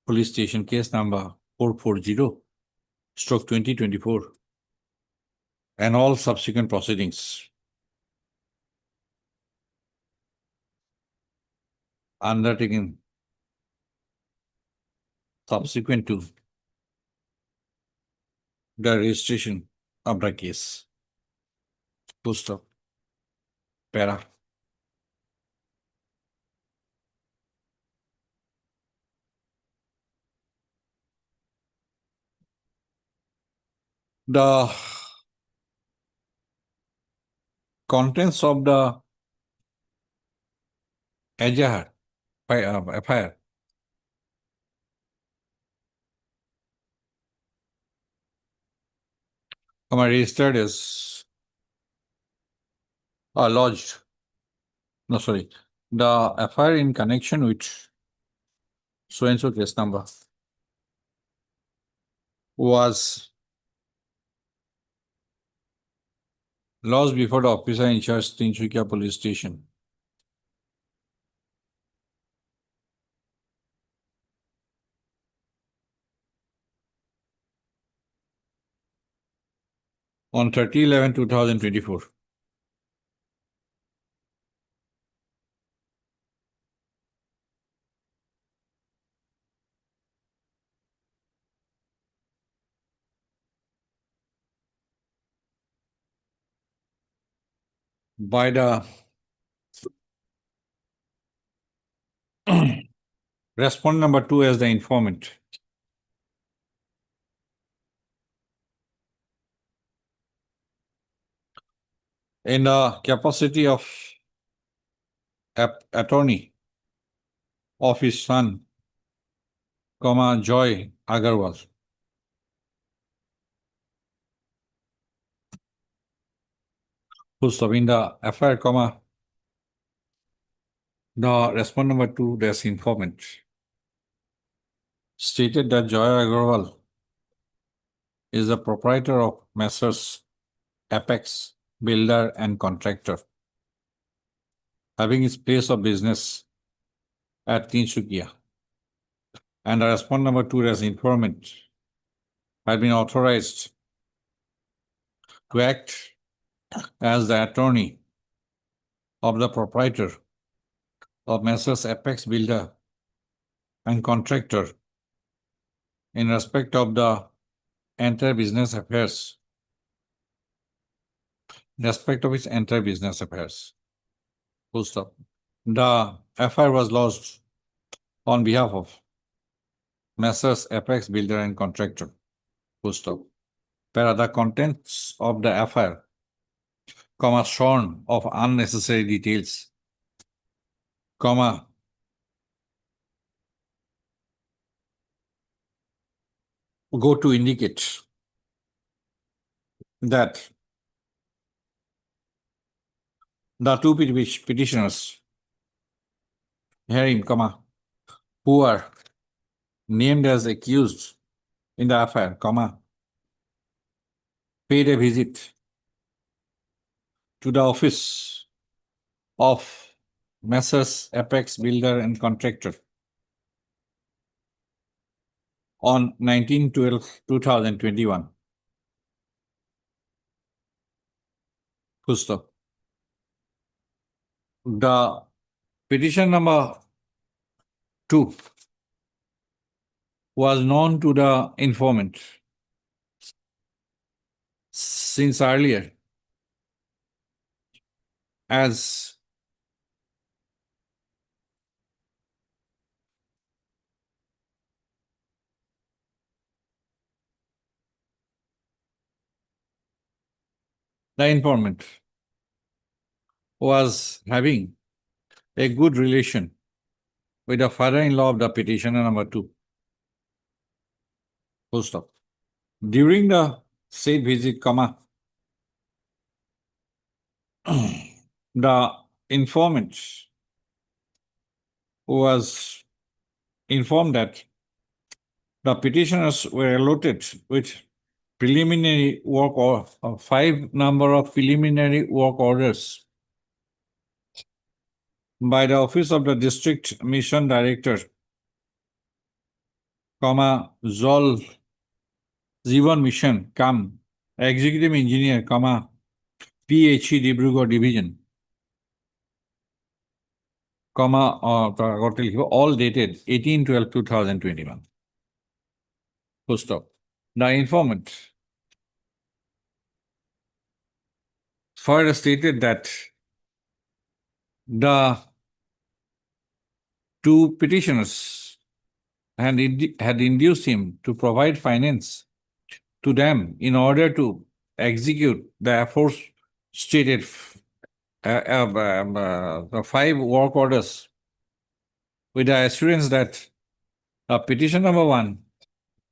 Police Station case number 440/2024 and all subsequent proceedings undertaken subsequent to the registration of the case. Full stop. Para. The contents of the FIR registered as lodged. No, sorry. The FIR in connection with so and so case number was lodged before the officer in charge Tinsukia Police Station. On 30/11/2024. By the respondent number 2 as the informant. In the capacity of attorney of his son, Joy Agarwal. Who's in the FIR, the respondent number 2, there's informant, stated that Joy Agarwal is the proprietor of Messrs. Apex Builder and Contractor, having his place of business at Tinsukia. And the respondent number 2 as informant had been authorized to act as the attorney of the proprietor of Messrs. Apex Builder and Contractor in respect of the entire business affairs. In respect of its entire business affairs. Full stop. The FIR was lodged on behalf of Messrs. Apex Builder and Contractor. Full stop. Para the contents of the FIR, shorn of unnecessary details, go to indicate that the two petitioners herein, who are named as accused in the FIR, paid a visit to the office of Messrs. Apex Builder and Contractor on 19/12/2021. Full stop. The petition number 2 was known to the informant since earlier, as the informant was having a good relation with the father-in-law of the petitioner number 2. Full stop. During the said visit, the informant was informed that the petitioners were allotted with preliminary work or 5 number of preliminary work orders by the office of the district mission director, Zol Jivan Mission, executive engineer, PHE Dibrugarh division, all dated 18/12/2021. Full stop. The informant further stated that the 2 petitioners had induced him to provide finance to them in order to execute the aforestated the 5 work orders, with the assurance that petition number 1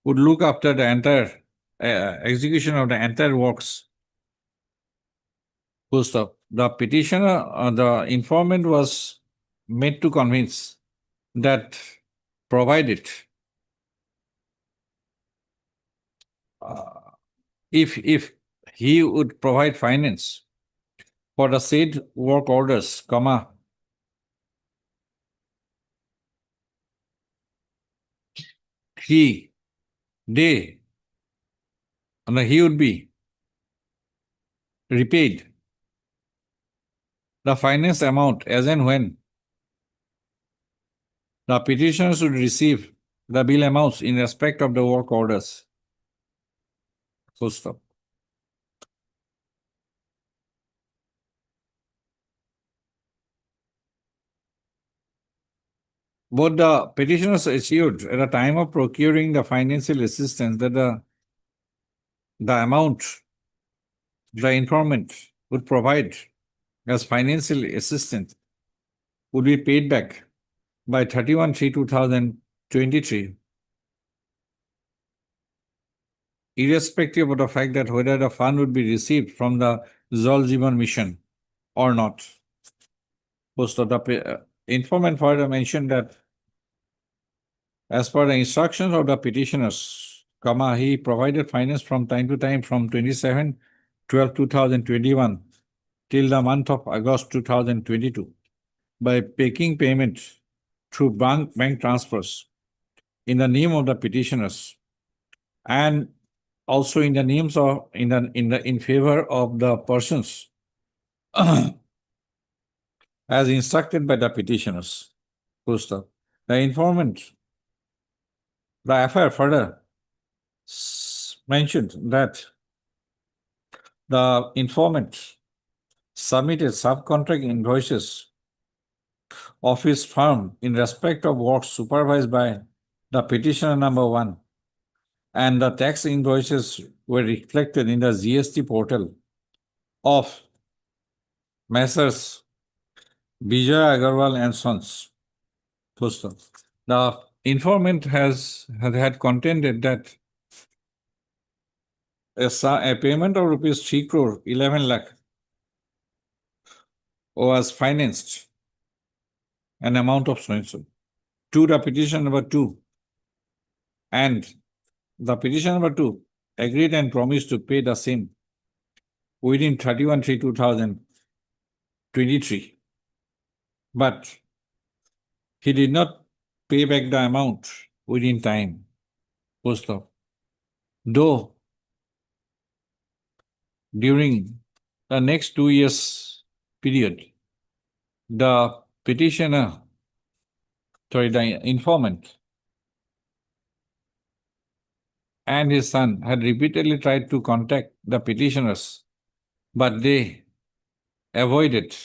would look after the entire execution of the entire works. Full stop. The petitioner, the informant was made to convince that provided if he would provide finance for the said work orders, he would be repaid the finance amount as and when the petitioner should receive the bill amounts in respect of the work orders. Full stop. Both the petitioners assured at the time of procuring the financial assistance that the amount the informant would provide as financial assistance would be paid back by 31/3/2023, irrespective of the fact that whether the fund would be received from the Jal Jeevan Mission or not. Post of the informant further mentioned that as per the instructions of the petitioners, he provided finance from time to time from 27/12/2021 till the month of August 2022 by making payment through bank transfers in the name of the petitioners and also in the names of in favor of the persons as instructed by the petitioners. Full stop. The informant, the affair further mentioned that the informant submitted subcontract invoices of his firm in respect of works supervised by the petitioner number 1, and the tax invoices were reflected in the GST portal of Messrs. Vijay Agarwal and Sons. The informant had contended that a payment of rupees 3 crore 11 lakh was financed an amount of so-and-so to the petition number 2, and the petition number 2 agreed and promised to pay the same within 31/3/2023, but he did not pay back the amount within time. Post of. Though during the next 2 years period, the informant and his son had repeatedly tried to contact the petitioners, but they avoided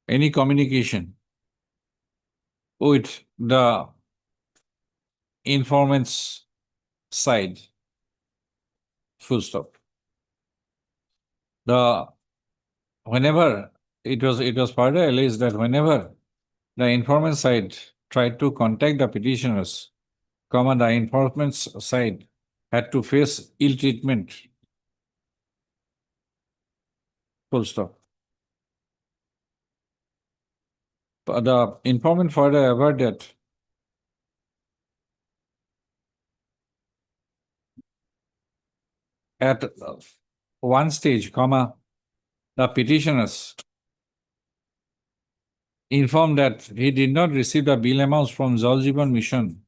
any communication with the informant's side. Full stop. Whenever it was further alleged that whenever the informant side tried to contact the petitioners, the informant's side had to face ill treatment. Full stop. The informant further averred that at one stage, the petitioners informed that he did not receive the bill amounts from Jal Jeevan Mission,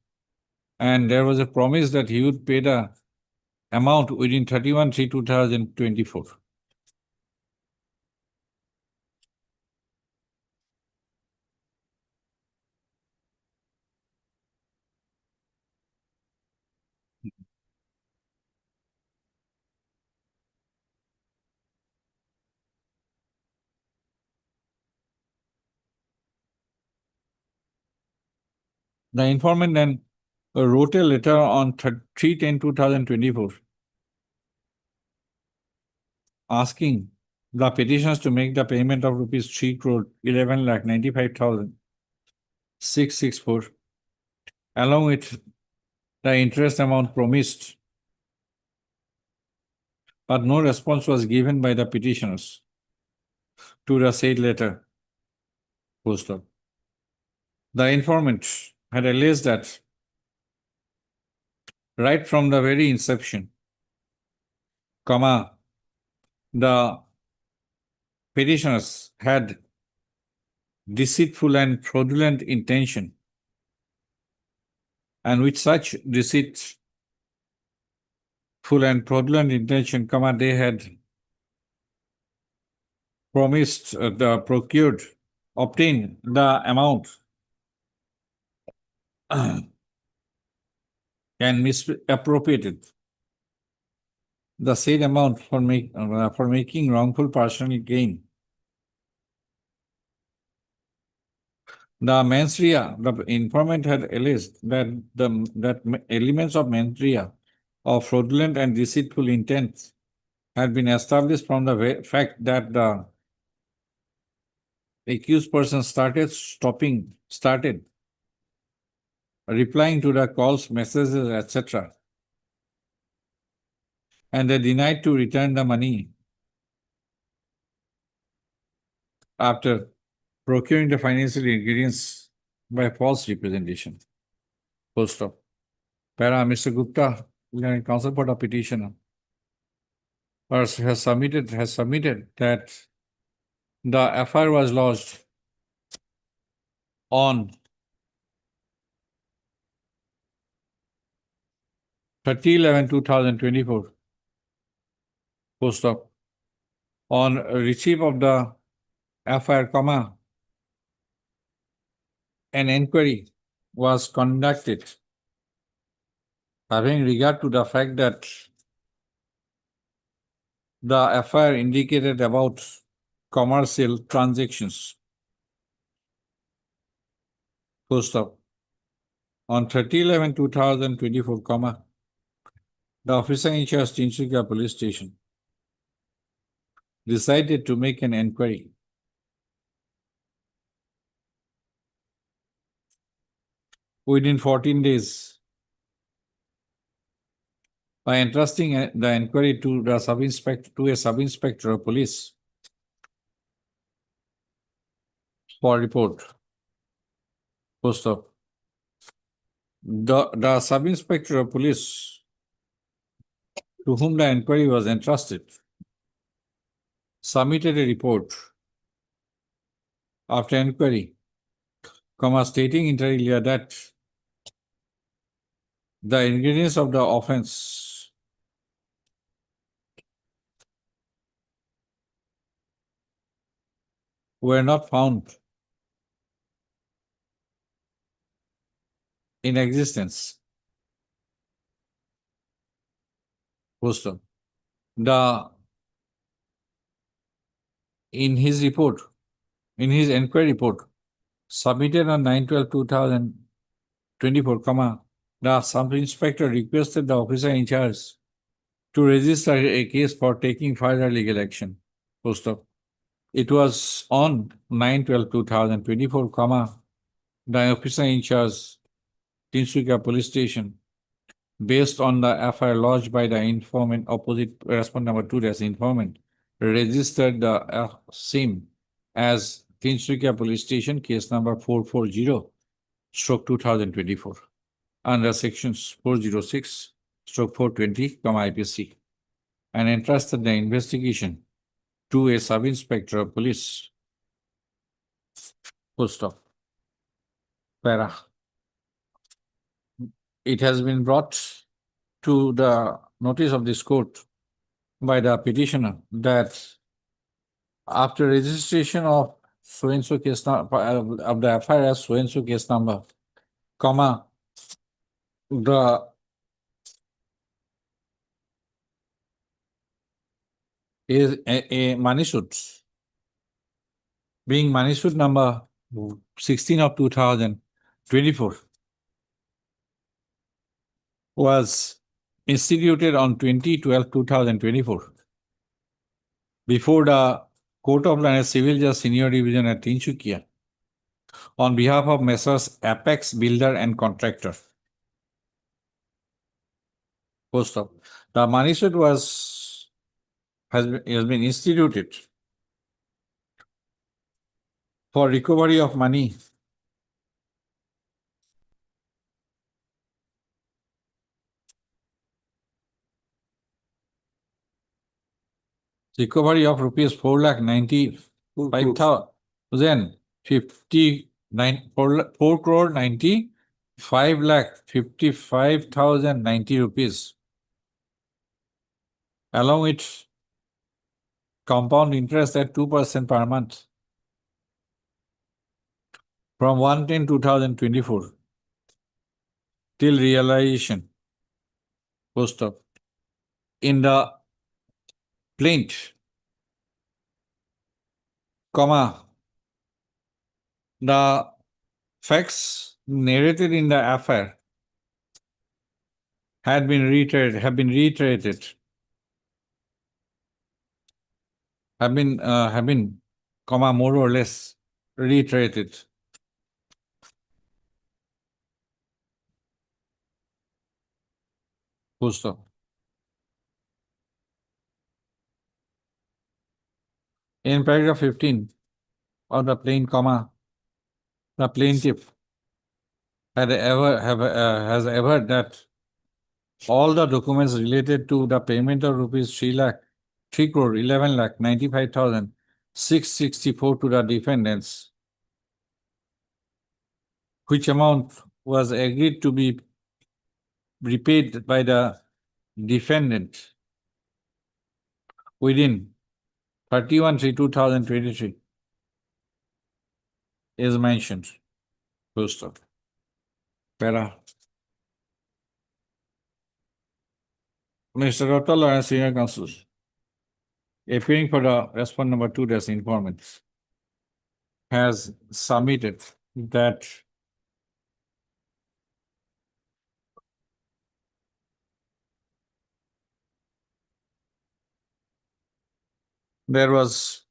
and there was a promise that he would pay the amount within 31/3/2024. The informant then wrote a letter on 3/10/2024 asking the petitioners to make the payment of rupees 3,11,95,664 along with the interest amount promised, but no response was given by the petitioners to the said letter. Full stop. The informant had alleged that right from the very inception, the petitioners had deceitful and fraudulent intention, and with such deceitful and fraudulent intention, they had promised, obtained the amount and misappropriated the said amount for making wrongful personal gain. The mens rea, the informant had alleged that elements of mens rea of fraudulent and deceitful intent had been established from the fact that the accused person started replying to the calls, messages, etc. And they denied to return the money after procuring the financial ingredients by false representation. Full stop. Para Mr. Gupta, counsel for the petitioner, has submitted that the FIR was lodged on 30/11/2024. Full stop. On receipt of the FIR, an inquiry was conducted having regard to the fact that the FIR indicated about commercial transactions. Full stop. On 30/11/2024, the officer in charge Tinsukia Police Station decided to make an inquiry. Within 14 days, by entrusting the inquiry to a sub-inspector of police for report. Full stop. The sub-inspector of police to whom the inquiry was entrusted submitted a report after inquiry, stating inter alia that the ingredients of the offense were not found in existence Poster. In his report, in his inquiry report, submitted on 9/12/2024, the sub-inspector requested the officer in charge to register a case for taking further legal action. Poster. It was on 9/12/2024, the officer in charge, Tinsukia Police Station, based on the FIR lodged by the informant opposite respondent number 2 as informant, registered the same as Tinsukia Police Station case number 440/2024 under sections 406/420, IPC, and entrusted the investigation to a sub-inspector of police. Full stop. Para. It has been brought to the notice of this court by the petitioner that after registration of so-and-so case number, of the FIR as so-and-so case number, the is a money suit, being money suit number 16 of 2024, was instituted on 20/12/2024 before the Court of Law and Civil Justice Senior Division at Tinsukia on behalf of Messrs. Apex Builder and Contractor. Post op. The money suit has been instituted for recovery of money rupees 4,95,059 4,95,090 rupees, along with compound interest at 2% per month from 1/10/2024 till realization. Post op. In the plaint, the facts narrated in the affair have been reiterated, more or less reiterated. Full stop. In paragraph 15 of the plain, the plaintiff has ever that all the documents related to the payment of rupees 3,11,95,664 to the defendants, which amount was agreed to be repaid by the defendant within 31/3/2023 is mentioned. Full stop. Para. Mr. Dr. Lawrence, Senior Counsel, appearing for the respondent number 2 as informant, has submitted that there was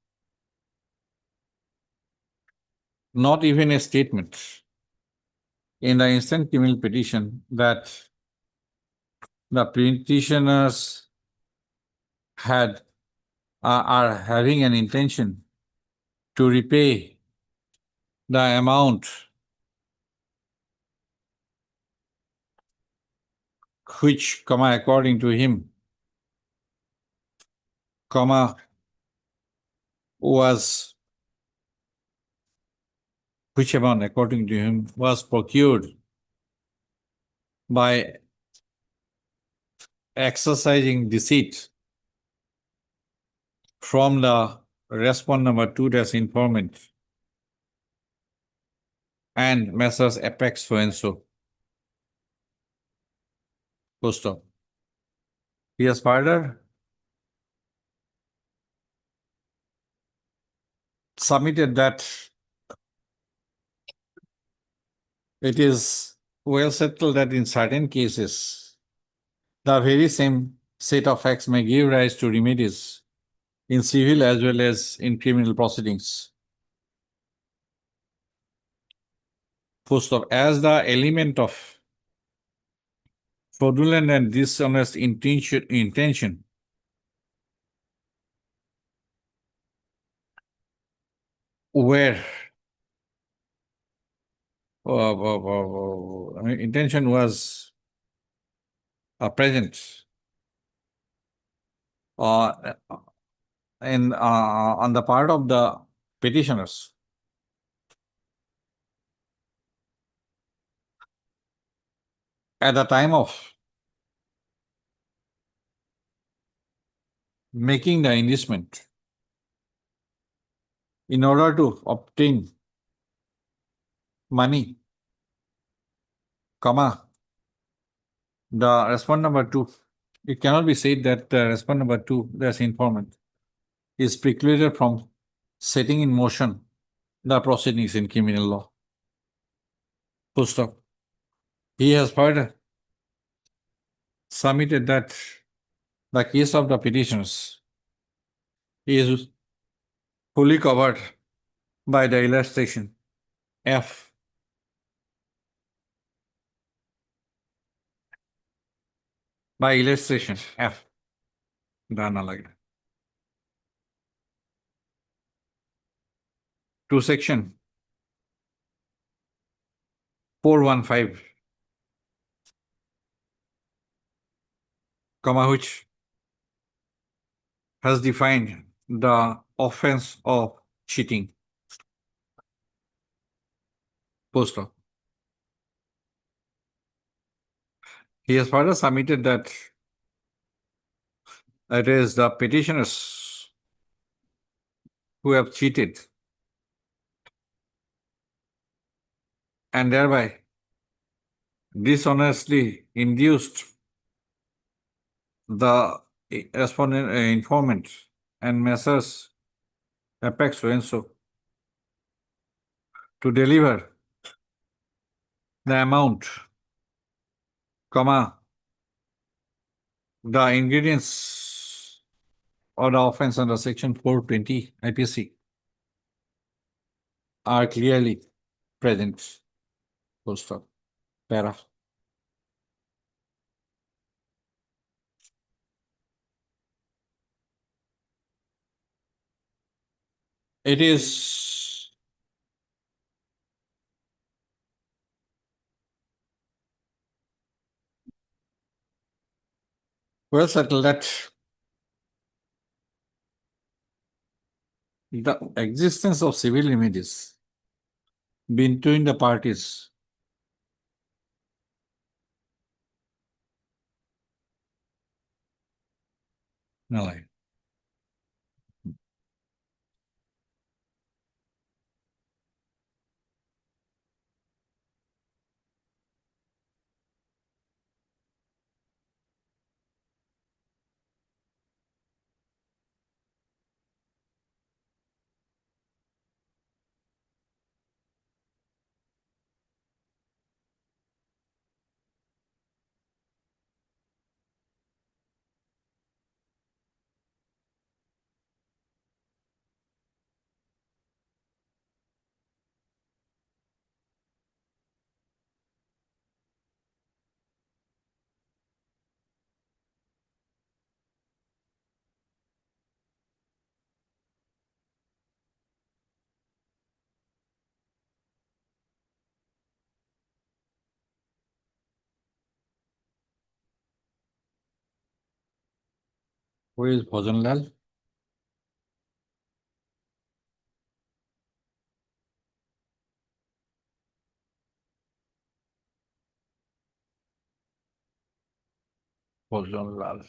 not even a statement in the instant criminal petition that the petitioners are having an intention to repay the amount which, according to him, which amount, according to him, was procured by exercising deceit from the respondent number 2 as informant and Messrs. Apex so and so. Post op. He has further submitted that it is well settled that in certain cases, the very same set of facts may give rise to remedies in civil as well as in criminal proceedings. Full stop. As the element of fraudulent and dishonest intention where intention was present on the part of the petitioners. At the time of making the investment in order to obtain money, the respondent number 2, it cannot be said that the respondent number 2, that's informant, is precluded from setting in motion the proceedings in criminal law. Full stop. He has further submitted that the case of the petitioners is fully covered by the illustration F. By illustration F. To section 415, which has defined the offense of cheating. Full stop. He has further submitted that it is the petitioners who have cheated and thereby dishonestly induced the respondent informant and Messrs. Apex so and so to deliver the amount, the ingredients of the offense under section 420 IPC are clearly present. Full stop. Para. It is well settled that the existence of civil remedies between the parties null. Who is Bhajan Lal? Bhajan Lal.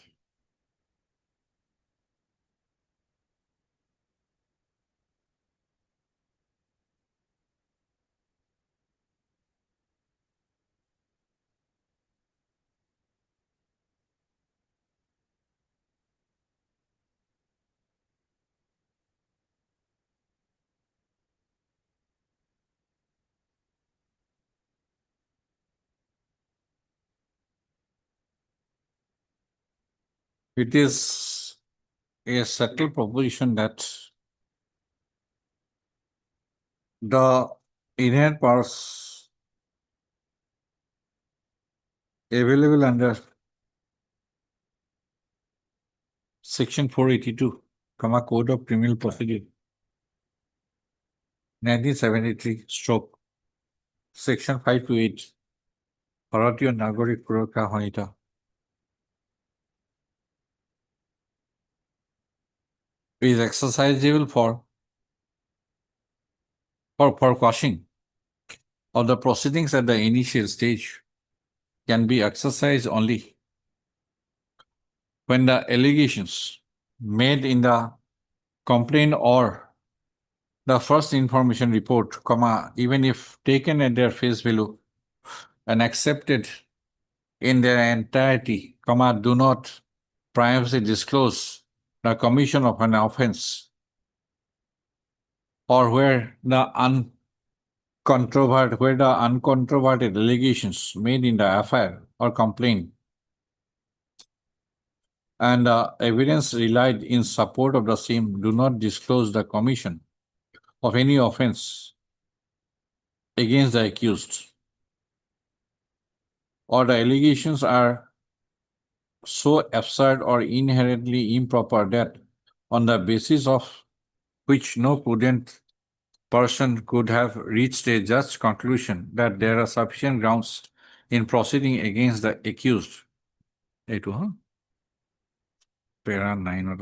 It is a settled proposition that the inherent powers available under Section 482, Code of Criminal Procedure, 1973, stroke, Section 528, Bharatiya Nagorik Surakha Sanhita, is exercisable for quashing of the proceedings at the initial stage can be exercised only when the allegations made in the complaint or the first information report, even if taken at their face value and accepted in their entirety, do not privacy disclose the commission of an offense, or where the uncontroverted allegations made in the FIR or complaint and the evidence relied in support of the same do not disclose the commission of any offense against the accused, or the allegations are so absurd or inherently improper that on the basis of which no prudent person could have reached a just conclusion that there are sufficient grounds in proceeding against the accused. Para 9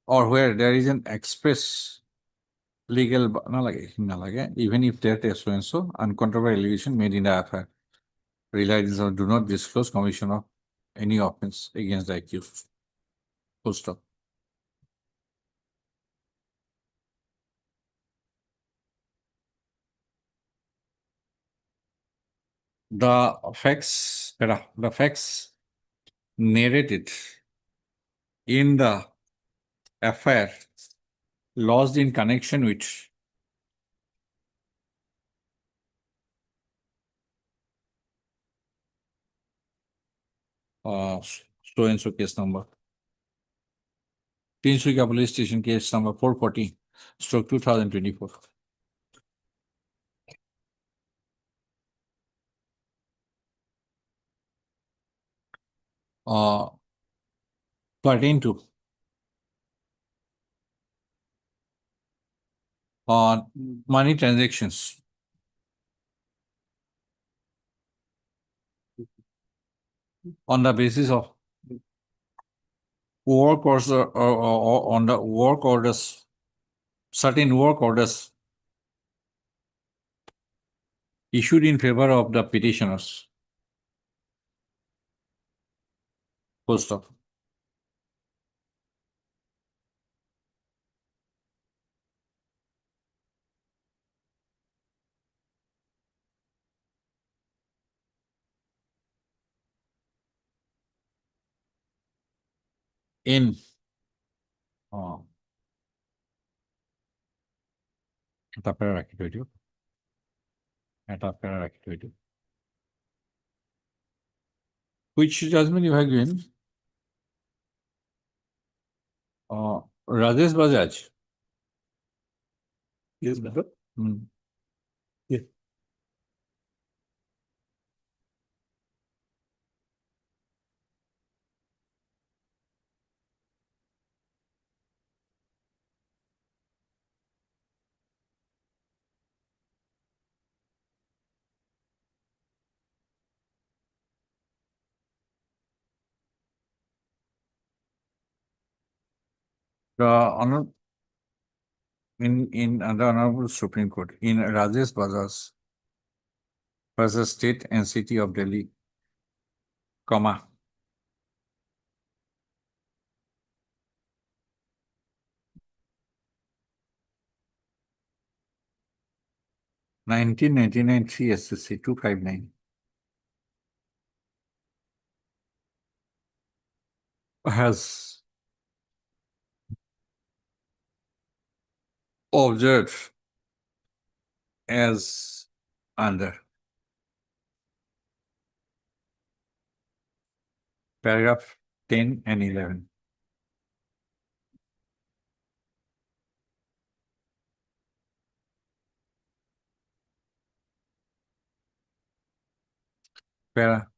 or where there is an express legal, even if there is so and so uncontroverted allegation made in the affair, relies on do not disclose commission of any offense against the accused. Full stop. The facts narrated in the affair lodged in connection with so and so case number. Tinsukia Police Station case number 440, stroke 2024. Pertain to money transactions on the basis of work orders or on the work orders, certain work orders issued in favor of the petitioners. Full stop. In which judgment you have given? Rajesh Bajaj. Yes, brother. Yeah. The honor in the Honorable Supreme Court in Rajesh Bajaj versus State and City of Delhi, 1999 CSSC 259 has observed as under paragraph 10 and 11. Para.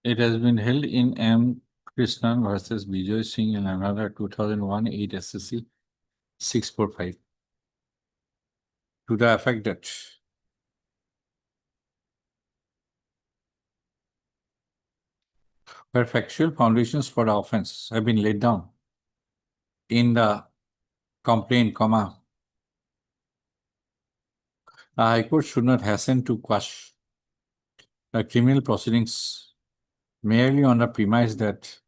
It has been held in M. Krishnan versus Bijoy Singh and another 2001 8 SSC 645. To the effect that where factual foundations for the offense have been laid down in the complaint, the High Court should not hasten to quash the criminal proceedings merely on the premise that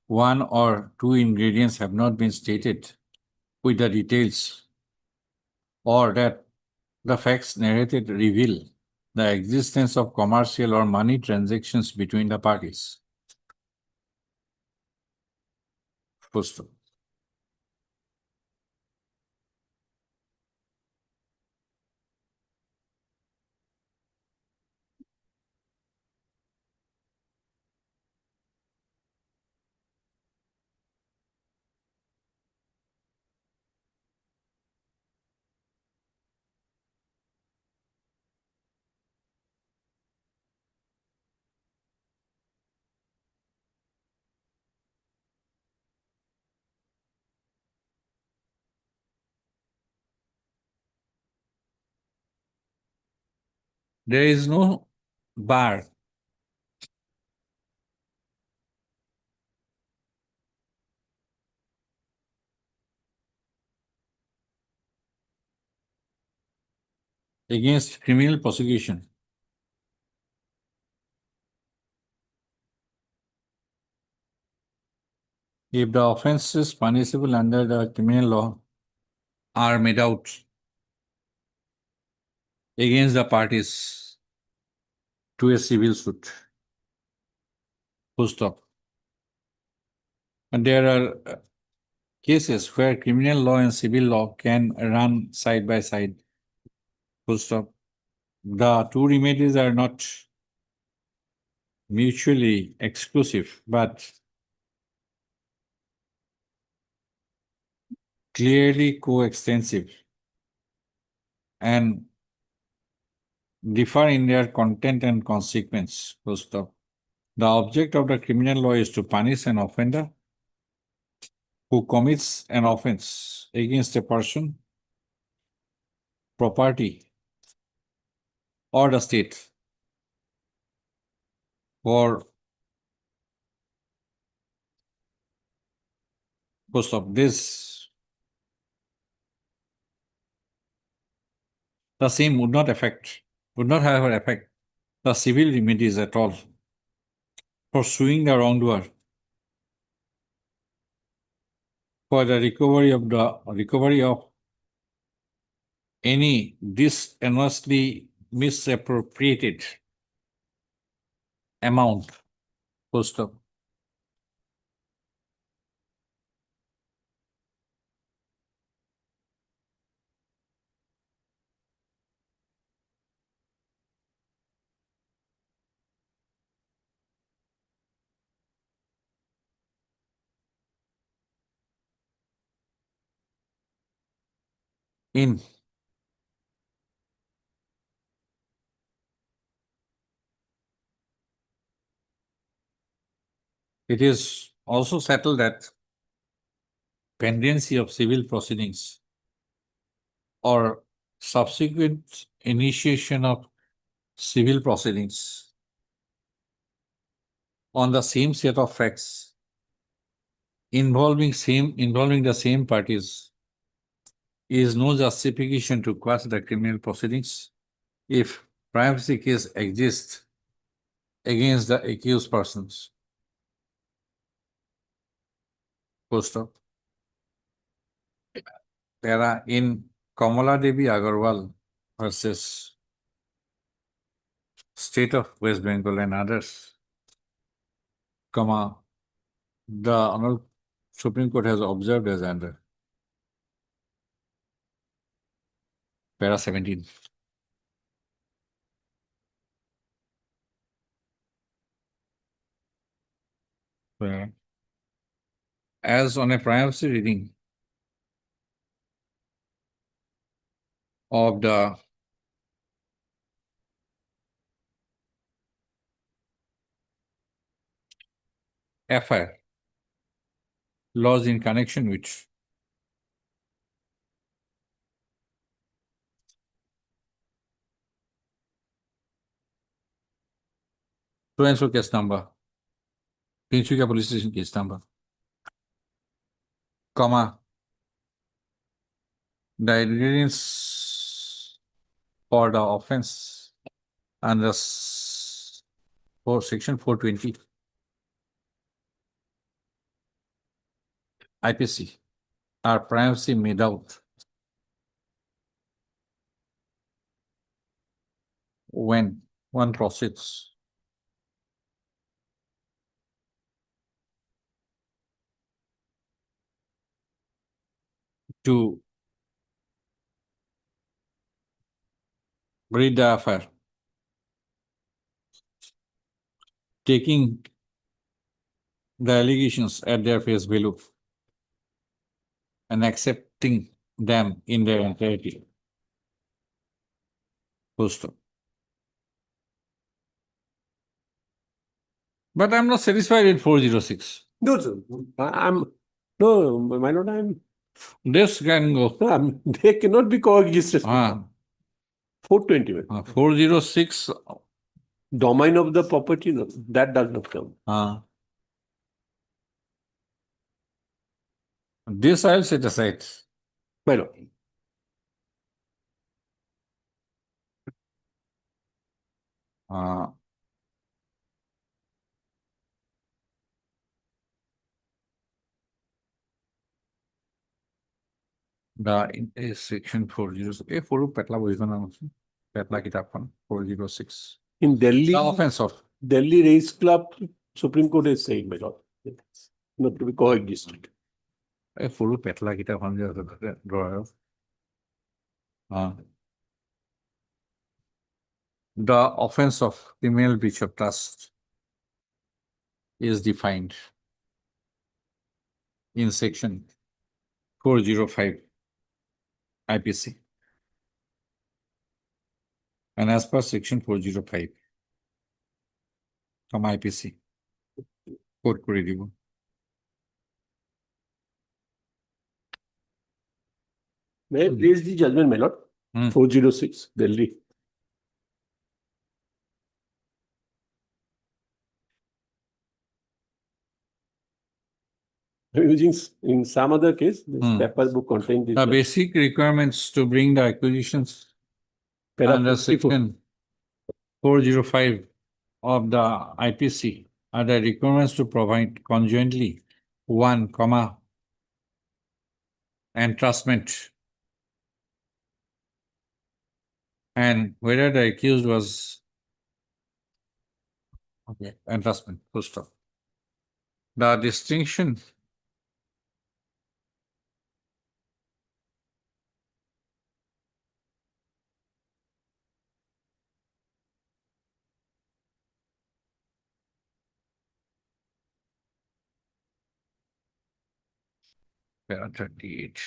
one or two ingredients have not been stated with the details, or that the facts narrated reveal the existence of commercial or money transactions between the parties. Full stop. There is no bar against criminal prosecution if the offenses punishable under the criminal law are made out against the parties to a civil suit. Full stop. And there are cases where criminal law and civil law can run side by side. Full stop. The two remedies are not mutually exclusive, but clearly coextensive and differ in their content and consequence. Full stop. The object of the criminal law is to punish an offender who commits an offense against a person, property, or the state for most of this. The same would not have an effect the civil remedies at all for suing the wrongdoer for the recovery of any dishonestly misappropriated amount. Full stop. In it is also settled that pendency of civil proceedings or subsequent initiation of civil proceedings on the same set of facts involving the same parties is no justification to quash the criminal proceedings if privacy case exists against the accused persons. Full stop. Para in Kamala Devi Agarwal versus State of West Bengal and others, comma, the Honorable Supreme Court has observed as under para 17. Where, as on a privacy reading of the FIR laws in connection with so case number, Tinsukia police station case number, comma, the ingredients for the offense under for section 420 IPC are privacy made out when one proceeds to read the affair, taking the allegations at their face value and accepting them in their entirety. Full stop. But I'm not satisfied with 406. No, sir. No, my lord, This can go. they cannot be coexistent. 420. 406. Domain of the property, no, that does not come. This I'll set aside. My lord. The section 406. 4 Petla Boyzana, Petla Kitapon 406. In Delhi, The offense of Delhi Race Club, Supreme Court is saying, my lord, not to be coexistent. 4 Petla Kitapon drawer. The offense of criminal breach of trust is defined in section 405 IPC. And as per section 405 from IPC, court করে দিব। May I place the judgment, my lord? 406, Delhi. Using in some other case, this paper book contains this. The basic requirements to bring the acquisitions under section 405 of the IPC are the requirements to provide conjointly 1, entrustment, and whether the accused was entrustment, full stop. The distinction para 38.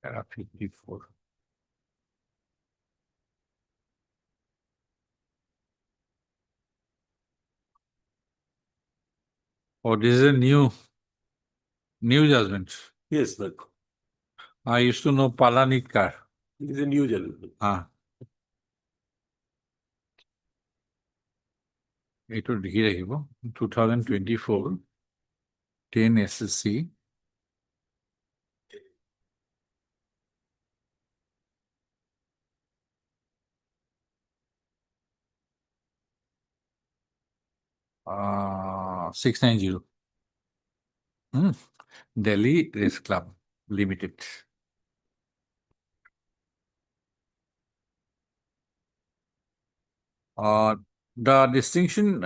Para 54. Oh, this is a new judgment. Yes, sir. I used to know Palanitkar. It is a new judgment. এইটো লিখি ৰাখিব 2024 10 SSC uh 690 Delhi Race Club Limited. The distinctions in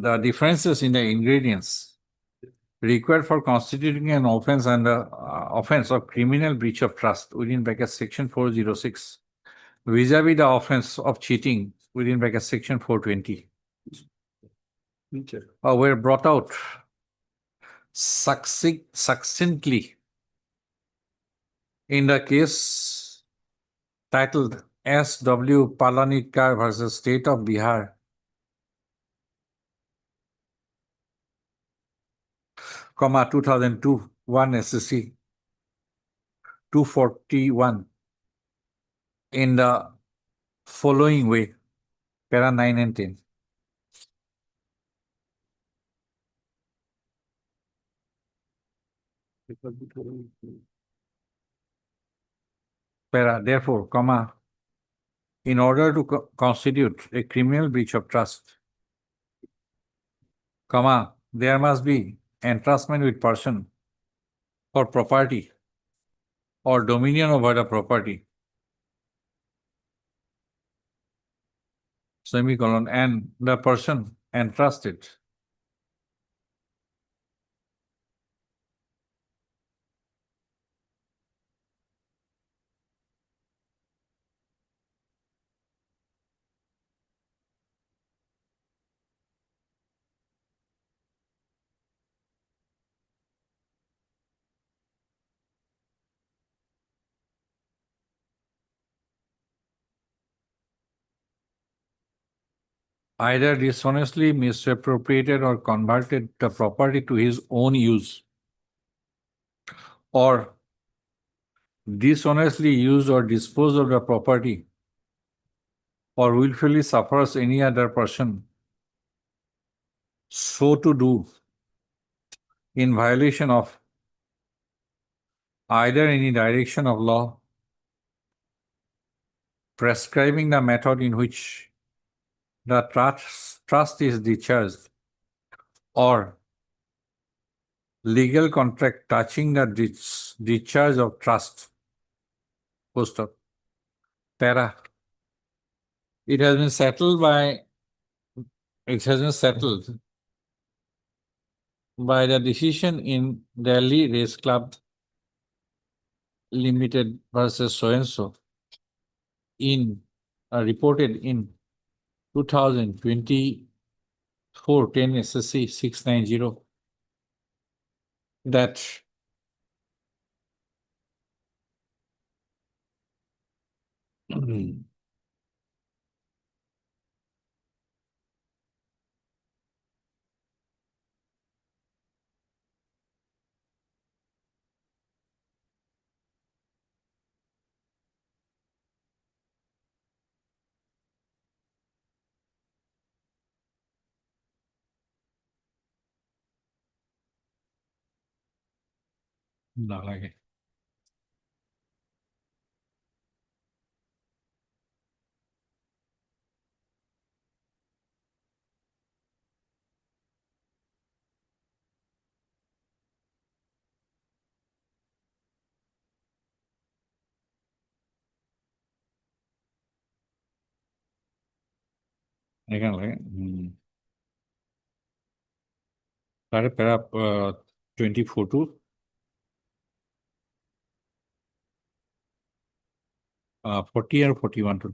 the differences in the ingredients required for constituting an offense and the offense of criminal breach of trust within bracket section 406 vis-a-vis the offense of cheating within bracket section 420 were brought out succinctly in the case titled S.W. Palanitkar versus State of Bihar, comma 2002 1 SSC 241 in the following way, para 9 and 10. Para, therefore, comma, in order to constitute a criminal breach of trust, comma, there must be entrustment with person or property or dominion over the property, semicolon, and the person entrusted either dishonestly misappropriated or converted the property to his own use, or dishonestly used or disposed of the property, or willfully suffers any other person so to do in violation of either any direction of law prescribing the method in which the trust is discharged, or legal contract touching the discharge of trust. Post up. Para. It has been settled by the decision in Delhi Race Club Limited versus so-and-so reported in 2024 10 SSC 690 that নালাগে এখানে লাগে তারে প্যারা 24 to 40 or 41 to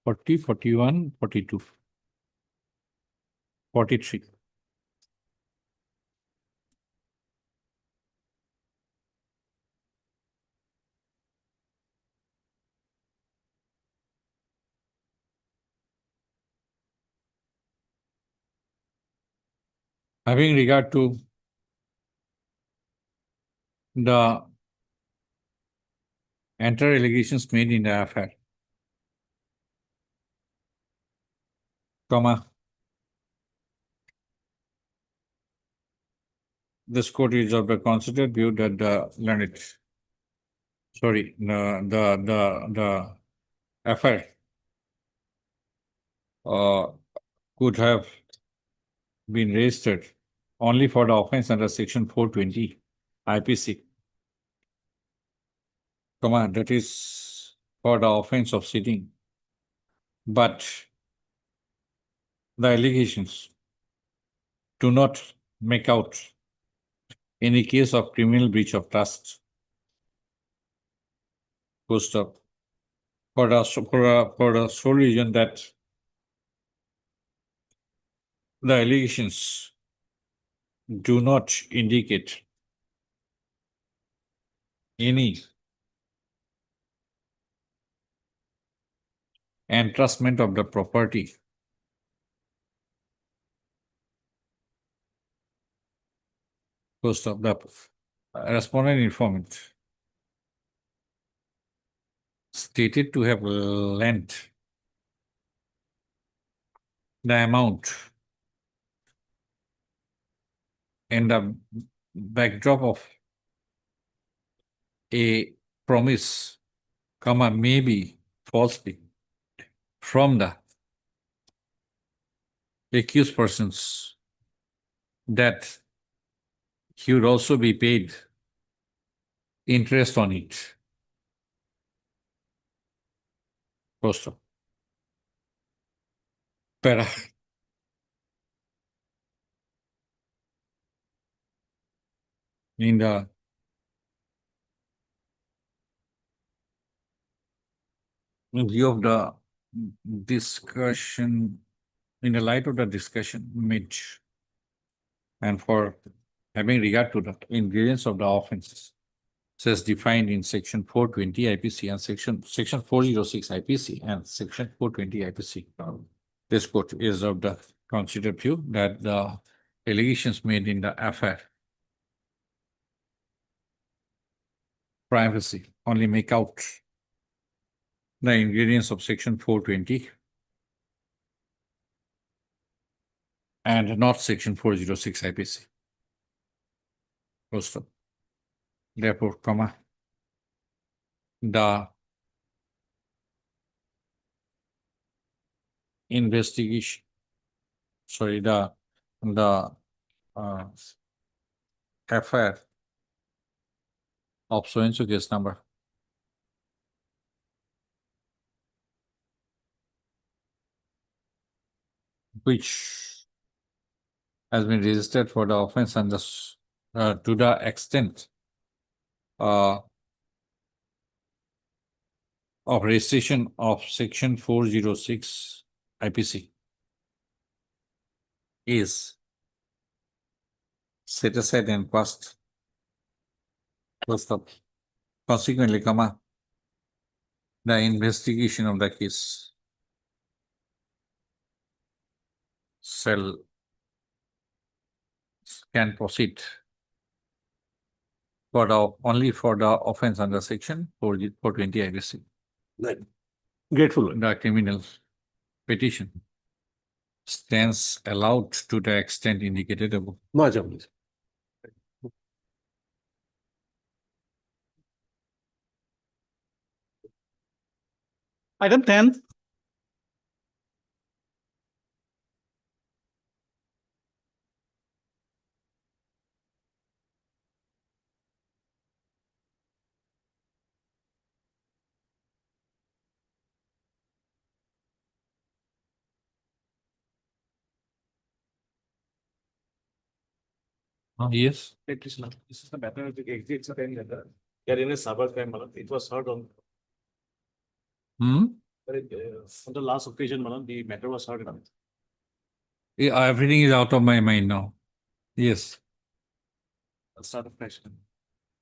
40 41 42 43. Having regard to the entire allegations made in the affair, comma, this court is of the considered view that the learned, sorry, the affair could have been registered only for the offense under section 420 IPC, comma, that is for the offense of cheating. But the allegations do not make out any case of criminal breach of trust. Full stop. For the sole reason that the allegations do not indicate any entrustment of the property post of the respondent informant stated to have lent the amount in the backdrop of a promise, comma, maybe falsely from the accused persons that he would also be paid interest on it. Post up. Para. In the in view of the discussion, in the light of the discussion made, and for having regard to the ingredients of the offenses, as defined in section 420 IPC and section 406 IPC and section 420 IPC, this court is of the considered view that the allegations made in the affair privacy only make out the ingredients of section 420 and not section 406 IPC. Post up. Therefore, comma, the investigation, sorry, the affair of so-and-so case number which has been registered for the offense and to the extent of registration of section 406 IPC is set aside and passed. Up. Consequently, comma, the investigation of the case can proceed for the only for the offense under section 420 IPC. Grateful. The criminal petition stands allowed to the extent indicated above. Much obliged. Item 10. Yes. This is the matter of the exits of any other. They are in a cyber crime, Malan. It was heard on, on the last occasion, Malan, the matter was heard on. Yeah, everything is out of my mind now. Yes. Let's start afresh.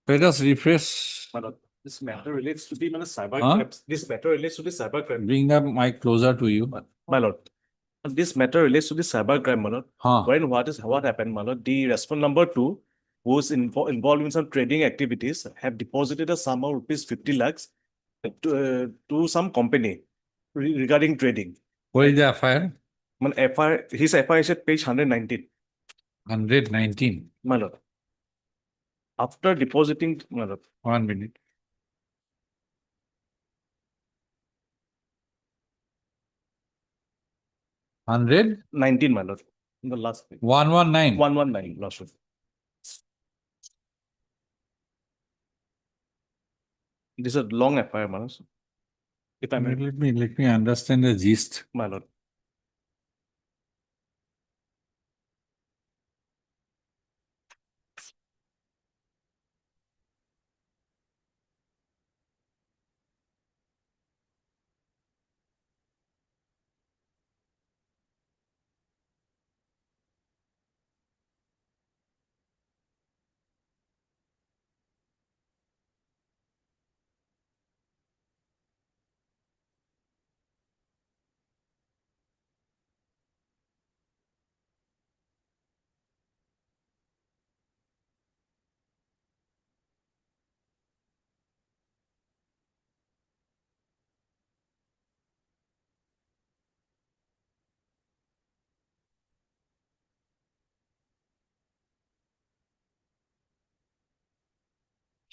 Let us refresh. Malan, this matter relates to the Malan, cyber Huh? crimes. This matter relates to the cyber crime. Bring the mic closer to you. My lord. This matter relates to the cybercrime, Malad. When what happened, Malad? The respondent number 2, who's involved in some trading activities, have deposited a sum of rupees 50 lakhs to some company regarding trading. Where is the FIR? His FIR is at page 119. 119. Malad. After depositing, Malad. 1 minute. 119, my lord. In the last page. 119. 119, last one. This is a long FIR, my lord. If I may, Let me understand the gist. my lord.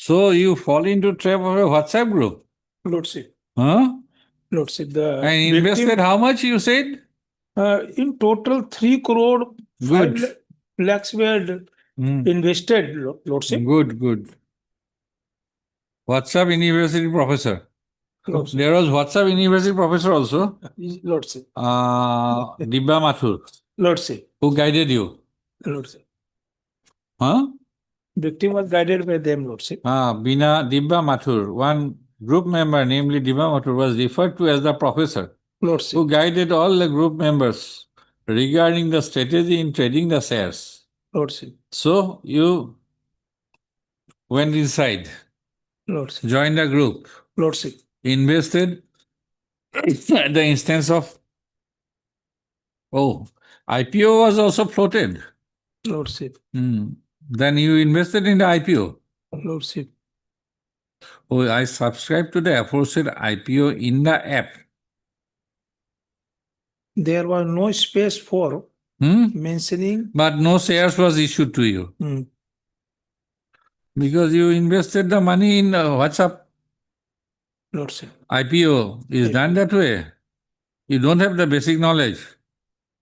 So you fall into trap of a WhatsApp group? Lordship, Huh? Lordship, the And invested victim, how much you said? in total 3 crore 5 Good. lakhs were invested, Lordship. Good. WhatsApp University professor. Lordship. There was WhatsApp University professor also. Lordship. Dibba Mathur. Lordship. Who guided you? Lordship. Huh? Victim was guided by them, Lordship. Dibba Mathur. One group member, namely Dibba Mathur, was referred to as the professor. Lordship. Who guided all the group members regarding the strategy in trading the shares. Lordship. So you went inside, Lordship. joined the group, Lordship. invested at the instance of, IPO was also floated. Lordship. Then you invested in the IPO. Lordship. I subscribed to the aforesaid IPO in the app. There was no space for mentioning. But no shares was issued to you. Because you invested the money in WhatsApp. Lordship. IPO is done that way. You don't have the basic knowledge.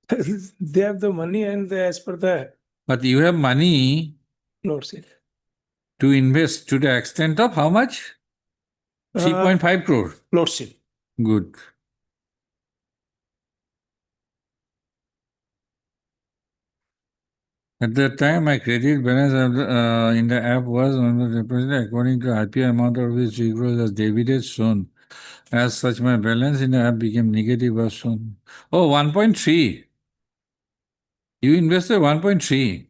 They have the money and as per the. But you have money Lordship. to invest to the extent of how much? 3.5 crore. Lordship. Good. At that time, my credit balance in the app was represented according to IPO amount of which 3 crores as debited shown. As such, my balance in the app became negative was shown. 1.3. You invested 1.3.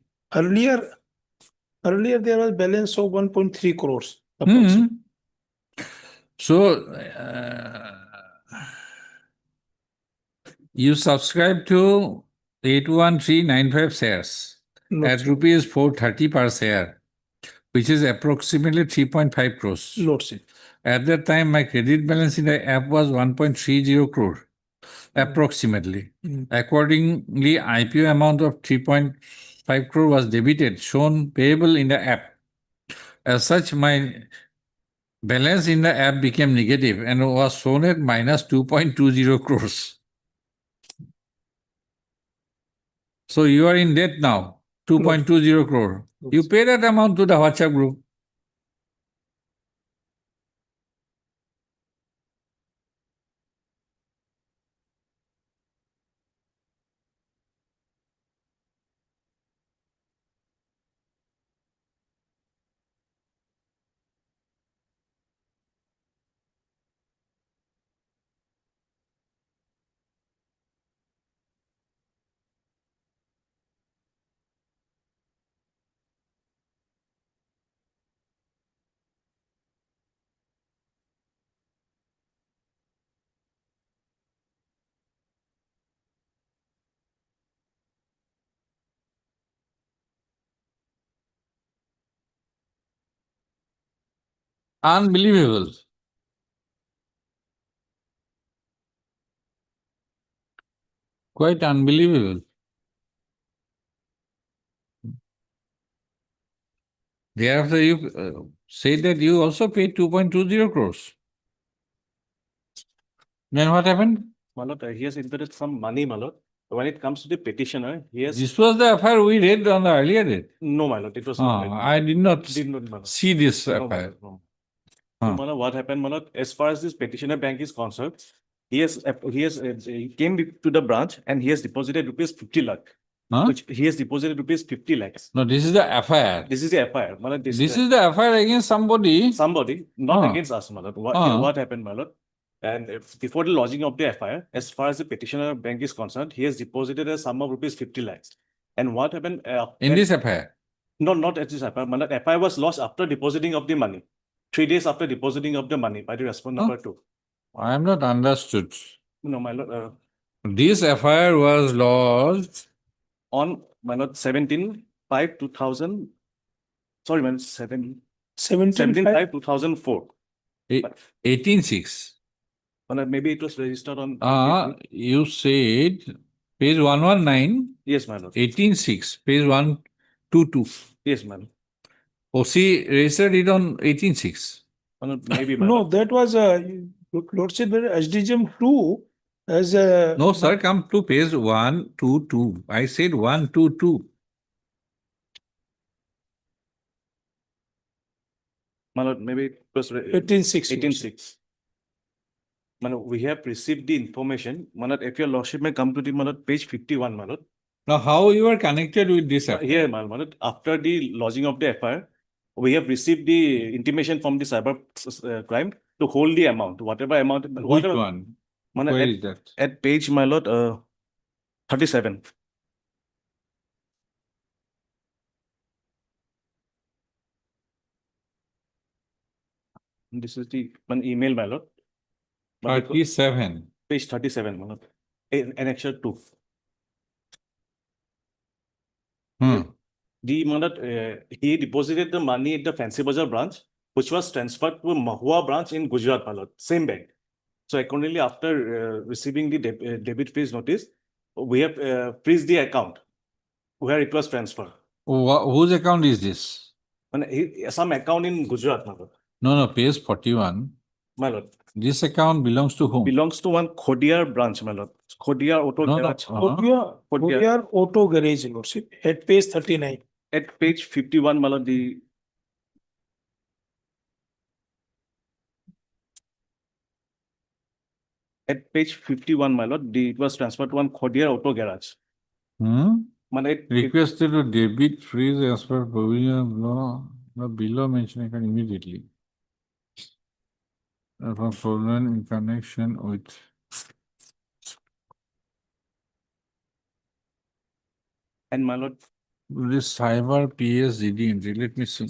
Earlier there was balance of 1.3 crores. So, you subscribe to 81395 shares at rupees 430 per share, which is approximately 3.5 crores. Lordship. At that time, my credit balance in the app was 1.30 crore, approximately. Accordingly, IPO amount of 3.5 crore was debited, shown payable in the app. As such, my balance in the app became negative and was shown at minus 2.20 crores. So you are in debt now, 2.20 crore. You pay that amount to the WhatsApp group. Unbelievable. Quite unbelievable. Thereafter, you say that you also paid 2.20 crores. Then what happened? Malot, he has inputted some money, Malot. When it comes to the petitioner, he has. This was the affair we read on the earlier date. No, Malot, it was not. I did not Malot. see this No, affair. Malot, no. So, Malot, what happened, Malot? As far as this petitioner bank is concerned, he came to the branch and he has deposited rupees 50 lakh. Which he has deposited rupees 50 lakhs. No, this is the affair. This is the FIR. Malot, This is the affair against somebody. Somebody, not against us, Malot. What happened, Malot? And before the lodging of the FIR, as far as the petitioner bank is concerned, he has deposited a sum of rupees 50 lakhs. And what happened? In this affair? No, not at this FIR. Malot, FIR was lost after depositing of the money. 3 days after depositing of the money by the respondent number 2. I am not understood. No, my lord. This FIR was lodged On, my lord, 17/5/2000. Sorry, man, 17/5/2004. 18/6. Maybe it was registered on. You said page 119. Yes, my lord. 18/6, page 122. Yes, my lord. OC registered it on 18/6. Maybe, my No, lord. that was Lordship SDGM 2 as a. No, sir, come to page 122. I said 122. My lord, maybe it was 18/6. 18/6. We have received the information. My lord, if your lordship may come to the page 51, my lord. Now, how you are connected with this affair? Here, my lord, after the lodging of the FIR, we have received the intimation from the cyber crime to hold the amount, whatever amount. Which one? Where is that? At page, my lord, 37. This is the one email, my lord. 37. Page 37, my lord. Annexure 2. The he deposited the money at the Fancy Bazaar branch, which was transferred to a Mahua branch in Gujarat, my lord, same bank. So accordingly, after receiving the debit freeze notice, we have freezed the account where it was transferred. Whose account is this? Some account in Gujarat, my lord. No, page 41. My lord. This account belongs to whom? Belongs to one Khodiar branch, my lord. Khodiar Auto Garage. Khodiar Auto Garage, Lordship, at page 39. At page 51, my lord, At page 51, my lord, it was transferred to one Khodiar Auto Garage. Requested to debit freeze as per provision of law. The below mentioned can immediately. For problem in connection with. And my lord. This cyber PSGD entry, let me see.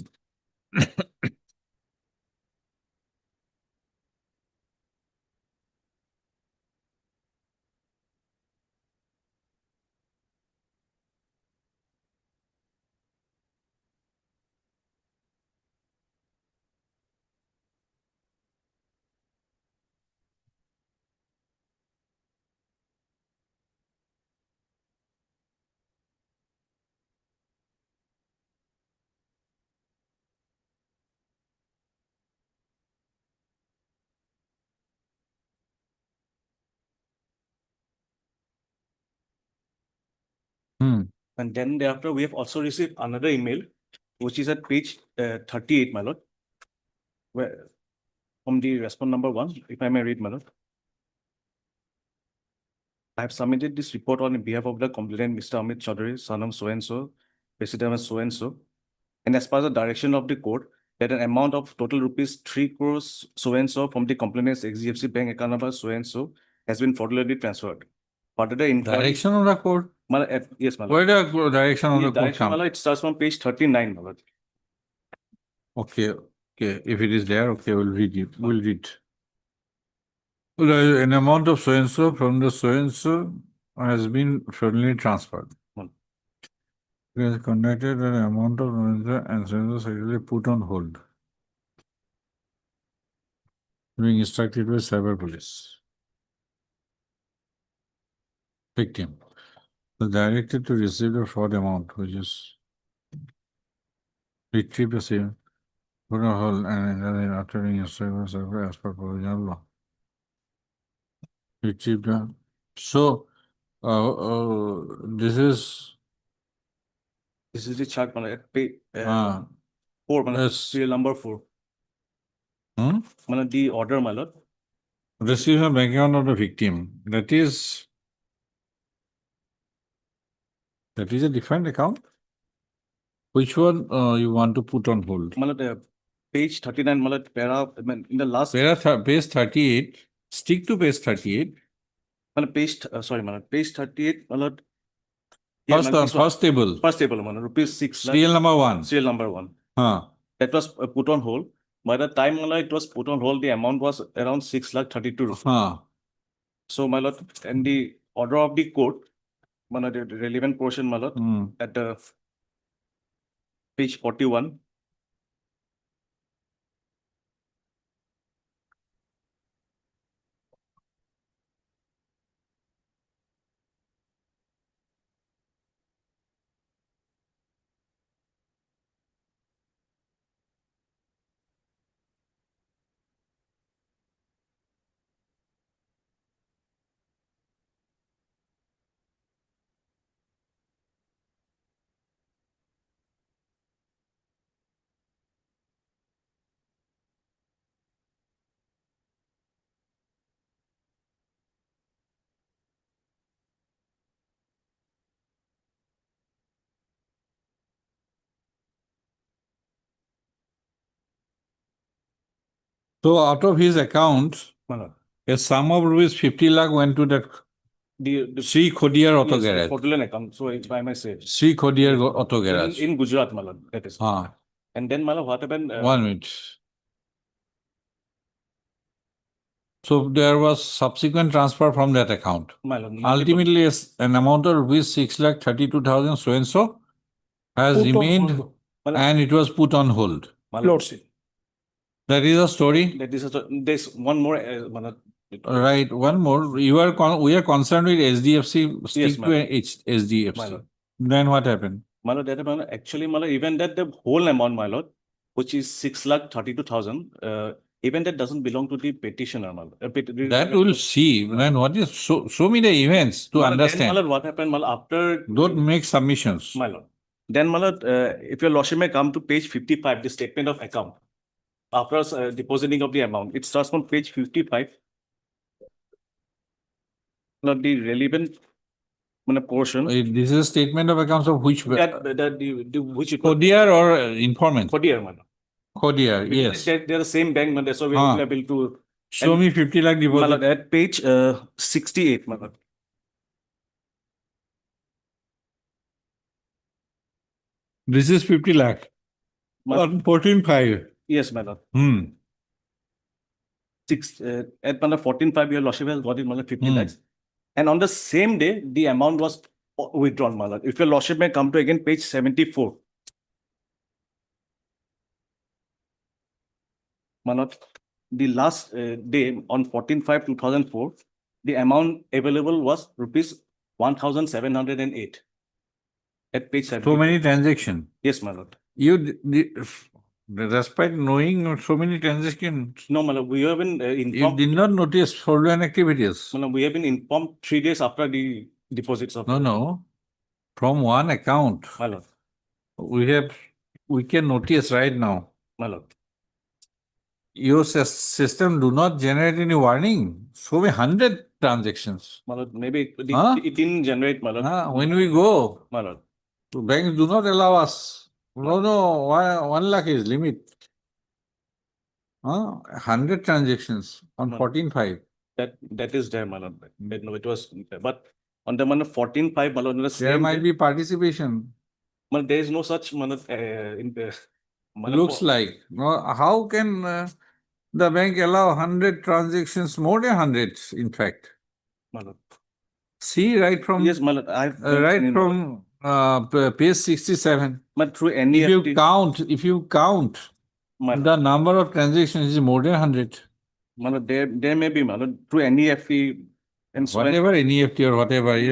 And then thereafter, we have also received another email, which is at page 38, my lord, where from the respondent number 1, if I may read, my lord. I have submitted this report on behalf of the complainant, Mr. Amit Chaudhary, son of so-and-so, president of so-and-so. And as per the direction of the court, that an amount of total rupees 3 crores so-and-so from the complainant's HDFC bank account number so-and-so has been fraudulently transferred. Further, the inquiry. Direction of the court? Yes, my lord. Where the direction of the court Direction, my lord, it starts from page 39, my lord. Okay. If it is there, okay, we'll read it. We'll read. An amount of so-and-so from the so-and-so has been fraudulently transferred. It has conducted an amount of so-and-so and so-and-so secretly put on hold. being instructed by cyber police. Victim. The directed to receive the fraud amount, which is retrieve the same, put on hold and after being instructed by cyber as per provisional law. Retrieve the. So, this is. This is the chart, pay, Uh, 4, yes. serial number 4. Hmm? The order, my lord. Receive a bank account of the victim. That is a different account. Which one you want to put on hold? Page 39, para, in the last. Page 38. Stick to page 38. Page, page 38, First table. First table, rupees 6 lakh. Serial number 1. Serial number 1. That was put on hold. By the time it was put on hold, the amount was around 6,32,000 rupees. So, my lord, and the order of the court, the relevant portion, my lord, at the page 41. So out of his account, a sum of rupees 50 lakh went to that Sri Khodiar Auto Garage. Fraudulent account, so if I may say. Sri Khodiar Auto Garage. In Gujarat, my lord, that is. And then, my lord, what happened? 1 minute. So there was subsequent transfer from that account. My lord, Ultimately, an amount of rupees 6,32,000 so and so has remained and it was put on hold. Lordship. That is a story. That is there's one more. Right, one more. We are concerned with SDFC. Stick Yes, to ma'am. SDFC. My lord. Then what happened? My lord, that amount, actually, my lord, even that the whole amount, my lord, which is 6,32,000, even that doesn't belong to the petitioner, my lord. That we'll see. Then what is show me the events to My lord, understand. Then, my lord, what happened, my lord, after. Don't make submissions. My lord. Then, my lord, if your lordship may come to page 55, the statement of account. After depositing of the amount, it starts from page 55. Not the relevant portion. This is a statement of accounts of which? Which Khodiar or informant? Khodiar, man. Khodiar, yes. They're the same bank, man. So we are able to. Show me 50 lakh deposit. At page 68, man. This is 50 lakh. 14.5. Yes, madam. At 14.5, your lordship has got it, 50 lakhs. And on the same day, the amount was withdrawn, my lord. If your lordship may come to again page 74. My lord, the last day on 14/5/2004, the amount available was rupees 1,708. At page 74. So many transactions. Yes, my lord. Despite knowing so many transactions. No, my lord, we have been informed. You did not notice fraudulent activities. No, we have been informed 3 days after the deposits of. No. From one account. My lord. We can notice right now. My lord. Your system do not generate any warning. So many 100 transactions. My lord, maybe it didn't generate, my lord. When we go, my lord. Banks do not allow us. No, 1 lakh is limit. 100 transactions on 14/5. That is there, my lord. No, it was, but on the 14/5, my lord, there might be participation. There is no such, in the. Looks like. How can the bank allow 100 transactions, more than 100, in fact? My lord. See, right from. Yes, my lord. Right from page 67. But through NDPS. If you count, the number of transactions is more than 100. There may be, through NEFT and so. Whatever NEFT or whatever, We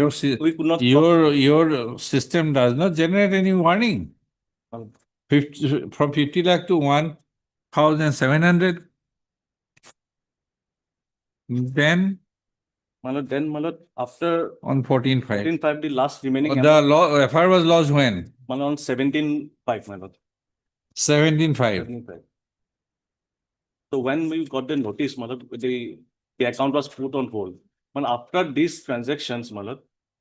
could not. your system does not generate any warning. 50 lakh to 1,700. Then After on 14/5. 14/5, the last remaining. The law FIR was lodged when? On 17/5, 17/5. 17/5. So when we got the notice, the account was put on hold. But after these transactions,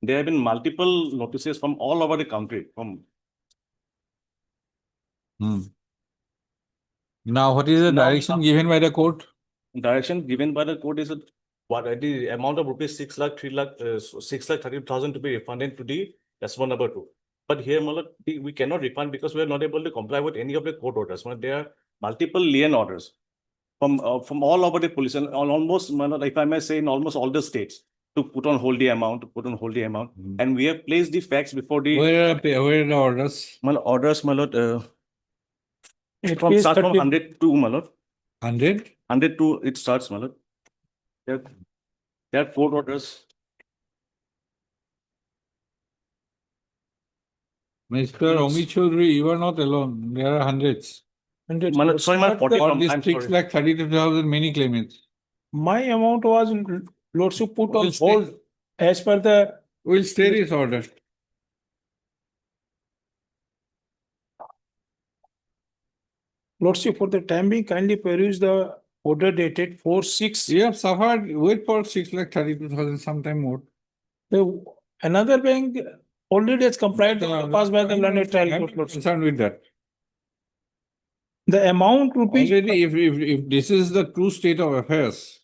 there have been multiple notices from all over the country. Now, what is the direction given by the court? Direction given by the court is what the amount of rupees 6,30,000 to be refunded to the respondent number 2. But here, we cannot refund because we are not able to comply with any of the court orders. There are multiple lien orders from all over the police and almost, if I may say, in almost all the states to put on hold the amount, and we have placed the facts before the. Where are the orders? Orders, It from is start from 30 100 to 100? 100 to it starts, There are 4 orders. Mr. Omid Chaudhary, you are not alone. There are hundreds. Sorry, 40. For this I'm 6,32,000 many claimants. My amount was lordship put We'll on hold as per the. We'll stay this order. Lordship, for the time being, kindly peruse the order dated 4/6. You have suffered, wait for 6,32,000 sometime more. Another bank already has complied passed by the learned trial I'm court. Lordship. concerned with that. The amount rupees. Already, if this is the true state of affairs,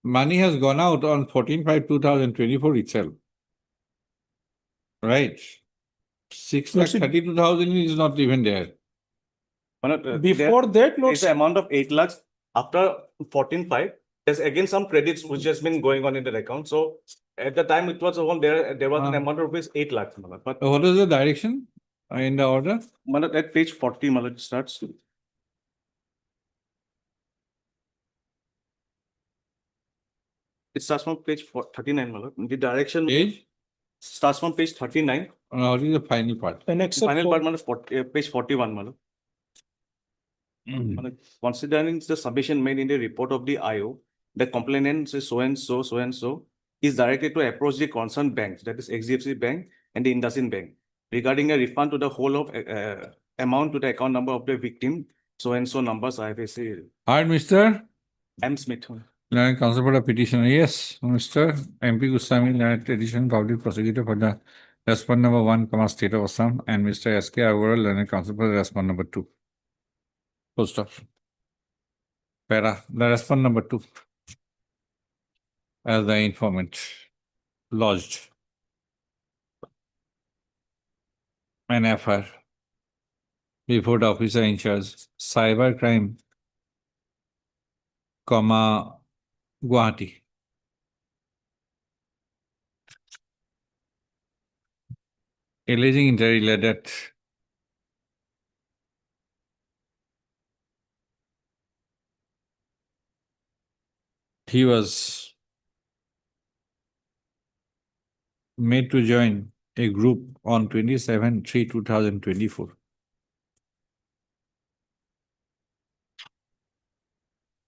money has gone out on 14/5/2024 itself. Right? 6,32,000 is not even there. Before that, it's the amount of 8 lakhs. After 14/5, there's again some credits which has been going on in the account. So at the time it was there was an amount of rupees 8 lakhs. But what is the direction in the order? At page 40, it starts. It starts from page 39. The direction Page? Starts from page 39. What is the final part? The next Final part, page 41. Considering the submission made in the report of the IO, the complainant says so and so is directed to approach the concerned banks, that is HDFC Bank and the IndusInd Bank, regarding a refund to the whole of amount to the account number of the victim, so and so numbers IFSC. Alright, Mr. M. Smith. Learned Counsel for the petitioner. Yes, Mr. MP Goswami, Learned Additional Public Prosecutor for the respondent number 1, State of Assam, and Mr. S.K. Agarwal, Learned Counsel for the respondent number 2. Full stop. Para, the respondent number 2 as the informant lodged an FIR before the officer in charge, cybercrime, Guwahati. Alleging inter alia that he was made to join a group on 27/3/2024.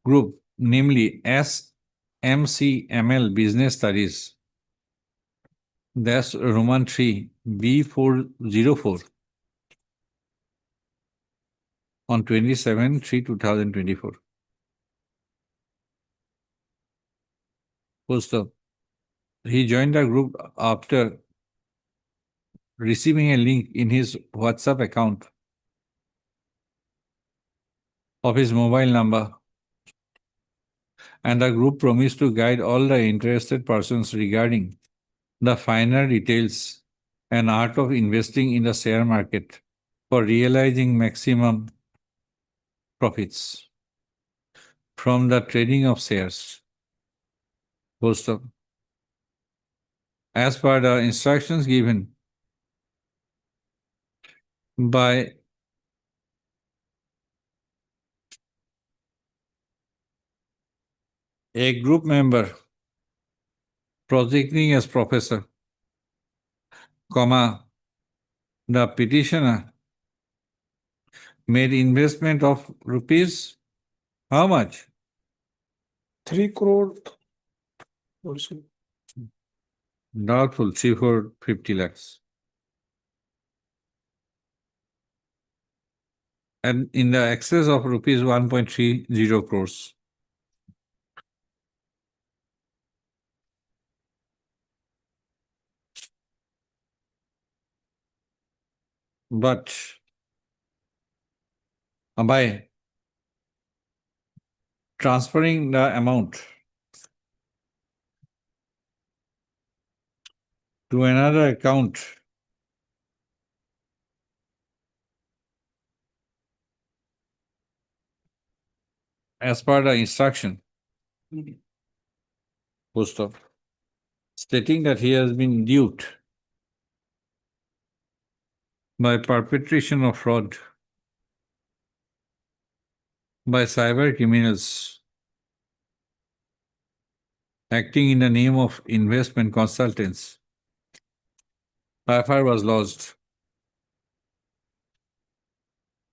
Group, namely SMCML Business Studies, that's Roman 3 B404 on 27/3/2024. Post up. He joined the group after receiving a link in his WhatsApp account of his mobile number, and the group promised to guide all the interested persons regarding the finer details and art of investing in the share market for realizing maximum profits from the trading of shares. Post up. As per the instructions given by a group member proceeding as professor, comma, the petitioner made investment of rupees, how much? 3 crore. Doubtful, 3,450 lakhs. And in the excess of rupees 1.30 crores. But by transferring the amount to another account, as per the instruction, post of stating that he has been duped by perpetration of fraud by cyber criminals acting in the name of investment consultants. FIR was lodged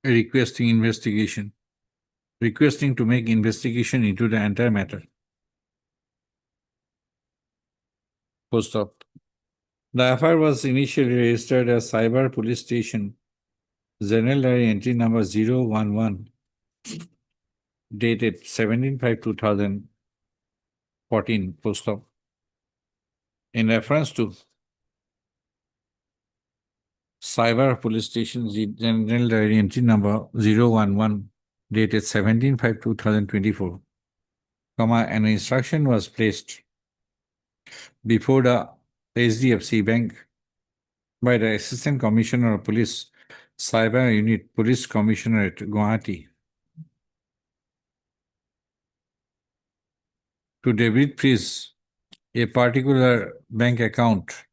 requesting to make investigation into the entire matter. Post op. The FIR was initially registered as Cyber Police Station, General Diary Entry number 011, dated 17/5/2014, post op. In reference to Cyber Police Station General Diary Entry number 011, dated 17/5/2024, an instruction was placed before the HDFC Bank by the Assistant Commissioner of Police, Cyber Unit, Police Commissionerate, Guwahati, to debit freeze a particular bank account,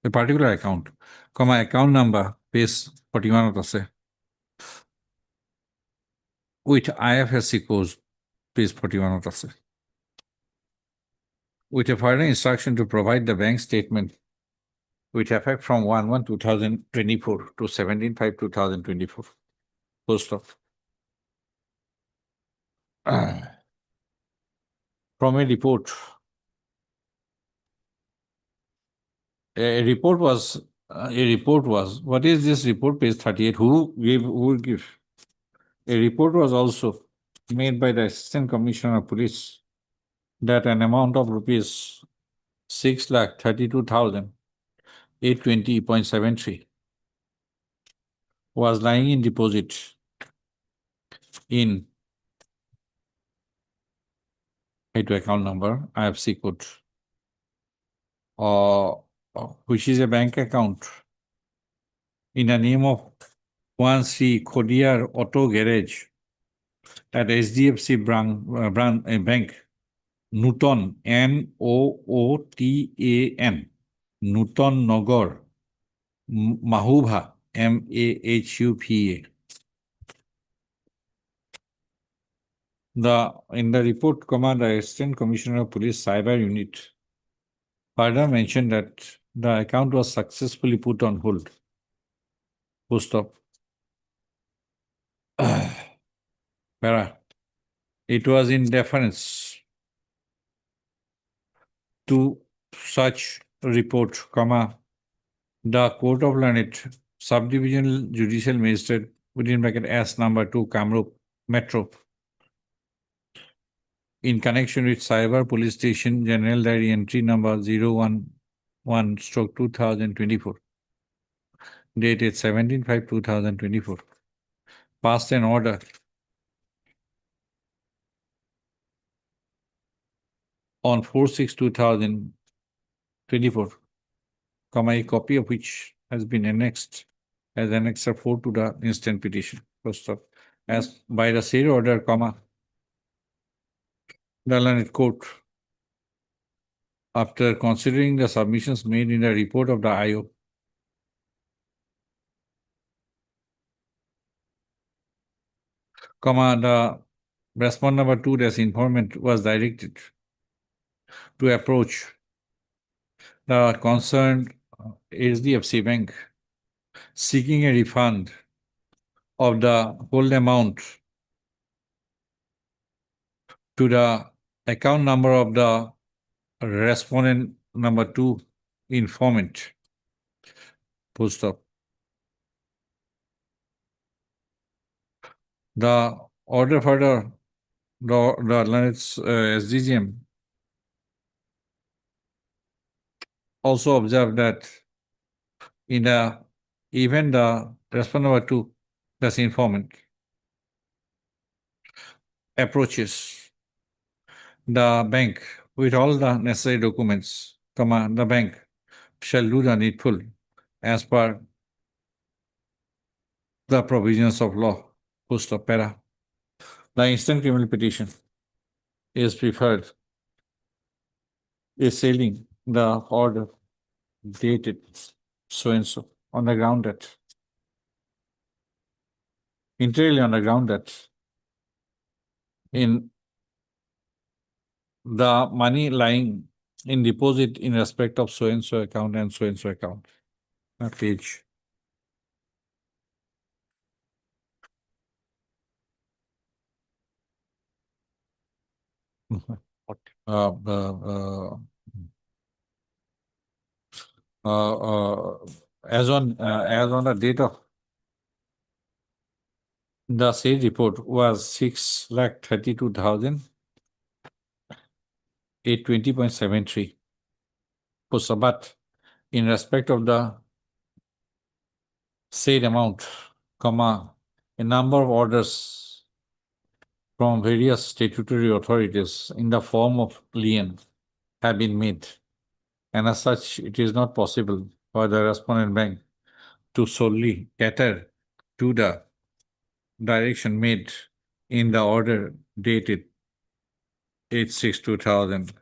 account number, page 41 of the with IFSC code, page 41 of the with a further instruction to provide the bank statement with effect from 1/1/2024 to 17/5/2024. Post of. From a report. A report was, what is this report? Page 38. Who will give? A report was also made by the Assistant Commissioner of Police that an amount of rupees 6,32,820.73 was lying in deposit in to account number, IFSC code, which is a bank account in the name of one C Khodiar Auto Garage at HDFC Bank, Nuton, NOOTAN, Nuton Nagar, Mahubha, MAHUPA. In the report, the Assistant Commissioner of Police Cyber Unit further mentioned that the account was successfully put on hold. Post op. It was in deference to such report, the Court of Learned Subdivisional Judicial Magistrate within bracket S number 2 Kamrup Metro, in connection with Cyber Police Station General Diary Entry number 011/2024, dated 17/5/2024, passed an order on 4/6/2024, a copy of which has been annexed as Annexure 4 to the instant petition. First of, as by the said order, the learned court, after considering the submissions made in the report of the IO, the respondent number 2 as informant was directed to approach the concerned HDFC Bank seeking a refund of the whole amount to the account number of the respondent number 2 informant. Full stop. The order further, the SDGM also observed that in the event the respondent number 2, that's informant, approaches the bank with all the necessary documents, the bank shall do the needful as per the provisions of law. Full stop. Para. The instant criminal petition is preferred, is sealing the order dated so and so on the ground that, entirely on the ground that in the money lying in deposit in respect of so and so account and so and so account. Page. As on the date of the said report was 6,32,820.73. But in respect of the said amount, a number of orders from various statutory authorities in the form of lien have been made. And as such, it is not possible for the respondent bank to solely cater to the direction made in the order dated 8/6/2000.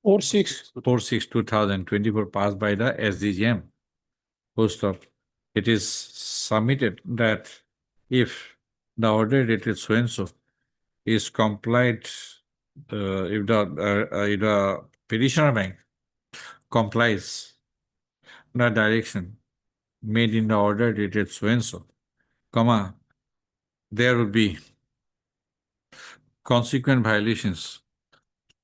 4/6/2024 passed by the SDGM. Full stop. It is submitted that if the order dated so and so is complied, if the petitioner bank complies the direction made in the order dated so and so, there would be consequent violations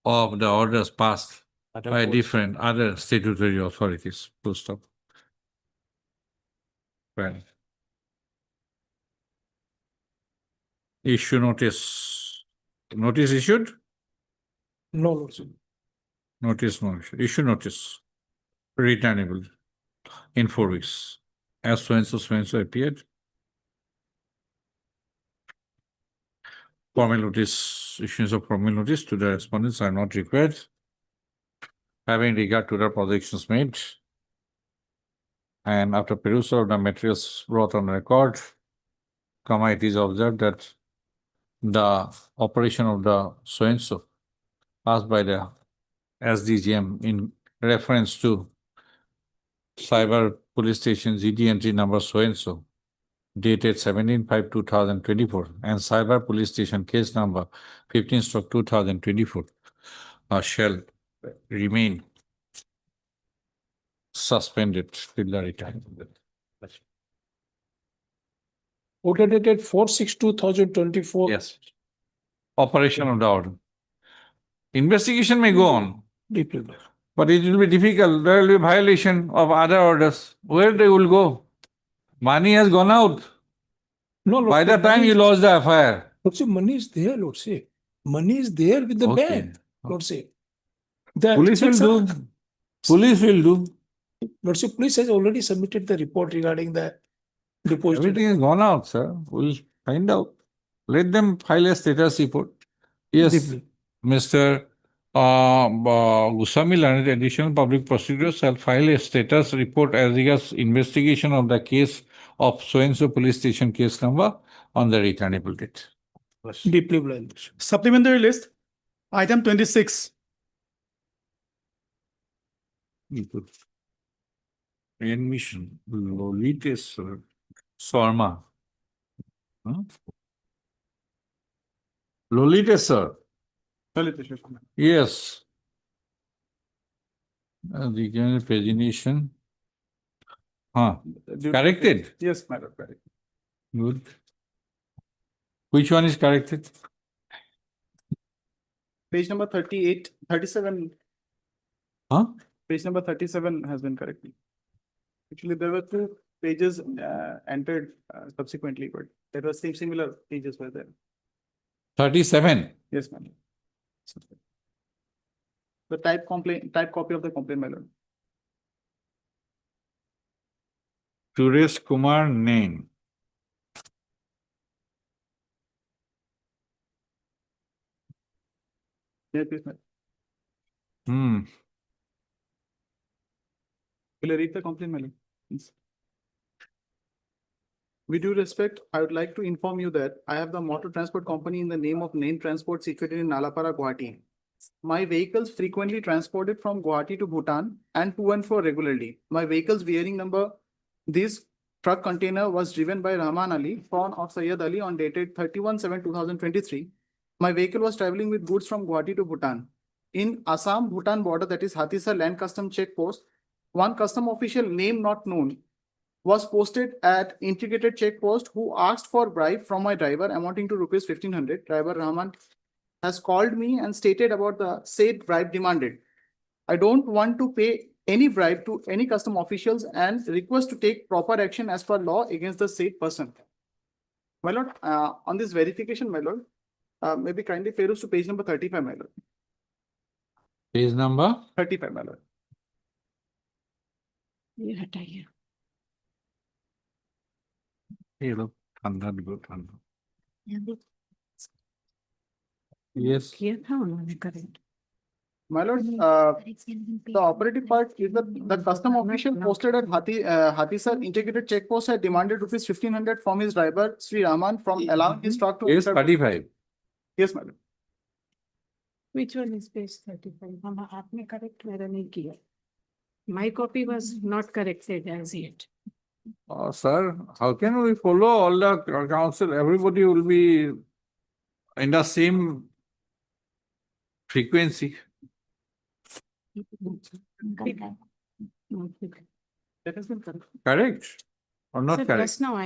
of the orders passed by different other statutory authorities. Full stop. Well, issue notice. Notice issued? No, Lordship. Notice no issue. Issue notice. Returnable in 4 weeks. As so and so appeared. Formal notice, issuance of formal notice to the respondents are not required. Having regard to the projections made, and after perusal of the materials brought on record, it is observed that the operation of the so and so passed by the SDGM in reference to Cyber Police Station GD entry number so and so, dated 17/5/2024, and Cyber Police Station case number 15/2024, shall remain suspended till the retirement. Order dated 4/6/2024. Yes. Operation of the order. Investigation may go on, Deeply. but it will be difficult. There will be violation of other orders. Where they will go? Money has gone out. No, Lordship, By the time money you is- lodge the FIR. Lordship, money is there, Lordship. Money is there with the Okay. bank, Lordship. The Police will checks do. are- Police will do. Lordship, police has already submitted the report regarding the deposit. Everything has gone out, sir. We'll find out. Let them file a status report. Yes, Deeply. Mr. Gusami Learned Additional Public Prosecutor shall file a status report as regards investigation of the case of so-and-so police station case number on the returnable date. Deeply blind. Supplementary list, item 26. Admission, Lolites Swarma. Huh? Lolita, sir. Lolitesh. Yes. Regional pagination. Huh. Corrected? Yes, my lord, correct. Good. Which one is corrected? Page number 38, 37. Huh? Page number 37 has been corrected. Actually, there were two pages entered subsequently, but there were similar pages were there. 37. Yes, ma'am. The type copy of the complaint, my lord. Suresh Kumar name. Yeah, please, ma'am. Will you read the complaint, my lord? Please. With due respect, I would like to inform you that I have the motor transport company in the name of Nain Transport situated in Nalapara, Guwahati. My vehicles frequently transported from Guwahati to Bhutan and to and fro regularly. My vehicle's bearing number, this truck container was driven by Rahman Ali, son of Sayyid Ali on dated 31/7/2023. My vehicle was traveling with goods from Guwahati to Bhutan. In Assam-Bhutan border, that is Hathisa Land Custom Check Post, one custom official name not known was posted at integrated check post who asked for bribe from my driver amounting to rupees 1500. Driver Rahman has called me and stated about the said bribe demanded. I don't want to pay any bribe to any custom officials and request to take proper action as per law against the said person. My lord, on this verification, my lord, maybe kindly refer us to page number 35, my lord. Page number? 35, my lord. Hey, look, Yes. My lord, the operative part is the custom official posted at Hathisa integrated check post had demanded rupees 1500 from his driver Sri Rahman from allowing his truck to Yes, enter. 35. Yes, madam. Which one is page 35? Mama, आपने correct मेरा नहीं किया. My copy was not corrected as yet. Sir, how can we follow all the council? Everybody will be in the same frequency. That has been correct. Correct or not Sir, correct? just now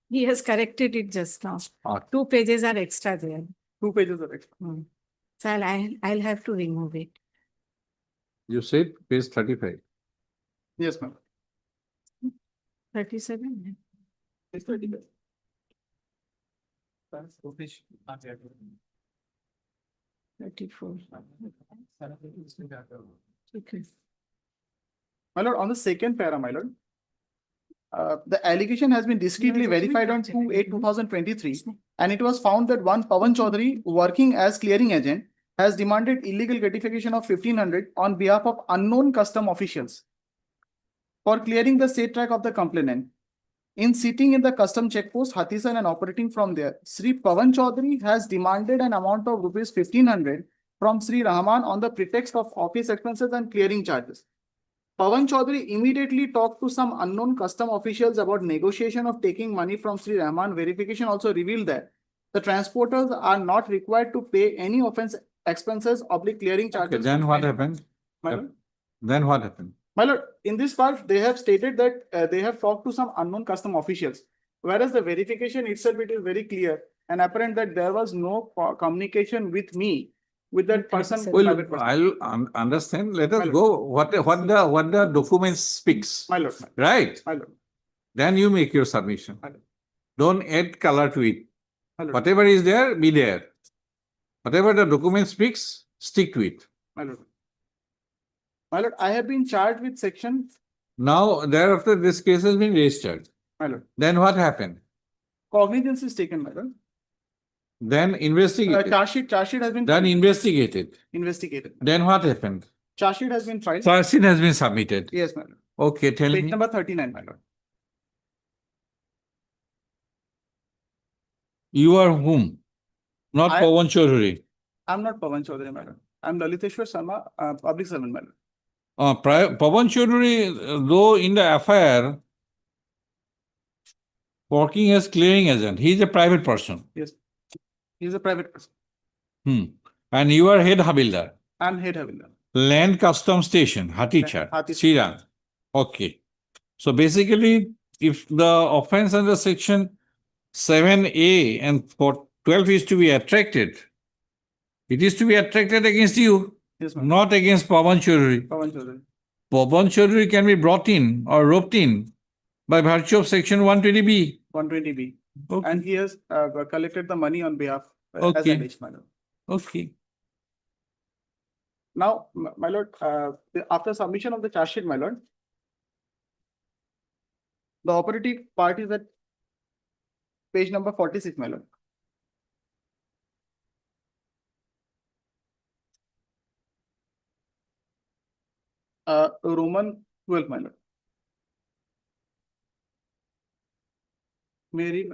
he has corrected it just now. Ah. 2 pages are extra there. 2 pages are extra. So I'll have to remove it. You said page 35. Yes, ma'am. 37. Page 35. 34. Okay. My lord, on the second para, my lord, the allegation has been discreetly verified on 2/8/2023, and it was found that one Pawan Chaudhary, working as clearing agent, has demanded illegal gratification of 1500 on behalf of unknown custom officials for clearing the said track of the complainant. In sitting in the custom check post, Hathisan and operating from there, Sri Pawan Chaudhary has demanded an amount of rupees 1500 from Sri Rahman on the pretext of office expenses and clearing charges. Pawan Chaudhary immediately talked to some unknown custom officials about negotiation of taking money from Sri Rahman. Verification also revealed that the transporters are not required to pay any offense expenses or clearing charges. Okay, then what happened? My lord? Then what happened? My lord, in this part, they have stated that they have talked to some unknown custom officials, whereas the verification itself, it is very clear and apparent that there was no communication with me, with that person. Well, I'll understand. Let us go. What the document speaks. My lord. Right? My lord. Then you make your submission. Don't add color to it. My lord. Whatever is there, be there. Whatever the document speaks, stick to it. My lord. My lord, I have been charged with section. Now, thereafter, this case has been registered. My lord. Then what happened? Cognizance is taken, my lord. Then investigated. Charge sheet has been. Then investigated. Investigated. Then what happened? Charge sheet has been filed. Charge sheet has been submitted. Yes, my lord. Okay, tell Page me. number 39, my lord. You are whom? Not Pawan Chaudhary. I'm not Pawan Chaudhary, my lord. I'm Laliteshwar Sharma, public servant, my lord. Pawan Chaudhary, though in the FIR, working as clearing agent, he is a private person. Yes. He is a private person. And you are head Havildar. I'm head Havildar. Land Custom Station, Hatichar, Hatichar. Chirang. Okay. So basically, if the offense under section 7A and 12 is to be attracted, it is to be attracted against you, Yes, ma'am. not against Pawan Chaudhary. Pawan Chaudhary. Pawan Chaudhary can be brought in or roped in by virtue of section 120B. 120B. Okay. And he has collected the money on behalf as Okay. alleged, my lord. Okay. Now, my lord, after submission of the charge sheet, my lord, the operative part is at page number 46, my lord. Roman 12, my lord. Mary.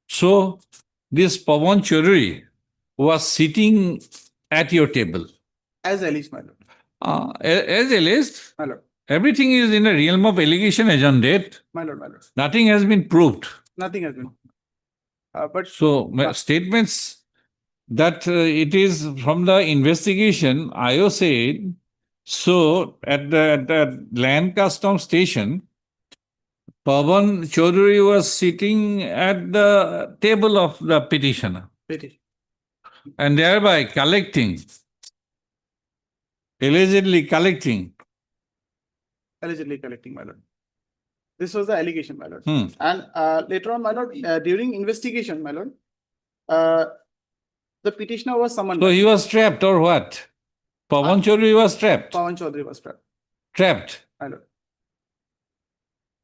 So this Pawan Chaudhary was sitting at your table. As alleged, my lord. As alleged, My lord. everything is in a realm of allegation as on date. My lord, my lord. Nothing has been proved. Nothing has been. But So statements that it is from the investigation, IO said, so at the land custom station, Pawan Chaudhary was sitting at the table of the petitioner petition. and thereby collecting, allegedly collecting. Allegedly collecting, my lord. This was the allegation, my lord. Hmm. And later on, my lord, during investigation, my lord, the petitioner was summoned. So he was trapped or what? Pawan Chaudhary was trapped. Pawan Chaudhary was trapped. Trapped. My lord.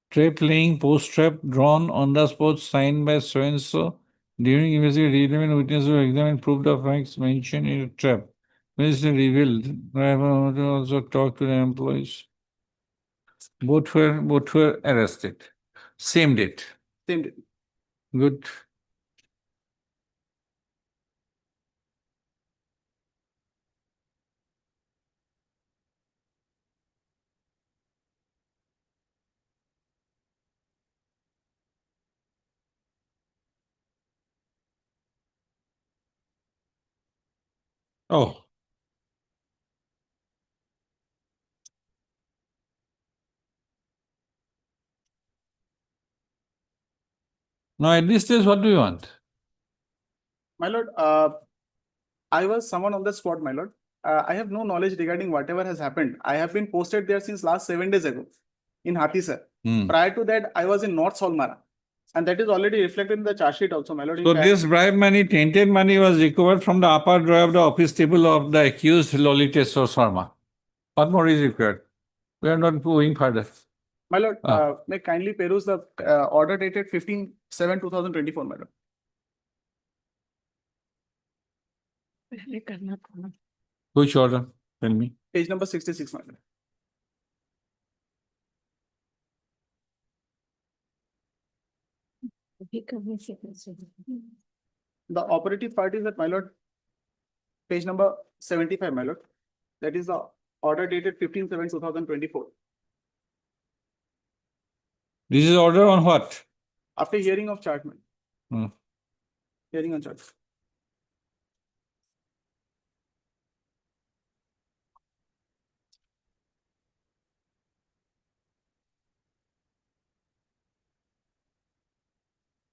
Trap laying, post trap drawn on the spot, signed by so and so. During investigation, witnesses were examined, proved the facts mentioned in a trap. Minister revealed. Driver also talked to the employees. Both were arrested. Same date. Same date. Good. Oh. Now at this stage, what do you want? My lord, I was someone on the spot, my lord. I have no knowledge regarding whatever has happened. I have been posted there since last 7 days ago in Hatisar. Prior to that, I was in North Solmara. And that is already reflected in the charge sheet also, my lord. So this bribe money, tainted money was recovered from the upper drawer of the office table of the accused Loliteshwar Sharma. What more is required? We are not going further. My lord, may kindly peruse the order dated 15/7/2024, my lord. Which order? Tell me. Page number 66, my lord. The operative part is that, my lord, page number 75, my lord. That is the order dated 15/7/2024. This is order on what? After hearing of charge, my lord. Hmm. Hearing on charge.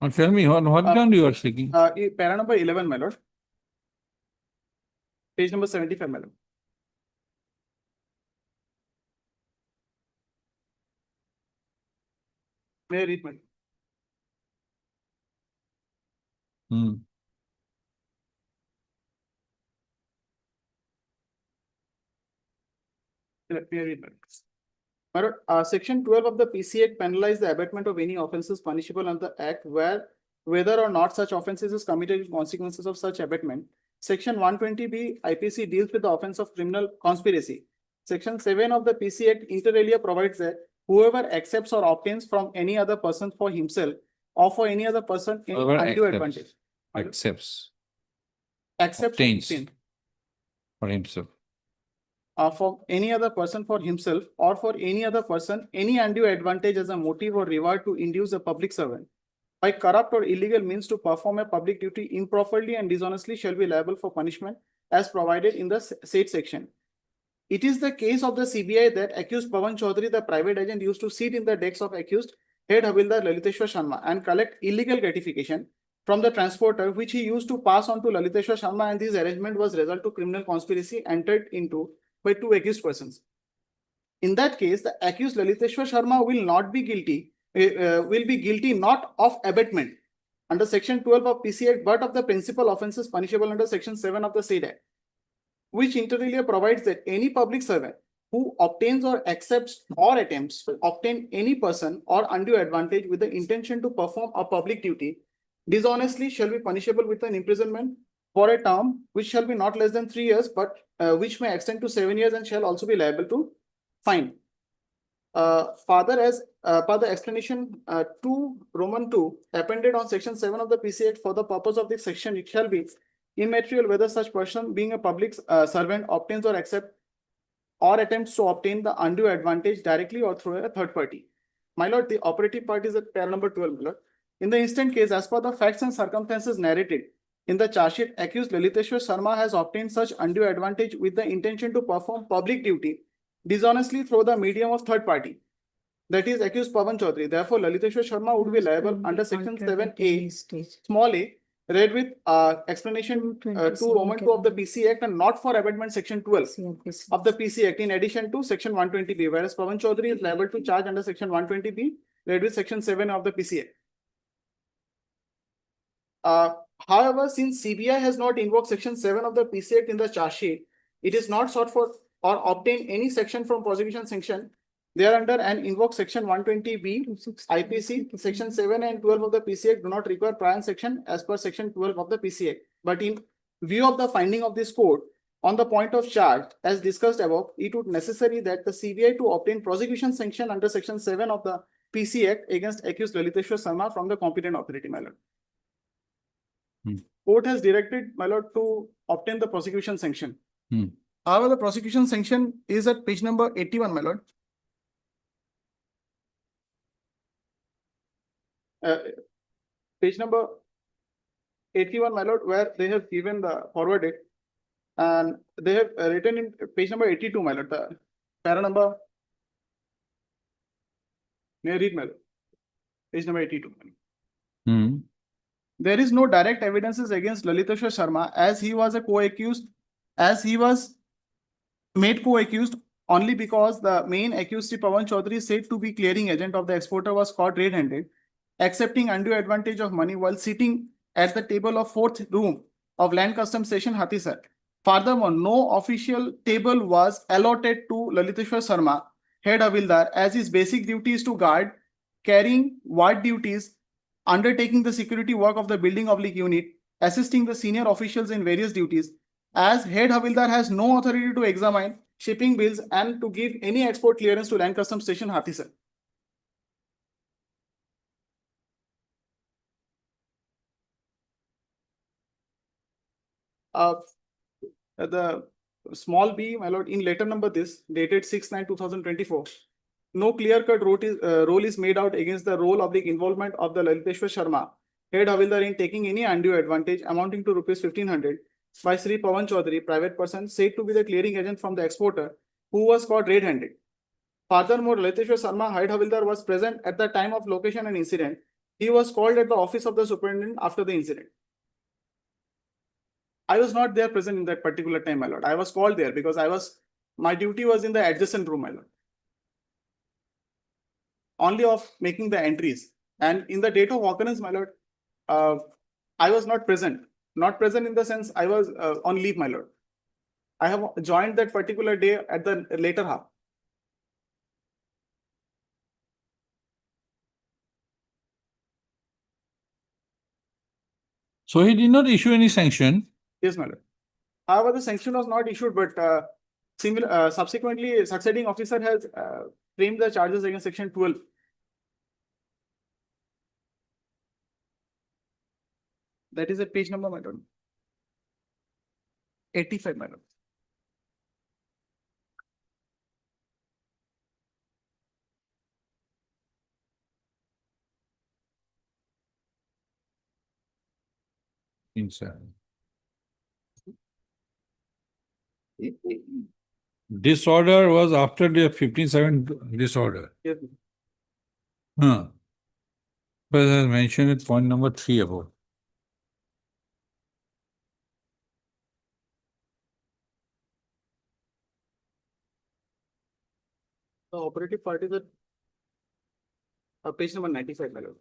Now tell me, what ground you are seeking? Para number 11, my lord. Page number 75, my lord. May I read, my lord? Let me read, my lord. My lord, section 12 of the PC Act penalizes the abatement of any offences punishable under the Act whether or not such offences is committed in consequences of such abatement. Section 120B IPC deals with the offence of criminal conspiracy. Section 7 of the PC Act inter alia provides that whoever accepts or obtains from any other person for himself or for any other person in undue advantage. Accepts. Except obtains obtain, for himself. for any other person for himself or for any other person, any undue advantage as a motive or reward to induce a public servant by corrupt or illegal means to perform a public duty improperly and dishonestly shall be liable for punishment as provided in the said section. It is the case of the CBI that accused Pawan Chaudhary, the private agent, used to sit in the decks of accused head Havildar Laliteshwar Sharma and collect illegal gratification from the transporter, which he used to pass on to Laliteshwar Sharma, and this arrangement was result to criminal conspiracy entered into by two accused persons. In that case, the accused Laliteshwar Sharma will not be guilty, will be guilty not of abatement under section 12 of PC Act, but of the principal offences punishable under section 7 of the said Act, which inter alia provides that any public servant who obtains or accepts or attempts to obtain any person or undue advantage with the intention to perform a public duty dishonestly shall be punishable with an imprisonment for a term which shall be not less than 3 years, but which may extend to 7 years and shall also be liable to fine. Further, as per the explanation 2 Roman 2 appended on section 7 of the PC Act, for the purpose of this section, it shall be immaterial whether such person being a public servant obtains or accepts or attempts to obtain the undue advantage directly or through a third party. My lord, the operative part is at pair number 12, my lord. In the instant case, as per the facts and circumstances narrated in the charge sheet, accused Laliteshwar Sharma has obtained such undue advantage with the intention to perform public duty dishonestly through the medium of third party, that is accused Pawan Chaudhary. Therefore, Laliteshwar Sharma would be liable under section 7A small a, read with explanation 2 Roman 2 of the PC Act, and not for abatement section 12 of the PC Act, in addition to section 120B, whereas Pawan Chaudhary is liable to charge under section 120B, read with section 7 of the PC Act. However, since CBI has not invoked section 7 of the PC Act in the charge sheet, it is not sought for or obtain any section from prosecution sanction thereunder and invoke section 120B IPC. Section 7 and 12 of the PC Act do not require prior section as per section 12 of the PC Act. But in view of the finding of this court on the point of charge as discussed above, it would necessary that the CBI to obtain prosecution sanction under section 7 of the PC Act against accused Laliteshwar Sharma from the competent authority, my lord. Court has directed, my lord, to obtain the prosecution sanction. However, the prosecution sanction is at page number 81, my lord. Page number 81, my lord, where they have given the forward date, and they have written in page number 82, my lord, the para number. May I read, my lord? Page number 82. There is no direct evidences against Laliteshwar Sharma as he was a co-accused, as he was made co-accused only because the main accused Pawan Chaudhary, said to be clearing agent of the exporter, was caught red-handed, accepting undue advantage of money while sitting at the table of 4th room of Land Customs Station, Hatisar. Furthermore, no official table was allotted to Laliteshwar Sharma, head Havildar, as his basic duty is to guard, carrying ward duties, undertaking the security work of the building unit, assisting the senior officials in various duties. As head Havildar has no authority to examine shipping bills and to give any export clearance to Land Customs Station, Hatisar. The small b, my lord, in letter number this, dated 6/9/2024, no clear-cut role is made out against the role of the involvement of the Laliteshwar Sharma, head Havildar, in taking any undue advantage amounting to rupees 1500 by Sri Pawan Chaudhary, private person, said to be the clearing agent from the exporter, who was caught red-handed. Furthermore, Laliteshwar Sharma, head Havildar, was present at the time of location and incident. He was called at the office of the superintendent after the incident. I was not there present in that particular time, my lord. I was called there because my duty was in the adjacent room, my lord. Only of making the entries. And in the date of occurrence, my lord, I was not present. Not present in the sense I was on leave, my lord. I have joined that particular day at the later half. So he did not issue any sanction. Yes, my lord. However, the sanction was not issued, but subsequently, succeeding officer has framed the charges against section 12. That is a page number, my lord. 85, my lord. Inside. Disorder was after the 15-7 disorder. Yes. Huh. But as mentioned at point number 3 above. The operative part is at page number 95, my lord.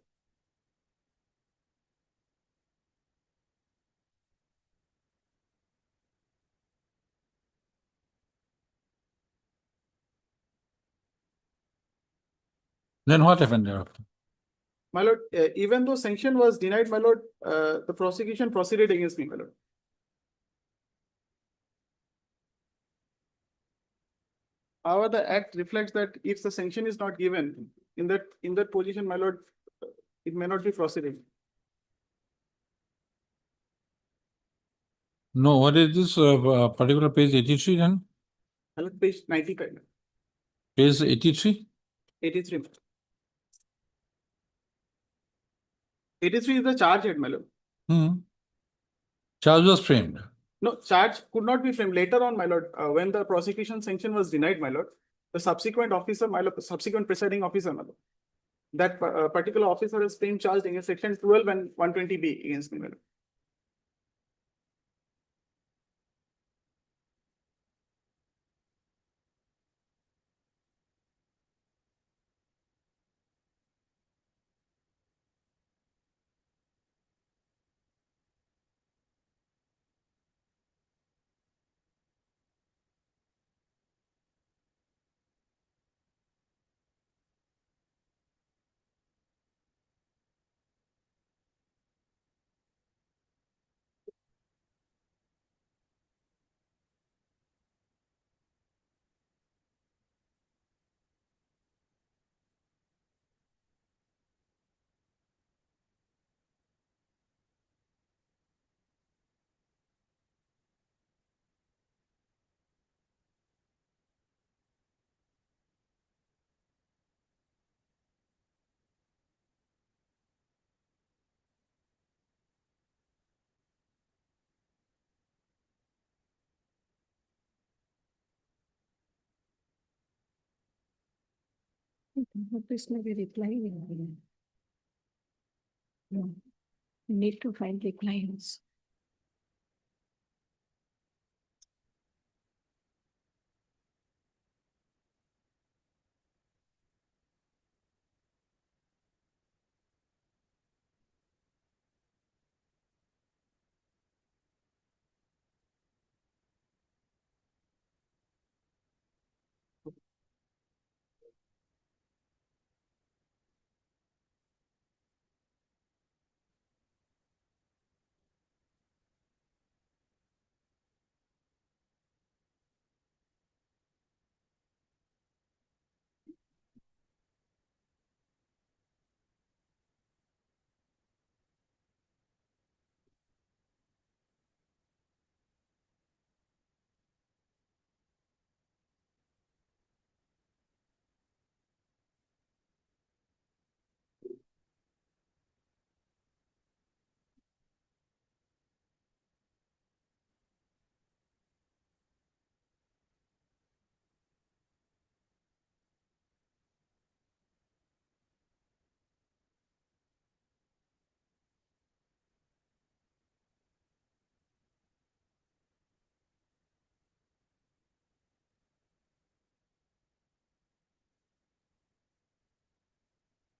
Then what happened thereafter? My lord, even though sanction was denied, my lord, the prosecution proceeded against me, my lord. However, the act reflects that if the sanction is not given in that position, my lord, it may not be proceeding. No, what is this particular page 83 then? My lord, page 95, Page 83? 83. 83 is the charge head, my lord. Charge was framed. No, charge could not be framed. Later on, my lord, when the prosecution sanction was denied, my lord, the subsequent officer, my lord, subsequent presiding officer, my lord, that particular officer is being charged against section 12 and 120B against me, my lord. Notice may be replying. No, you need to find replies.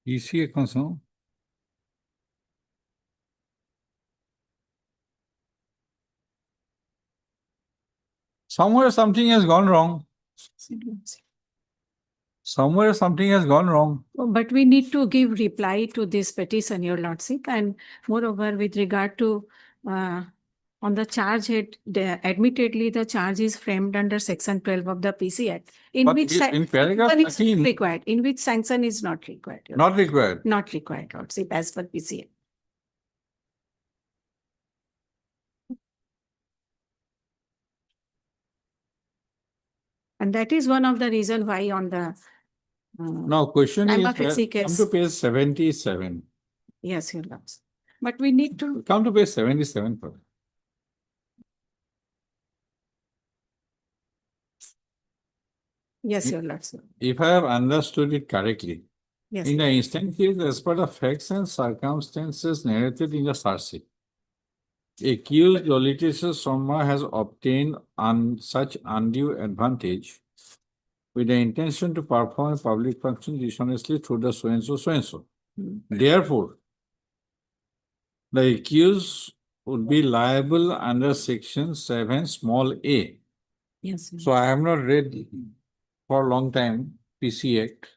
Ici est constant. Somewhere something has gone wrong. Somewhere something has gone wrong. But we need to give reply to this petition, your lordship, and moreover, with regard to on the charge head, admittedly, the charge is framed under section 12 of the PC Act, in But which in paragraph sanction is 13, required, in which sanction is not required. Your not required. Not required, lordship, as per PC Act. And that is one of the reason why on the Now, question is, prima facie come case. to page 77. Yes, Your Lordship. But we need to, Come to page 77 first. yes, Your Lordship. If I have understood it correctly, Yes. in the instant case, as per the facts and circumstances narrated in the charge sheet, accused Lolita Sharma has obtained such undue advantage with the intention to perform a public function dishonestly through the so and so. Therefore, the accused would be liable under section 7 small a. Yes. So I have not read for a long time PC Act.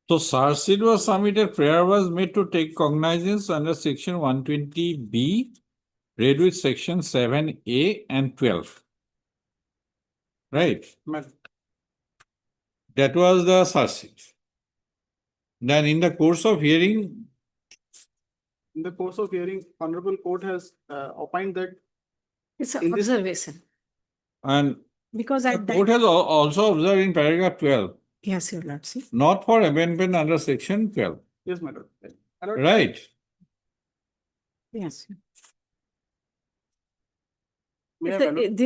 So charge sheet was submitted, prayer was made to take cognizance under section 120B, read with section 7A and 12. Right? That was the charge sheet. Then in the course of hearing, In the course of hearing, Honorable Court has opined that It's an in this- observation. and Because the at court that, has also observed in paragraph 12, yes, Your Lordship. not for amendment under section 12. Yes, my lord. My lord, Right? Yes. may I, my lord?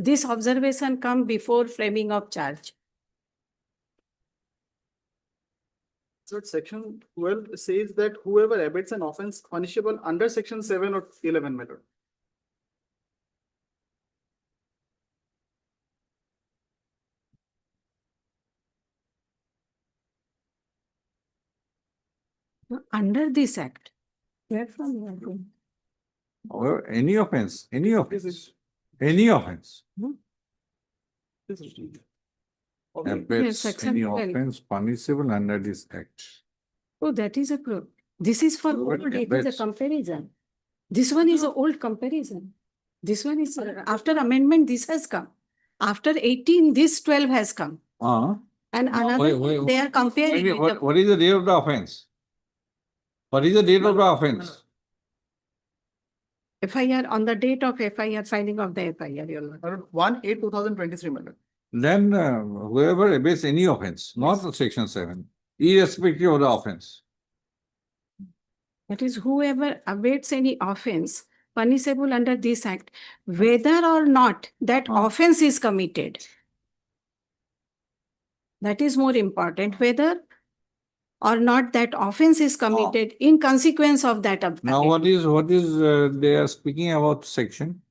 This observation come before framing of charge. So section 12 says that whoever abets an offense punishable under section 7 or 11, my lord. Under this act. Where from you are going? Or any offense, any This offense, is- any offense. this is- Abets section any 12. offense punishable under this act. Oh, that is a pro. This is for What old, it is abets? a comparison. This one is an old comparison. This one is, after amendment, this has come. After 18, this 12 has come. And another, wait, they are comparing with the What is the date of the offense? What is the date of the offense? FIR, on the date of FIR, filing of the FIR, Your Lord. My lord, 1/8/2023, my lord. Then whoever abets any offense, not section 7, irrespective of the offense. That is whoever abates any offense punishable under this act, whether or not that offense is committed. That is more important, whether or not that offense is committed in consequence of that. Now what is they are speaking about section?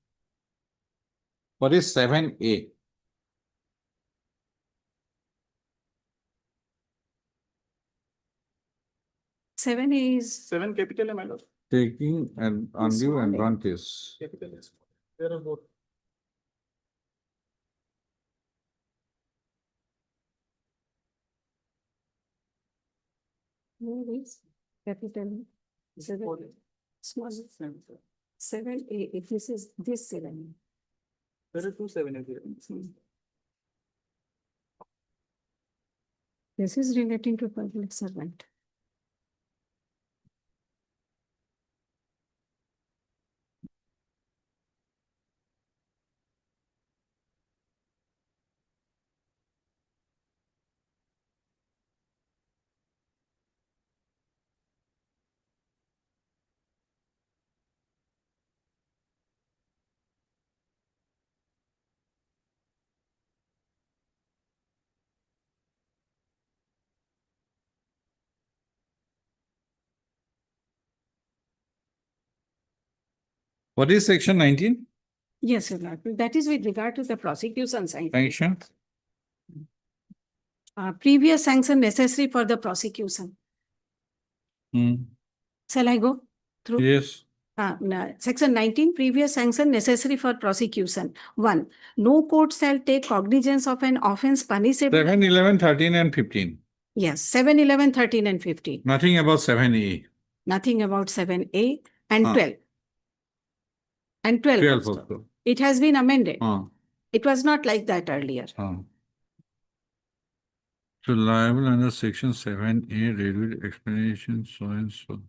What is 7A? Seven is 7 capital A, my lord. Taking an undue small a. advantage. Capital A. There are both. Where is capital? Seven, small, 7A, if this is this 7. There are two 7 here. This is relating to public servant. What is section 19? Yes, Your Lordship. That is with regard to the prosecution sanction. Sanction? Previous sanction necessary for the prosecution. Hmm. Shall I go through? Yes. No, Section 19, previous sanction necessary for prosecution. 1. No court shall take cognizance of an offence punishable. 7, 11, 13 and 15. Yes, 7, 11, 13 and 15. Nothing about 7A. Nothing about 7A and 12. And 12 12 also. also. It has been amended. Ah. It was not like that earlier. Ah. So liable under section 7A, read with explanation, so and so.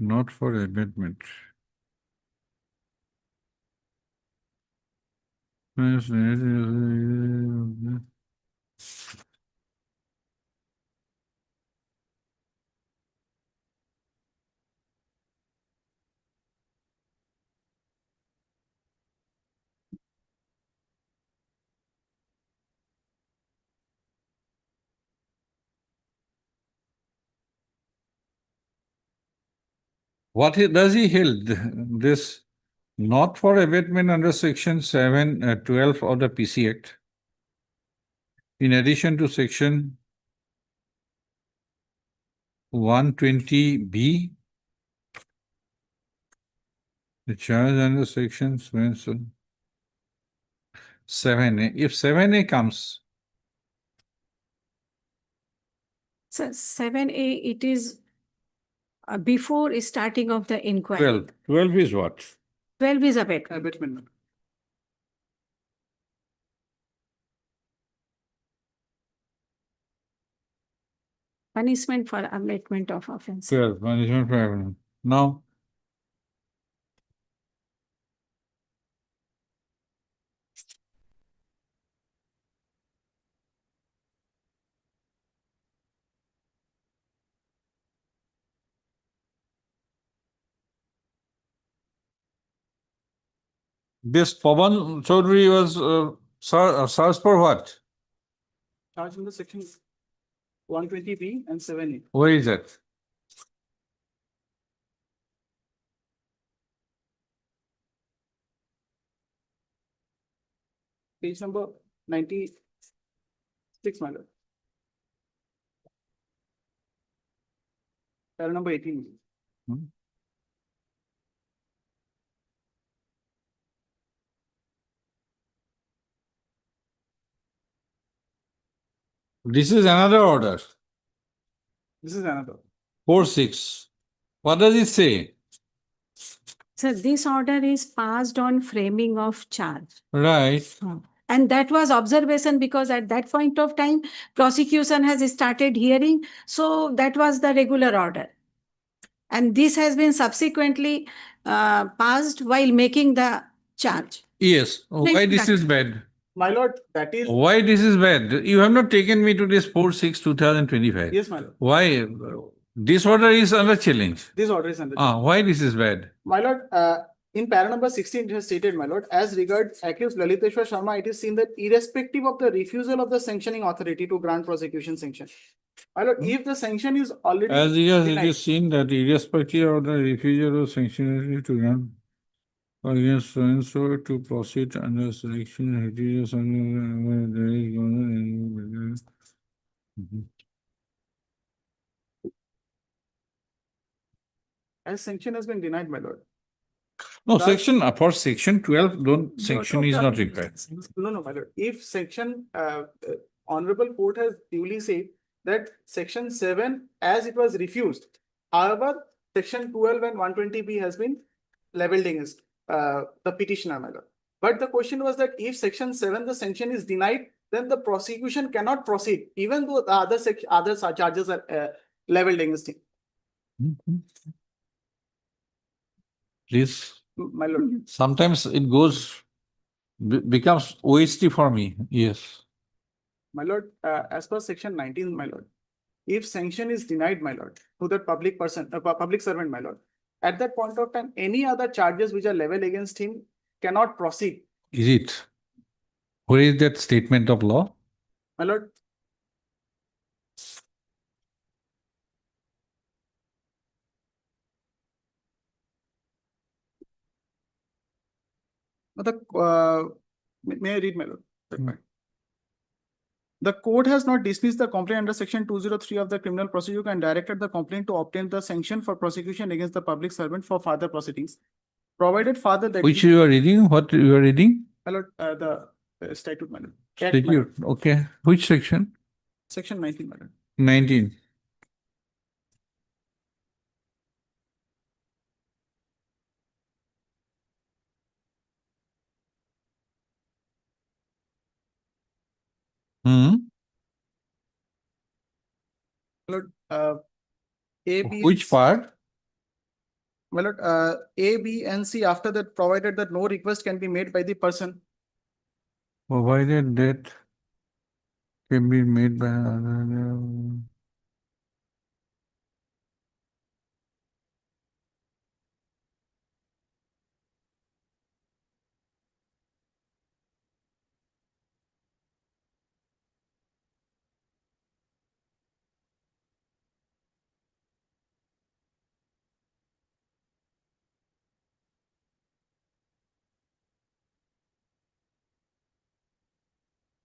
Not for abatement. Does he held this not for abatement under section 712 of the PC Act? In addition to section 120B, the charge under section 7A. If 7A comes, So 7A, it is before starting of the inquiry. 12 is what? 12 is abatement. Abatement. Punishment for abatement of offence. 12, punishment for abatement. Now, this Pawan Chaudhary was searched for what? Charge in the section 120B and 7A. Where is that? Page number 96, my lord. Para number 18. This is another order. This is another. 4-6. What does it say? So this order is passed on framing of charge. Right. And that was observation because at that point of time, prosecution has started hearing. So that was the regular order. And this has been subsequently passed while making the charge. Yes. Why this is bad? My lord, that is. Why this is bad? You have not taken me to this 4-6-2025. Yes, my lord. Why? This order is under challenge. This order is under challenge. Why this is bad? My lord, in para number 16, it has stated, my lord, as regards accused Laliteshwar Sharma, it is seen that irrespective of the refusal of the sanctioning authority to grant prosecution sanction. My lord, if the sanction is already As it denied, is seen that irrespective of the refusal of sanction to grant against so and so to proceed under selection, as sanction has been denied, my lord. No, Thus- section for section 12, don't sanction is not required. No, my lord. If section, honorable court has duly said that section 7, as it was refused. However, section 12 and 120B has been labeled against the petitioner, my lord. But the question was that if section 7, the sanction is denied, then the prosecution cannot proceed, even though the other charges are leveled against him. Please, My lord, sometimes it goes, becomes OST for me. Yes. my lord, as per section 19, my lord, if sanction is denied, my lord, to that public person, public servant, my lord, at that point of time, any other charges which are leveled against him cannot proceed. Is it? Where is that statement of law? My lord, may I read, my lord? The court has not dismissed the complaint under section 203 of the criminal procedure and directed the complaint to obtain the sanction for prosecution against the public servant for further proceedings. Provided further that. Which you are reading? What you are reading? My lord, the statute, my lord. Act, my Statute. lord. Okay. Which section? Section 19, my lord. 19. Hmm. My lord, A, B. Which part? My lord, A, B, and C, after that, provided that no request can be made by the person. Provided that can be made by another.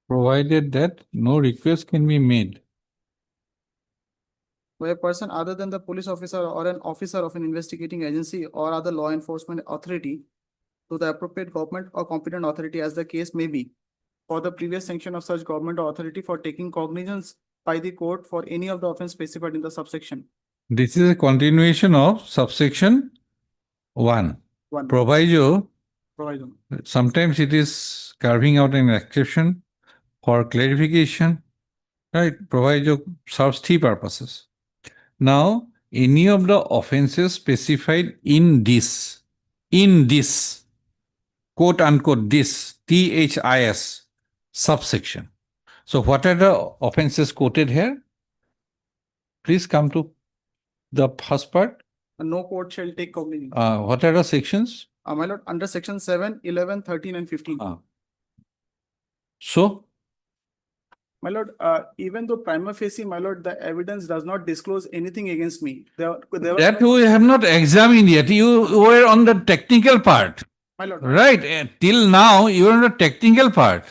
Provided that no request can be made. Where a person other than the police officer or an officer of an investigating agency or other law enforcement authority to the appropriate government or competent authority as the case may be, for the previous sanction of such government or authority for taking cognizance by the court for any of the offense specified in the subsection. This is a continuation of subsection 1. One. Proviso. Proviso. Sometimes it is carving out an exception for clarification. Right? Proviso serves three purposes. Now, any of the offenses specified in this, quote unquote, this, THIS subsection. So, what are the offenses quoted here? Please come to the first part. No court shall take cognizance. What are the sections? My lord, under section 7, 11, 13, and 15. So, my lord, even though prima facie, my lord, the evidence does not disclose anything against me. That we have not examined yet. You were on the technical part. My lord. Right. Till now, you are on the technical part.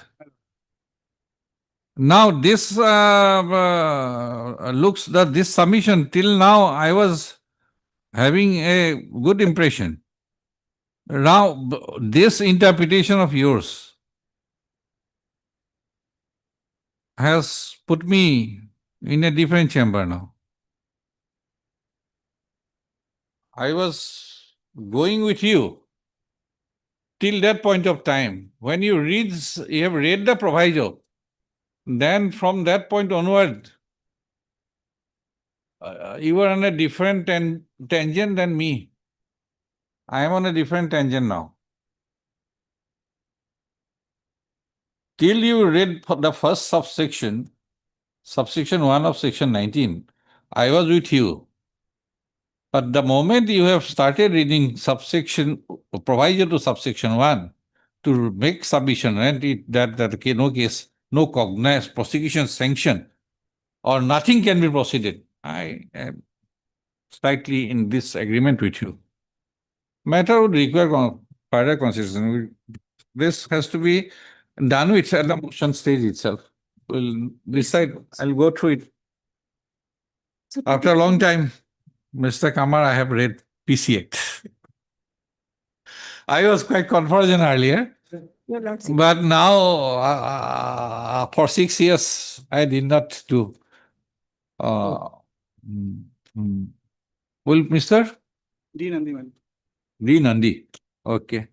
Now, this looks that this submission, till now, I was having a good impression. Now, this interpretation of yours has put me in a different chamber now. I was going with you till that point of time. When you have read the proviso, then from that point onward, you were on a different tangent than me. I am on a different tangent now. Till you read the first subsection 1 of section 19, I was with you. But the moment you have started reading subsection, proviso to subsection 1, to make submission, and no case, no cognized prosecution sanction, or nothing can be proceeded, I am slightly in disagreement with you. Matter would require further consideration. This has to be done with at the motion stage itself. We'll decide. I'll go through it. After a long time, Mr. Kamar, I have read PC Act. I was quite convergent earlier, but now for 6 years, I did not do. Will Mr. D. Nandi, D. Nandi. Okay.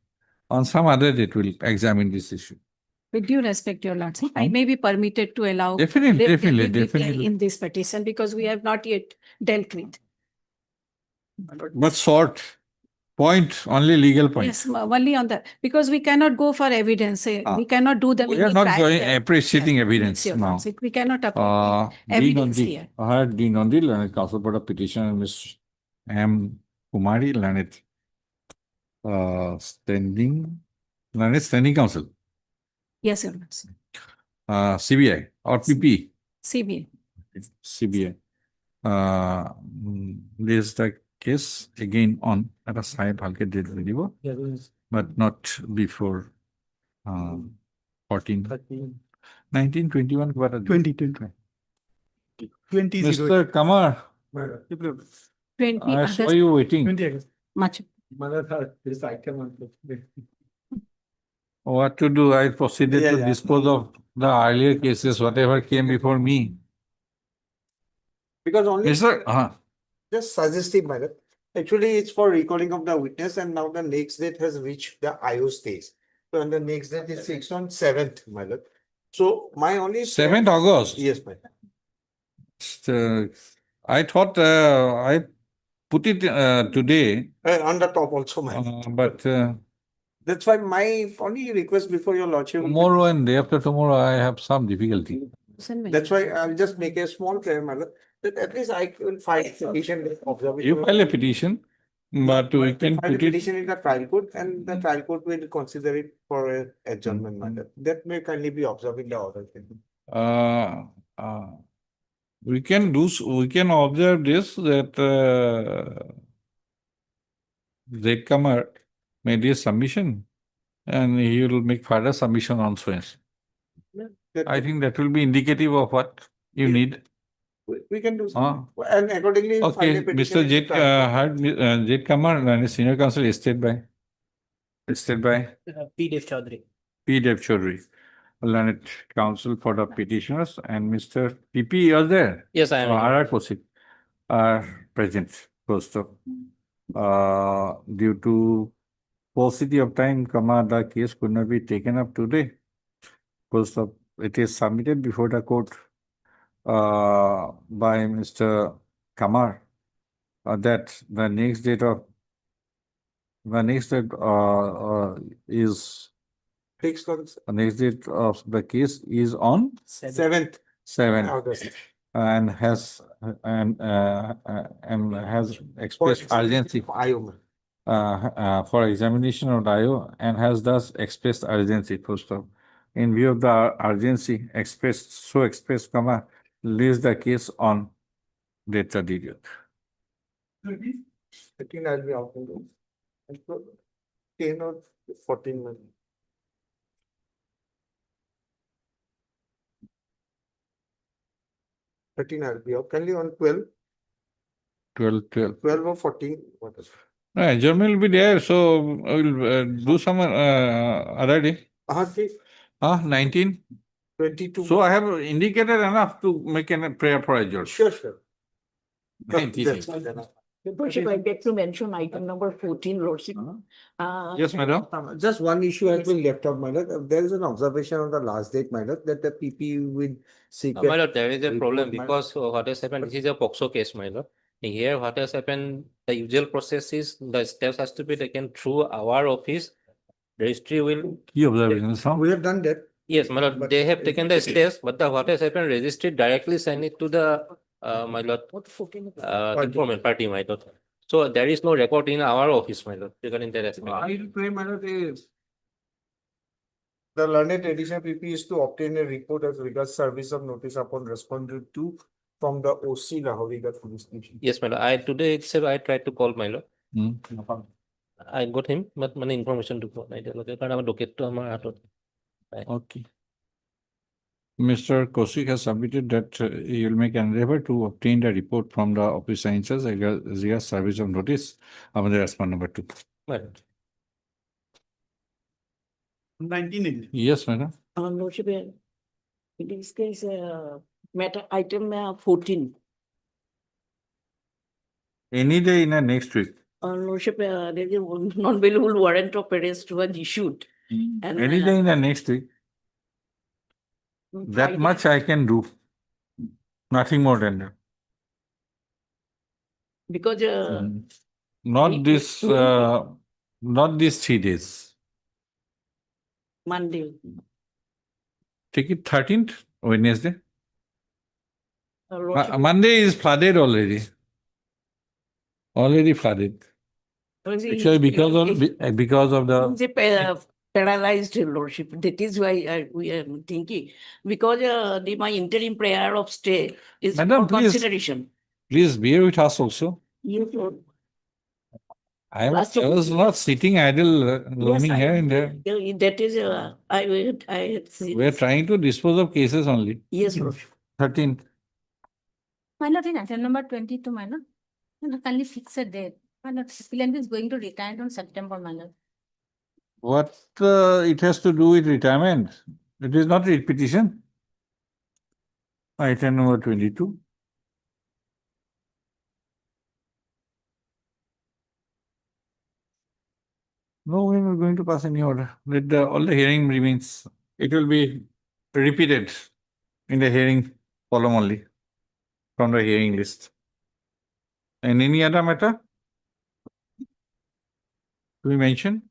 On some other date, we'll examine this issue. With due respect, Your Lordship, I may be permitted to allow. Definitely, the definitely, reply definitely. In this petition, because we have not yet dealt with. But short, point, only legal point. Yes, only on that, because we cannot go for evidence. We cannot do the. We are not going appreciating evidence Yes, Your now. Lordship, we cannot appropriate evidence here. I had Dean Nandi, learned counsel for the petition, Ms. M. Kumari, learned standing counsel, Yes, Your Lordship. CBI or PP, CBA. CBI. This is the case again on at a side, Halke did video, but not before 14, 19, 21, what are 20. Mr. Kamar, 20 I saw August. you waiting. 20 August. Much. What to do? I proceeded to Yeah. dispose of the earlier cases, whatever came before me. Because only Mr. just suggestive matter. Actually, it's for recalling of the witness, and now the next date has reached the IO stage. So, and the next date is fixed on 7th, my lord. So, my only 7th August? Yes, my lord. I thought I put it today. On the top also, my lord. But That's why my only request before your lordship. tomorrow and day after tomorrow, I have some difficulty. That's why I'll just make a small prayer, my lord, that at least I will file a petition observation. You file a petition, but we can File a put it. petition in the trial court, and the trial court will consider it for a adjournment matter. That may kindly be observed in the order. We can do. We can observe this that Kamar made a submission, and he will make further submission on Swens. I think that will be indicative of what you need. We can do something. And accordingly. Okay, file a petition Mr. in the J. trial court. J. Kamar, and senior counsel listed by P. Dev Chaudhary. P. Dev Chaudhary, learned counsel for the petitioners, and Mr. PP, you are there? Yes, I am. R.R. Kosik are present. Close to. Due to paucity of time, the case could not be taken up today. Because it is submitted before the court by Mr. Kamar that the next date is Fixed on the next date of the case is on 7th 7th August. and has expressed urgency for examination of the IO and has thus expressed urgency. First of, in view of the urgency expressed, Kamar leaves the case on date 30th. 13 I'll be out in those. And so 10 or 14 months. 13 I'll be out. Can you on 12? 12. 12 or 14? What is it? Adjournment will be there, so I will do some other day. 19? 22. So I have indicated enough to make a prayer for adjournment. Sure. 19. That's enough. Lordship, I'd like to mention item number 14, Lordship. Yes, madam. Just one issue has been left out, my lord. There is an observation on the last date, my lord, that the PP will seek. My lord, there is a problem report, my because what has happened, this is a POXO case, my lord. Here, what has happened, the usual process is the steps has to be taken through our office. Registry will. We have done that. Yes, my lord, they have taken the steps, but the what has happened, registry directly send it to the my lord, informant party, my lord. So there is no record in our office, my lord, regarding that aspect. I will pray, my lord, the learned edition PP is to obtain a report as regards service of notice upon responded to from the OC Lahorigarh police station. Yes, my lord. Today itself I tried to call my lord. I got him, but many information to call. Okay. Mr. Kosik has submitted that he will make an endeavor to obtain the report from the office sciences as regards service of notice. Amader response number 2. Right. 19. Yes, madam. Lordship, in this case, matter item 14. Any day in the next week. Lordship, there is a non-bailable warrant of arrest was issued. And Any day in the next week. That Friday. much I can do. Nothing more than that. Because Not this, not these 3 days. Monday. Take it 13th, Wednesday. Lordship, Monday is flooded already. Already flooded. Actually, because of the. He's a paralyzed lordship. That is why we are thinking. Because my interim prayer of stay is Madam, for consideration. Please bear with us also. Yes, Lord. I was not sitting idle, roaming here and there. That is, I We are trying to dispose of cases only. Yes, Lord. 13th. My lord, in item number 22, my lord, kindly fix a date. My lord, applicant is going to retire on September, my lord. What it has to do with retirement? It is not a petition. Item number 22. No, we are not going to pass any order. Let all the hearing remains. It will be repeated in the hearing column only from the hearing list. And any other matter to be mentioned?